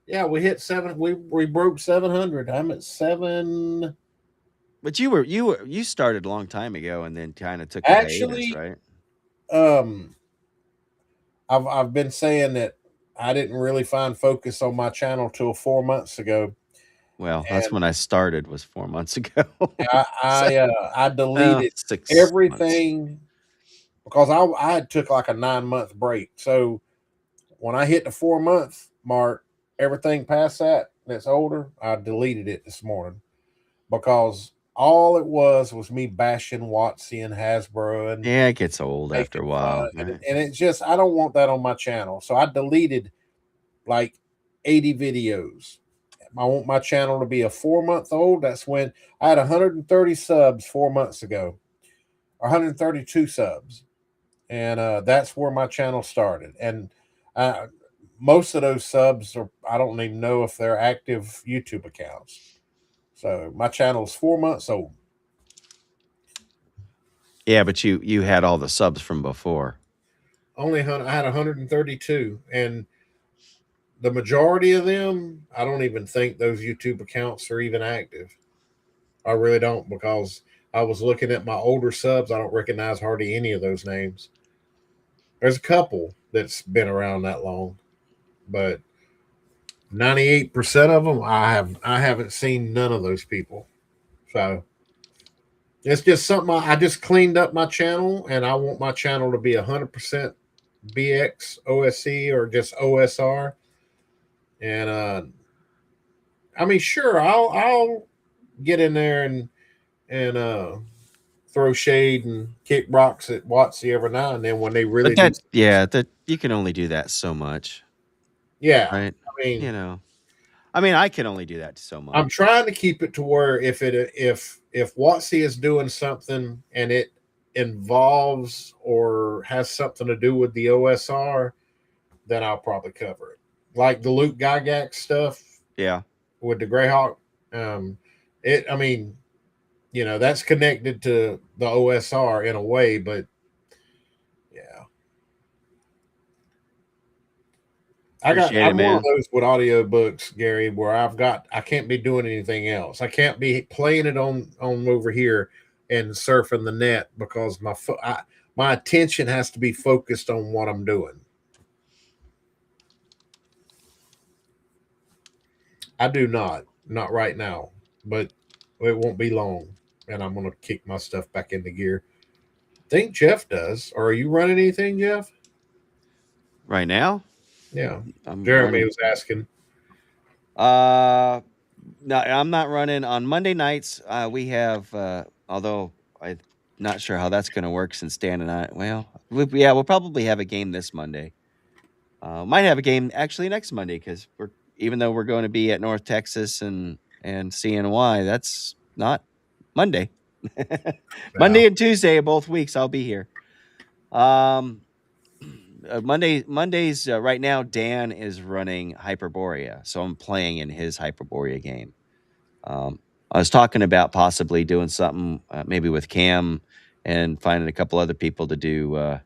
Yeah, we hit 7. We broke 700. I'm at 7. But you started a long time ago and then kind of took a Actually, hiatus, right? I've been saying that I didn't really find focus on my channel till 4 months ago. Well, that's when I started. Was 4 months ago. I deleted everything because I took like a 9-month break. So when I hit the 4-month mark, everything past that's older, I deleted it this morning. because all it was me bashing WotC and Hasbro and Yeah, it gets old after a making while. fun, Right? and it just, I don't want that on my channel. So I deleted like 80 videos. I want my channel to be a 4-month-old. That's when I had 130 subs 4 months ago, 132 subs. And that's where my channel started. And most of those subs are, I don't even know if they're active YouTube accounts. So my channel is 4 months old. Yeah, but you had all the subs from before. I had 132, and the majority of them, I don't even think those YouTube accounts are even active. I really don't, because I was looking at my older subs. I don't recognize hardly any of those names. There's a couple that's been around that long, but 98% of them, I haven't seen none of those people. So it's just something I just cleaned up my channel, and I want my channel to be 100% BX OSC or just OSR. And I mean, sure, I'll get in there and throw shade and kick rocks at WotC every now and then when they really But do. that you can only do that so much, Yeah, right? I mean, I mean, I can only do that so much. I'm trying to keep it to where if WotC is doing something and it involves or has something to do with the OSR, then I'll probably cover it. Like the Luke Gygax stuff, Yeah, with the Greyhawk. I mean, that's connected to the OSR in a way, but yeah. Appreciate it, I'm one of man. those with audiobooks, Gary, where I can't be doing anything else. I can't be playing it on over here and surfing the net, because my attention has to be focused on what I'm doing. I do not right now, but it won't be long, and I'm going to kick my stuff back into gear. I think Jeff does. Or are you running anything, Jeff? Right now, Yeah. I'm Jeremy running. was asking. No, I'm not running on Monday nights. We have, although I'm not sure how that's going to work since Dan and I. Well, we'll probably have a game this Monday. Might have a game actually next Monday, because even though we're going to be at North Texas and CNY, that's not Monday. Monday and Tuesday, both weeks, I'll be here. Mondays right now, Dan is running Hyperborea, so I'm playing in his Hyperborea game. I was talking about possibly doing something maybe with Cam and finding a couple other people to do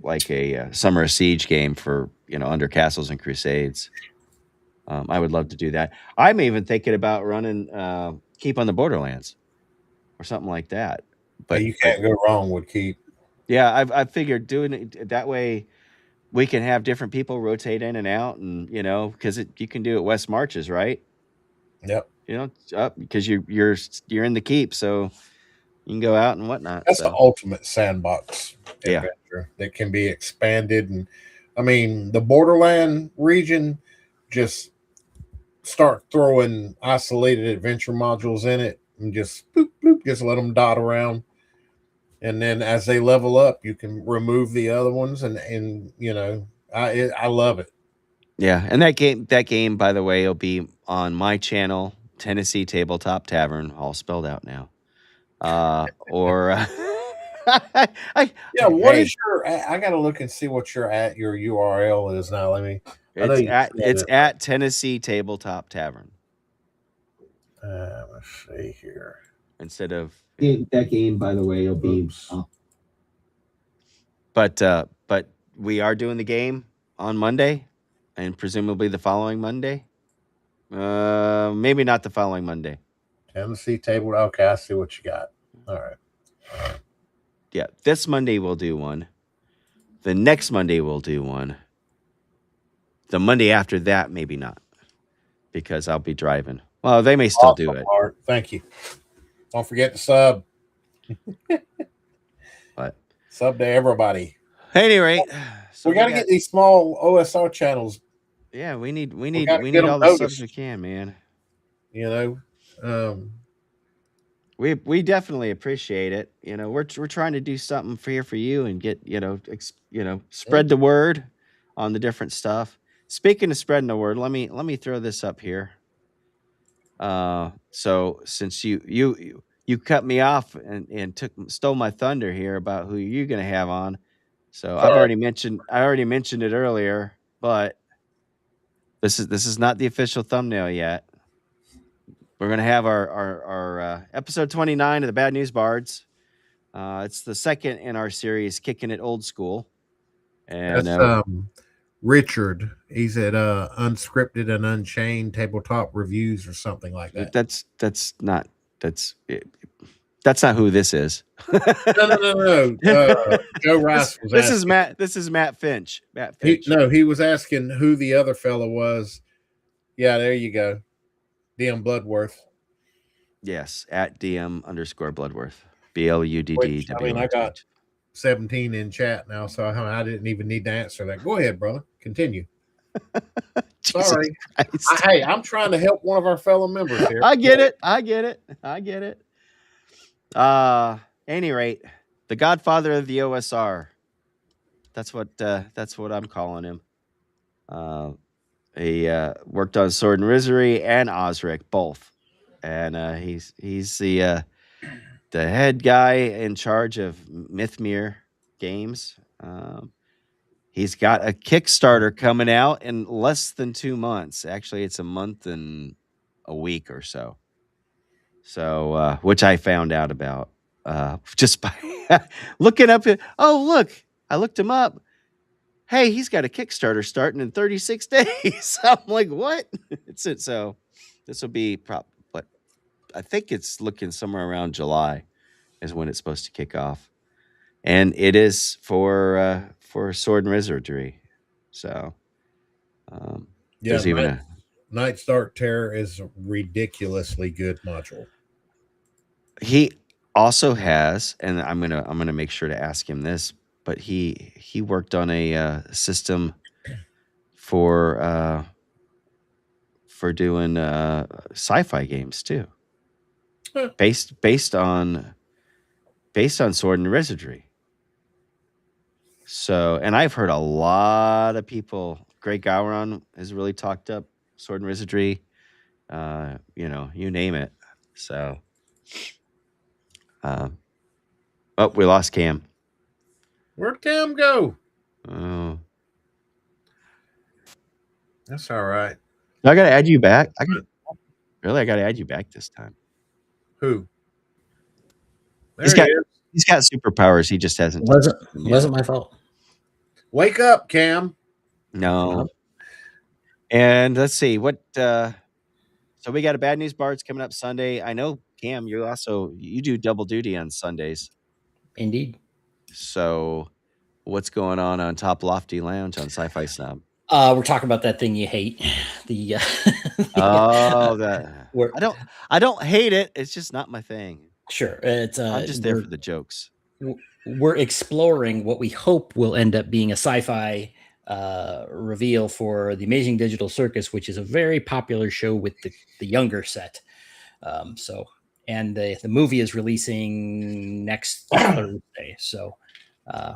like a Summer of Siege game for Under Castles and Crusades. I would love to do that. I'm even thinking about running Keep on the Borderlands or something like that. But you can't go wrong with Keep. Yeah, I've figured doing it that way, we can have different people rotate in and out, and because you can do it West Marches, right? Yep. Because you're in the keep, so you can go out and whatnot. That's the ultimate sandbox Yeah. adventure that can be expanded. And I mean, the Borderland region, just start throwing isolated adventure modules in it and just boop, boop, just let them dot around. And then as they level up, you can remove the other ones, and I love it. Yeah, and that game, by the way, will be on my channel, Tennessee Tabletop Tavern, all spelled out now. What is your? I got to look and see what your URL is now. Let me. It's at Tennessee Tabletop Tavern. Let's see here. Instead of that game, by the way, will be. But we are doing the game on Monday, and presumably the following Monday. Maybe not the following Monday. Tennessee Table. Okay, I see what you got. All right. Yeah, this Monday we'll do one. The next Monday we'll do one. The Monday after that, maybe not, because I'll be driving. Well, they may still do it. Art. Thank you. Don't forget to sub. But sub to everybody. At any rate, so we got to get these small OSR channels. Yeah, we need all the subs we can, man. You know, We definitely appreciate it. We're trying to do something for you and get spread the word on the different stuff. Speaking of spreading the word, let me throw this up here. So since you cut me off and stole my thunder here about who you're gonna have on, so I already mentioned it earlier, but this is not the official thumbnail yet. We're gonna have our episode 29 of the Bad News Bards. It's the second in our series, Kicking It Old School, and that's Richard. He's at Unscripted and Unchained Tabletop Reviews or something like that. that's not who this is. No. Joe Rice was This asking. is Matt Finch. Matt Finch. He was asking who the other fellow was. Yeah, there you go. DM Bloodworth. Yes, at DM_Bloodworth. BLUDD. I mean, I got 17 in chat now, so I didn't even need to answer that. Go ahead, brother. Continue. Sorry. Hey, I'm trying to help one of our fellow members here. I get it. Any rate, the Godfather of the OSR. That's what I'm calling him. He worked on Sword and Wizardry and Osric both, and he's the head guy in charge of Mythmere Games. He's got a Kickstarter coming out in less than 2 months. Actually, it's a month and a week or so. So, which I found out about just by looking up. Oh, look, I looked him up. Hey, he's got a Kickstarter starting in 36 days. I'm like, what? So this will be but I think it's looking somewhere around July is when it's supposed to kick off. And it is for Sword and Wizardry. So there's even a Night's Dark Terror is a ridiculously good module. He also has, and I'm gonna make sure to ask him this, but he worked on a system for doing sci-fi games too, based on Sword and Wizardry. So, and I've heard a lot of people. Greg Gowron has really talked up Sword and Wizardry. You name it. So, oh, we lost Cam. Where'd Cam go? Oh, That's all right. I gotta add you back. I gotta add you back this time. Who? He's got superpowers. He just hasn't. Wasn't my fault. Wake up, Cam. No. And let's see what. So we got a Bad News Bards coming up Sunday. I know, Cam, you do double duty on Sundays. Indeed. So, what's going on Top Lofty Lounge on Sci-Fi Snob? We're talking about that thing you hate. The I don't hate it. It's just not my thing. Sure, it's I'm just there for the jokes. We're exploring what we hope will end up being a sci-fi reveal for the Amazing Digital Circus, which is a very popular show with the younger set. And the movie is releasing next Thursday, so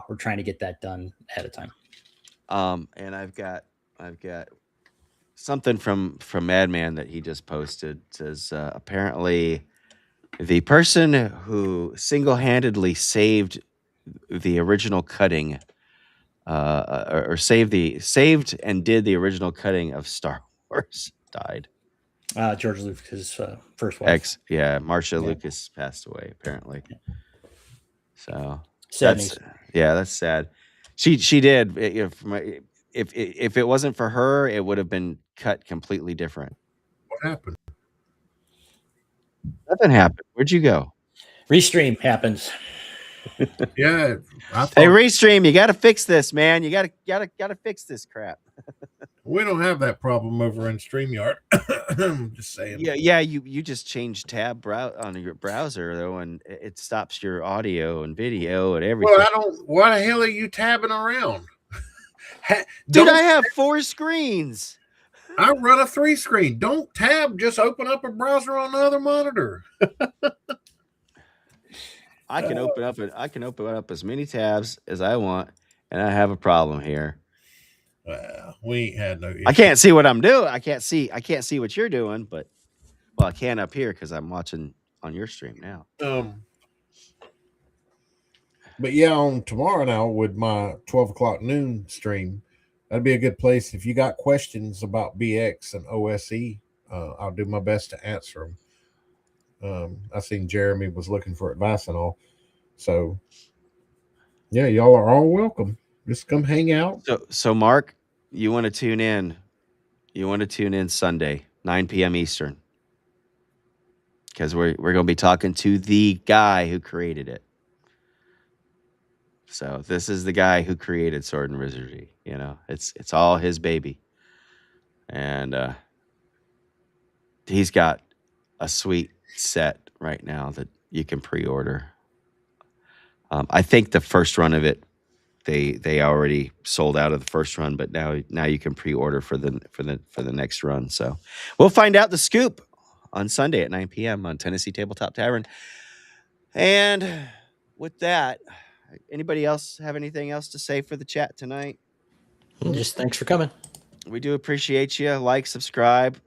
we're trying to get that done ahead of time. And I've got something from Madman that he just posted. It says apparently the person who single-handedly saved the original cutting, or saved and did the original cutting of Star Wars died. George Lucas' first wife. Marcia Lucas passed away apparently. So sad. That's sad. She did. If it wasn't for her, it would have been cut completely different. What happened? Nothing happened. Where'd you go? Restream happens. Yeah. Hey, Restream, you got to fix this, man. You got to fix this crap. We don't have that problem over in StreamYard. I'm just saying. Yeah. You just change tab on your browser though, and it stops your audio and video and everything. Well, why the hell are you tabbing around? Dude, I have 4 screens. I run a 3-screen. Don't tab. Just open up a browser on the other monitor. I can open up as many tabs as I want, and I have a problem here. We ain't had no issue. I can't see what I'm doing. I can't see what you're doing, but I can up here because I'm watching on your stream now. But yeah, on tomorrow now with my 12 o'clock noon stream, that'd be a good place. If you got questions about BX and OSE, I'll do my best to answer them. I seen Jeremy was looking for advice and all. So yeah, y'all are all welcome. Just come hang out. So Mark, you want to tune in? You want to tune in Sunday, 9 p.m. Eastern, because we're going to be talking to the guy who created it. So this is the guy who created Sword and Wizardry. You know, it's all his baby, and he's got a sweet set right now that you can pre-order. I think the first run of it, they already sold out of the first run, but now you can pre-order for the next run. So we'll find out the scoop on Sunday at 9 p.m. on Tennessee Tabletop Tavern. And with that, anybody else have anything else to say for the chat tonight? Just thanks for coming. We do appreciate you. Like, subscribe.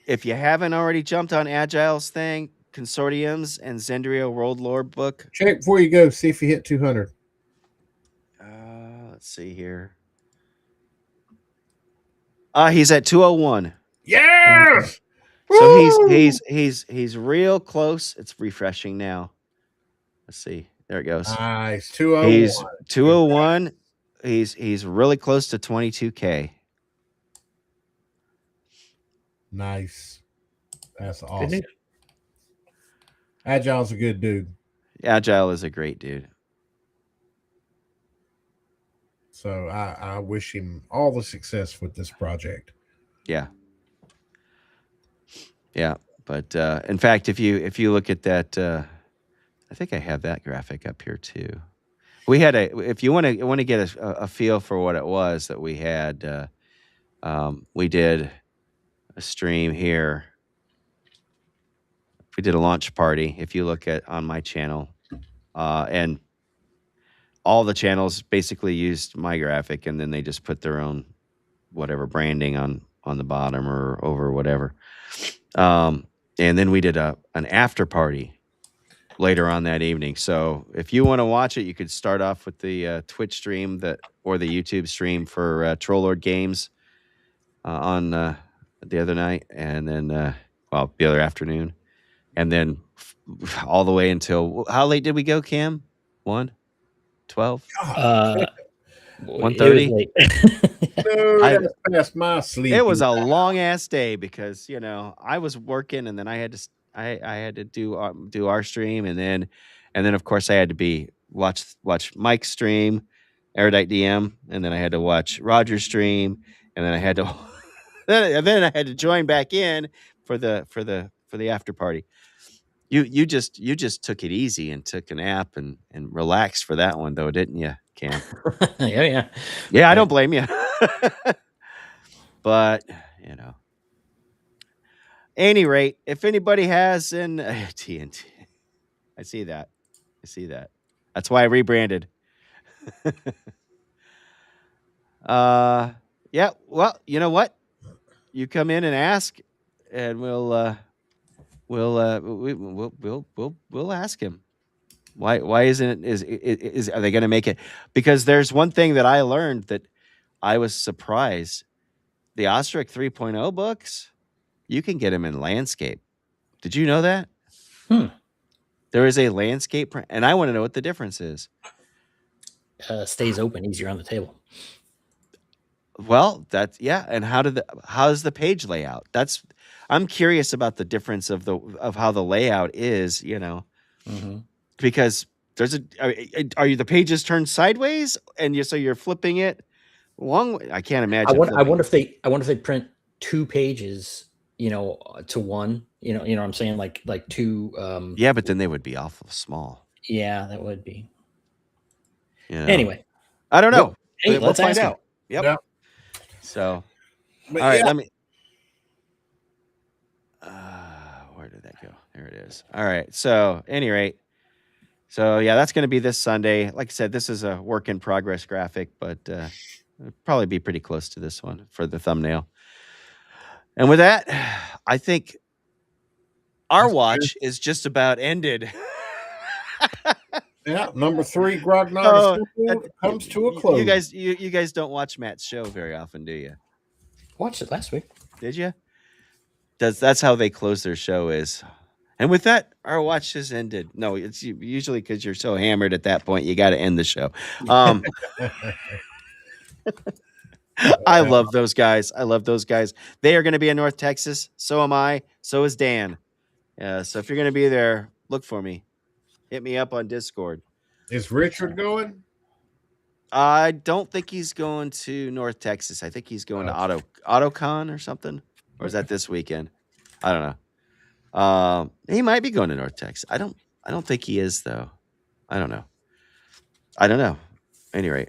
If you haven't already jumped on Agile's thing, Consortiums and Zendrio World Lore book. Check before you go. See if you hit 200. Let's see here. He's at 201. Yes. So he's real close. It's refreshing now. Let's see. There it goes. Nice. 201. He's 201. He's really close to 22K. Nice. That's awesome. Agile's a good dude. Agile is a great dude. So I wish him all the success with this project. Yeah. Yeah. But in fact, if you look at that, I think I have that graphic up here too. We had if you want to get a feel for what it was that we had, we did a stream here. We did a launch party. If you look at on my channel, and all the channels basically used my graphic, and then they just put their own whatever branding on the bottom or over whatever. And then we did an after party later on that evening. So if you want to watch it, you could start off with the Twitch stream or the YouTube stream for Troll Lord Games on the other night, and then the other afternoon, and then all the way until how late did we go, Cam? 1, 12? 1:30? That's past my sleep. It was a long ass day because I was working, and then I had to do our stream, and then of course I had to watch Mike's stream, Erudite DM, and then I had to watch Roger's stream, and then I had to then I had to join back in for the after party. You just took it easy and took a nap and relaxed for that one though, didn't you, Cam? Yeah. Yeah, I don't blame you. But any rate, if anybody has an TNT, I see that. That's why I rebranded. Yeah. Well, you know what? You come in and ask, and we'll ask him. Why isn't it? Are they going to make it? Because there's one thing that I learned that I was surprised. The Ostrich 3.0 books, you can get them in landscape. Did you know that? There is a landscape print, and I want to know what the difference is. Stays open easier on the table. Well, and how's the page layout? I'm curious about the difference of how the layout is, because are the pages turned sideways and so you're flipping it long? I can't imagine. I wonder if they print 2 pages, to one, you know what I'm saying? Like 2. Yeah, but then they would be awful small. Yeah, that would be. Yeah. Anyway, I don't know. Hey, we'll let's find ask out. him. Yep. So, But All right, yeah, let me. Where did that go? There it is. All right. So, any rate, so yeah, that's going to be this Sunday. Like I said, this is a work in progress graphic, but it'll probably be pretty close to this one for the thumbnail. And with that, I think our watch is just about ended. yeah. Number 3, Grognards Oh, Assemble comes to a close. you guys don't watch Matt's show very often, do you? Watched it last week. Did you? That's how they close their show is. And with that, our watch has ended. No, it's usually because you're so hammered at that point, you got to end the show. I love those guys. I love those guys. They are going to be in North Texas. So am I. So is Dan. So if you're going to be there, look for me. Hit me up on Discord. Is Richard going? I don't think he's going to North Texas. I think he's going to AutoCon or something. Or is that this weekend? I don't know. He might be going to North Texas. I don't think he is though. I don't know. Any rate.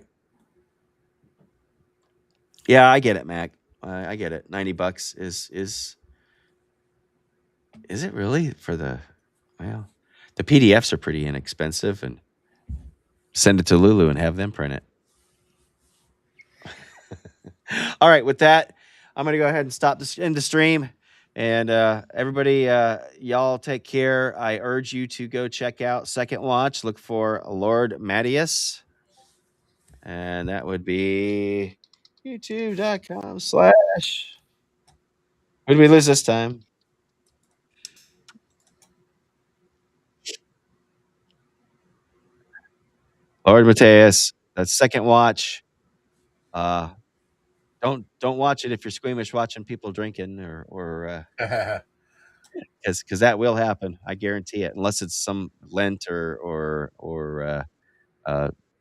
Yeah, I get it, Mac. I get it. $90 is it really for the the PDFs are pretty inexpensive, and send it to Lulu and have them print it. All right, with that, I'm going to go ahead and stop this in the stream. And everybody, y'all take care. I urge you to go check out Second Watch. Look for Lord Mattias. And that would be youtube.com/ Who did we lose this time? Lord Mattias. That's Second Watch. Don't watch it if you're squeamish watching people drinking or because that will happen. I guarantee it, unless it's some Lent or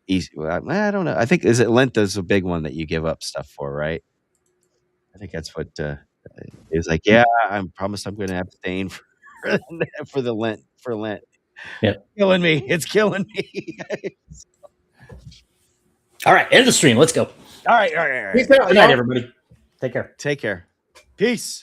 East. Well, I don't know. I think is it Lent is a big one that you give up stuff for, right? I think that's what it was like. Yeah, I promised I'm going to abstain for the Lent for Lent. Yeah, killing me. It's killing me. All right, end of the stream. Let's go. All right. Peace out, Good night, y'all. everybody. Take care. Take care. Peace.